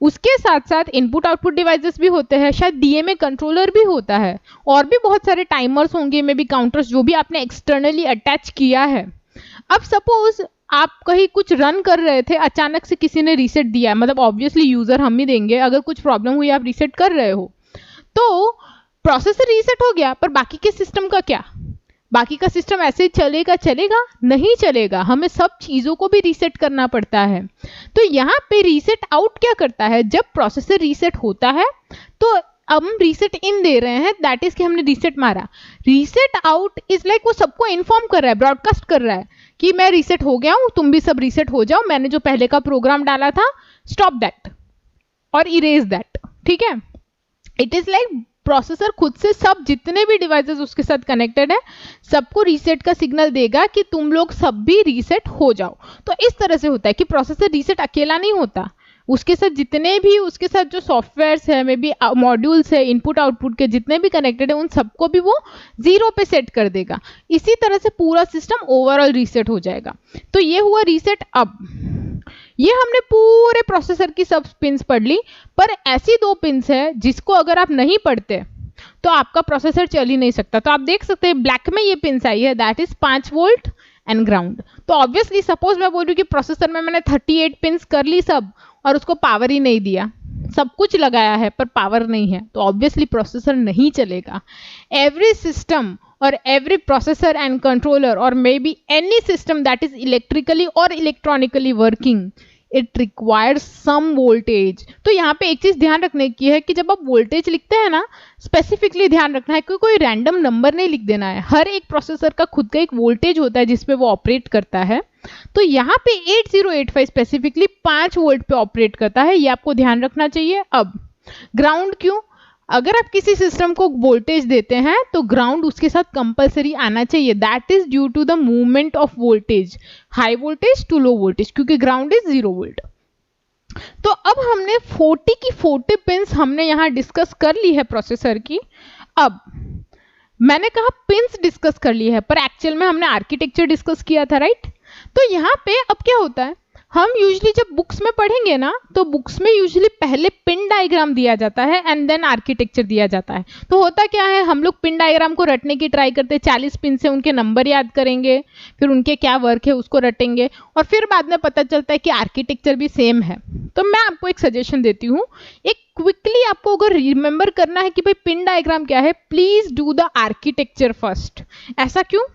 उसके साथ साथ इनपुट आउटपुट डिवाइसेस भी होते हैं, शायद डीएमए कंट्रोलर भी होता है, और भी बहुत सारे टाइमर्स होंगे, मे बी काउंटर्स, जो भी आपने एक्सटर्नली अटैच किया है। अब सपोज आप कहीं कुछ रन कर रहे थे, अचानक से किसी ने रीसेट दिया, मतलब ऑब्वियसली यूजर हम ही देंगे, अगर कुछ प्रॉब्लम हुई आप रीसेट कर रहे हो तो प्रोसेसर रीसेट हो गया, पर बाकी के सिस्टम का क्या? बाकी का सिस्टम ऐसे चलेगा? नहीं चलेगा, हमें सब चीजों को भी रीसेट करना पड़ता है। तो यहाँ पे रीसेट आउट क्या करता है, जब प्रोसेसर रीसेट होता है तो अब हम रीसेट इन दे रहे हैं, दैट इज कि हमने रीसेट मारा। रीसेट आउट इज लाइक वो सबको इन्फॉर्म कर रहा है, ब्रॉडकास्ट कर रहा है कि मैं रीसेट हो गया हूं, तुम भी सब रीसेट हो जाओ, मैंने जो पहले का प्रोग्राम डाला था स्टॉप दैट और इरेज दैट, ठीक है। इट इज लाइक प्रोसेसर खुद से सब जितने भी डिवाइसेस उसके साथ कनेक्टेड है सबको रीसेट का सिग्नल देगा कि तुम लोग सब भी रीसेट हो जाओ। तो इस तरह से होता है कि प्रोसेसर रीसेट अकेला नहीं होता, उसके साथ जितने भी उसके साथ जो सॉफ्टवेयर्स है, मे बी मॉड्यूल्स है, इनपुट आउटपुट के जितने भी कनेक्टेड है, उन सबको भी वो जीरो पे सेट कर देगा। इसी तरह से पूरा सिस्टम ओवरऑल रीसेट हो जाएगा। तो ये हुआ रीसेट। अब ये हमने पूरे प्रोसेसर की सब पिन्स पढ़ ली, पर ऐसी दो पिन्स है जिसको अगर आप नहीं पढ़ते तो तो आपका प्रोसेसर चल ही नहीं सकता। तो आप देख सकते हैं ब्लैक में ये पिन आई है, that is 5 volt and ground. तो ऑब्वियसली सपोज मैं बोल रही हूँ कि प्रोसेसर में मैंने 38 पिन कर ली सब और उसको पावर ही नहीं दिया, सब कुछ लगाया है पर पावर नहीं है, तो ऑब्वियसली प्रोसेसर नहीं चलेगा। Every system or every processor and controller or maybe any system that is electrically or electronically working, it requires some voltage। तो यहाँ पे एक चीज ध्यान रखने की है कि जब आप वोल्टेज लिखते हैं ना, स्पेसिफिकली ध्यान रखना है कि कोई रैंडम नंबर नहीं लिख देना है। हर एक प्रोसेसर का खुद का एक वोल्टेज होता है जिसपे वो ऑपरेट करता है। तो यहाँ पे 8085 स्पेसिफिकली 5 वोल्ट पे ऑपरेट करता है, ये आपको ध्यान रखना चाहिए। अब ग्राउंड क्यों? अगर आप किसी सिस्टम को वोल्टेज देते हैं तो ग्राउंड उसके साथ कंपलसरी आना चाहिए, that is due to the movement of voltage, high voltage to low voltage, क्योंकि ग्राउंड इज 0 वोल्ट। तो अब हमने 40 की 40 पिंस हमने यहाँ डिस्कस कर ली है प्रोसेसर की। अब मैंने कहा पिंस डिस्कस कर ली है, पर एक्चुअल में हमने आर्किटेक्चर डिस्कस किया था, राइट? तो यहाँ पे अब क्या होता है, हम यूजुअली जब बुक्स में पढ़ेंगे ना, तो बुक्स में यूजुअली पहले पिन डायग्राम दिया जाता है एंड देन आर्किटेक्चर दिया जाता है। तो होता क्या है, हम लोग पिन डायग्राम को रटने की ट्राई करते हैं, 40 पिन से उनके नंबर याद करेंगे, फिर उनके क्या वर्क है उसको रटेंगे, और फिर बाद में पता चलता है कि आर्किटेक्चर भी सेम है। तो मैं आपको एक सजेशन देती हूँ, एक क्विकली आपको अगर रिमेंबर करना है कि भाई पिन डायग्राम क्या है, please do the architecture first. ऐसा क्यों?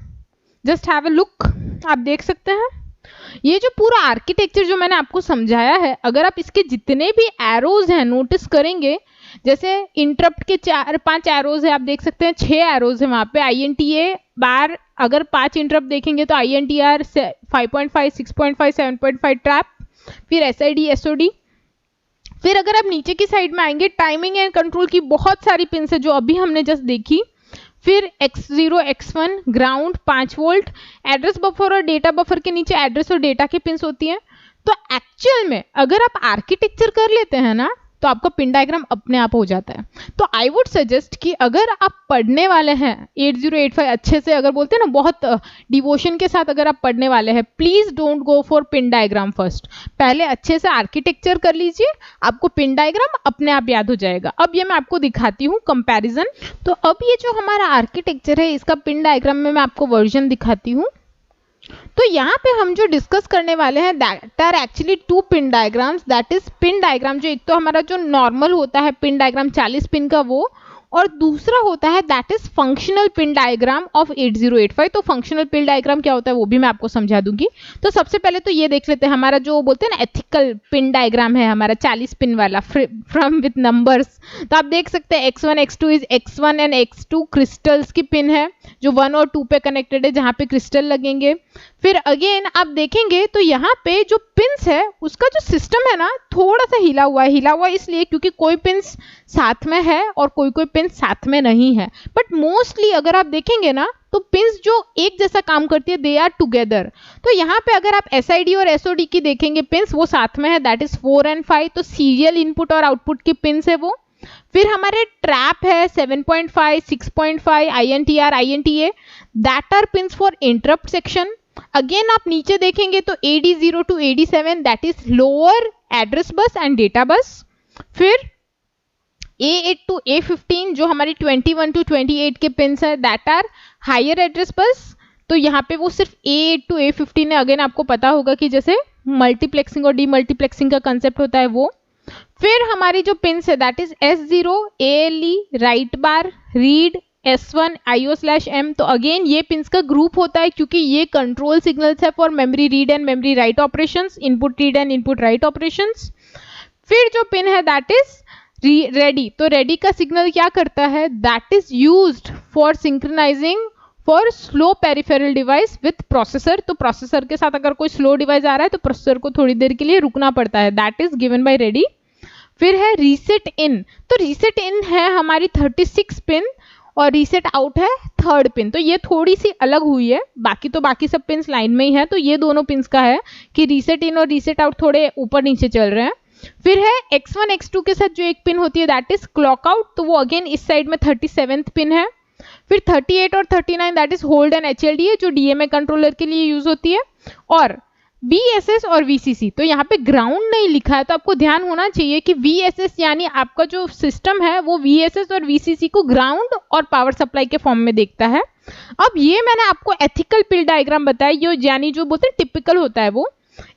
जस्ट हैव अ लुक, आप देख सकते हैं ये जो पूरा आर्किटेक्चर जो मैंने आपको समझाया है, अगर आप इसके जितने भी एरोज हैं नोटिस करेंगे, जैसे इंटरप्ट के 4-5 एरोज है, आप देख सकते हैं 6 एरोज है वहां पे। INTA बार अगर 5 इंटरप्ट देखेंगे तो INTR 5.5, 6.5, 7.5 ट्रैप, फिर SID, SOD। फिर अगर आप नीचे की साइड में आएंगे, टाइमिंग एंड कंट्रोल की बहुत सारी पिन है जो अभी हमने जस्ट देखी। फिर X0, X1, ground 5 volt, address buffer और डेटा बफर के नीचे एड्रेस और डेटा की पिन्स होती हैं। तो एक्चुअल में अगर आप आर्किटेक्चर कर लेते हैं ना, तो आपका पिन डायग्राम अपने आप हो जाता है। तो आई वुड सजेस्ट कि अगर आप पढ़ने वाले हैं 8085 अच्छे से, अगर बोलते हैं ना बहुत डिवोशन के साथ अगर आप पढ़ने वाले हैं, please don't go for pin diagram first, पहले अच्छे से आर्किटेक्चर कर लीजिए, आपको पिन डायग्राम अपने आप याद हो जाएगा। अब ये मैं आपको दिखाती हूँ कंपैरिजन। तो अब ये जो हमारा आर्किटेक्चर है, इसका पिन डायग्राम में मैं आपको वर्जन दिखाती हूँ। तो यहाँ पे हम जो डिस्कस करने वाले हैं, that are actually 2 pin diagrams. That is pin diagram जो एक तो हमारा जो नॉर्मल होता है पिन डायग्राम 40 पिन का वो, और दूसरा होता है that is functional pin diagram of 8085। तो फंक्शनल पिन डायग्राम क्या होता है वो भी मैं आपको समझा दूंगी। तो सबसे पहले तो ये देख लेते हैं, हमारा जो बोलते हैं ना एथिकल पिन डायग्राम है हमारा 40 पिन वाला फ्रॉम विथ नंबर्स। तो आप देख सकते हैं X1, X2 is X1 and X2 crystals की पिन है जो 1 और 2 पे कनेक्टेड है, जहाँ पे क्रिस्टल लगेंगे। फिर अगेन आप देखेंगे तो यहाँ पे जो पिन्स है उसका जो सिस्टम है ना, थोड़ा सा हिला हुआ है। हिला हुआ इसलिए क्योंकि कोई पिन्स साथ में है और कोई कोई पिन साथ में नहीं है, बट मोस्टली अगर आप देखेंगे ना तो पिन्स जो एक जैसा काम करती है, दे आर टुगेदर। तो यहाँ पे अगर आप SID और SOD की देखेंगे पिन्स, वो साथ में है, दैट इज 4 एंड 5। तो सीरियल इनपुट और आउटपुट की पिन्स है वो। फिर हमारे ट्रैप है 7.5, 6.5, INTR, INTA, that are pins for interrupt section. Again आप नीचे देखेंगे तो AD0 to AD7, that is lower address bus and data bus. फिर A8 to A15 जो हमारी 21 to 28 के पिन्स है, that are higher address bus. तो यहाँ पे वो सिर्फ A8 to A15 है। अगेन आपको पता होगा कि जैसे मल्टीप्लेक्सिंग और डीमल्टीप्लेक्सिंग का कंसेप्ट होता है वो। फिर हमारी जो पिन्स है that is S0, ALE, right bar, read, S1, IO/M। तो अगेन ये पिन्स का ग्रुप होता है क्योंकि ये कंट्रोल सिग्नल्स है for memory read and memory write operations, input read and input right operations. फिर जो पिन है दैट इज रेडी। तो रेडी का सिग्नल क्या करता है, that is used for synchronising for slow peripheral device with processor. तो प्रोसेसर के साथ अगर कोई स्लो डिवाइस आ रहा है तो प्रोसेसर को थोड़ी देर के लिए रुकना पड़ता है, that is given by ready. फिर है रीसेट इन। तो रीसेट इन है हमारी 36 पिन और रीसेट आउट है 3rd पिन। तो ये थोड़ी सी अलग हुई है, बाकी तो बाकी सब पिन्स लाइन में ही है। तो ये दोनों पिन्स का है कि रीसेट इन और रीसेट आउट थोड़े ऊपर नीचे चल रहे हैं। फिर है X1, X2 के साथ जो एक पिन होती है दैट इज क्लॉक आउट। तो वो अगेन इस साइड में 37th पिन है। फिर 38 और 39 that is hold and HLDA जो DMA कंट्रोलर के लिए यूज होती है। और VSS और VCC, तो यहाँ पे ग्राउंड नहीं लिखा है, तो आपको ध्यान होना चाहिए कि VSS यानी आपका जो सिस्टम है वो VSS और VCC को ग्राउंड और पावर सप्लाई के फॉर्म में देखता है। अब ये मैंने आपको एथिकल पिन डायग्राम बताया, ये यानी जो बोलते हैं टिपिकल होता है वो।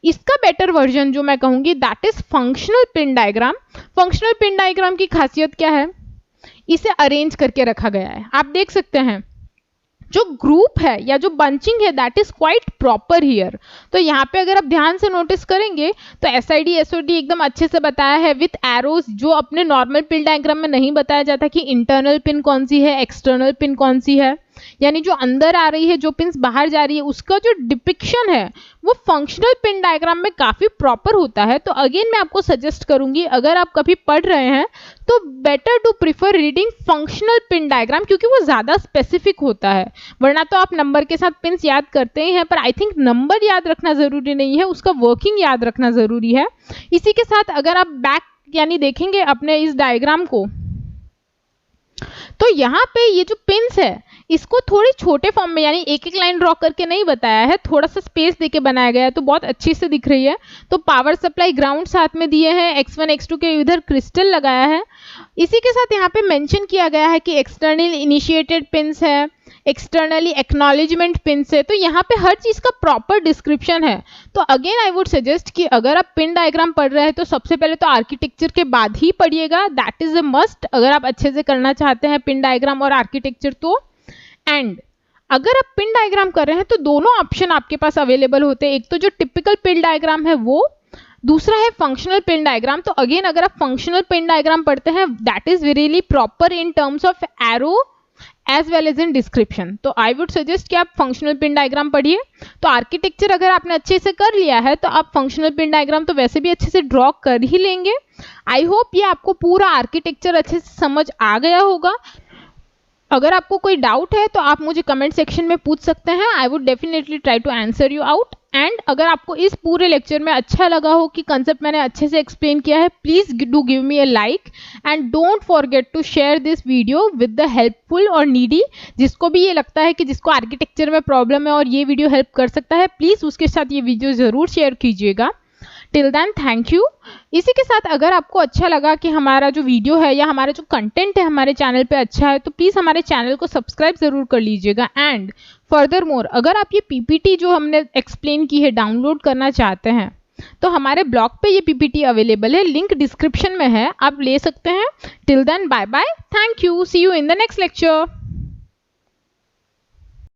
इसका बेटर वर्जन जो मैं कहूंगी that is functional pin diagram. Functional pin diagram की खासियत क्या है, इसे अरेंज करके रखा गया है। आप देख सकते हैं जो ग्रुप है या जो बंचिंग है that is quite proper here. तो यहाँ पे अगर आप ध्यान से नोटिस करेंगे तो SID SOD एकदम अच्छे से बताया है विथ एरोज, जो अपने नॉर्मल पिन डायग्राम में नहीं बताया जाता कि इंटरनल पिन कौन सी है, एक्सटर्नल पिन कौन सी है, यानी जो अंदर आ रही है, जो पिन्स बाहर जा रही है, उसका जो डिपिक्शन है वो फंक्शनल पिन डायग्राम में काफी प्रॉपर होता है। तो अगेन मैं आपको सजेस्ट करूंगी, अगर आप कभी पढ़ रहे हैं तो better to prefer reading functional pin diagram, क्योंकि वो ज्यादा स्पेसिफिक होता है। वरना तो आप नंबर के साथ पिन्स याद करते ही हैं, पर आई थिंक नंबर याद रखना जरूरी नहीं है, उसका वर्किंग याद रखना जरूरी है। इसी के साथ अगर आप बैक यानी देखेंगे अपने इस डायग्राम को, तो यहाँ पे ये जो पिन्स है इसको थोड़ी छोटे फॉर्म में यानी एक एक लाइन ड्रॉ करके नहीं बताया है, थोड़ा सा स्पेस देके बनाया गया है, तो बहुत अच्छी से दिख रही है। तो पावर सप्लाई ग्राउंड साथ में दिए हैं, X1 X2 के इधर क्रिस्टल लगाया है। इसी के साथ यहाँ पे मेंशन किया गया है कि एक्सटर्नली इनिशिएटेड पिन्स है, एक्सटर्नली एक्नॉलेजमेंट पिन्स है। तो यहाँ पे हर चीज का प्रॉपर डिस्क्रिप्शन है। तो अगेन आई वुड सजेस्ट कि अगर आप पिन डायग्राम पढ़ रहे हैं तो सबसे पहले तो आर्किटेक्चर के बाद ही पढ़िएगा, दैट इज अ मस्ट अगर आप अच्छे से करना चाहते हैं पिन डायग्राम और आर्किटेक्चर तो। एंड अगर आप पिन डायग्राम कर रहे हैं तो दोनों ऑप्शन आपके पास अवेलेबल होते हैं, एक तो जो टिपिकल पिन डायग्राम है वो, दूसरा है फंक्शनल पिन डायग्राम। तो अगेन अगर आप फंक्शनल पिन डायग्राम पढ़ते हैं that is really proper in terms of arrow as well as in description. तो आई वुड सजेस्ट कि आप फंक्शनल पिन डायग्राम पढ़िए। तो आर्किटेक्चर अगर आपने अच्छे से कर लिया है तो आप फंक्शनल पिन डायग्राम तो वैसे भी अच्छे से ड्रॉ कर ही लेंगे। आई होप ये आपको पूरा आर्किटेक्चर अच्छे से समझ आ गया होगा। अगर आपको कोई डाउट है तो आप मुझे कमेंट सेक्शन में पूछ सकते हैं, I would definitely try to answer you out. And अगर आपको इस पूरे लेक्चर में अच्छा लगा हो कि कंसेप्ट मैंने अच्छे से एक्सप्लेन किया है, please do give me a like and don't forget to share this video with the helpful और नीडी। जिसको भी ये लगता है कि जिसको आर्किटेक्चर में प्रॉब्लम है और ये वीडियो हेल्प कर सकता है, प्लीज उसके साथ ये वीडियो जरूर शेयर कीजिएगा। Till then thank you. इसी के साथ अगर आपको अच्छा लगा कि हमारा जो वीडियो है या हमारा जो कंटेंट है हमारे चैनल पे अच्छा है तो प्लीज़ हमारे चैनल को सब्सक्राइब ज़रूर कर लीजिएगा। एंड फर्दर मोर अगर आप ये PPT जो हमने एक्सप्लेन की है डाउनलोड करना चाहते हैं तो हमारे ब्लॉग पे ये PPT अवेलेबल है, लिंक डिस्क्रिप्शन में है, आप ले सकते हैं। Till then bye bye, thank you, see you in the next lecture.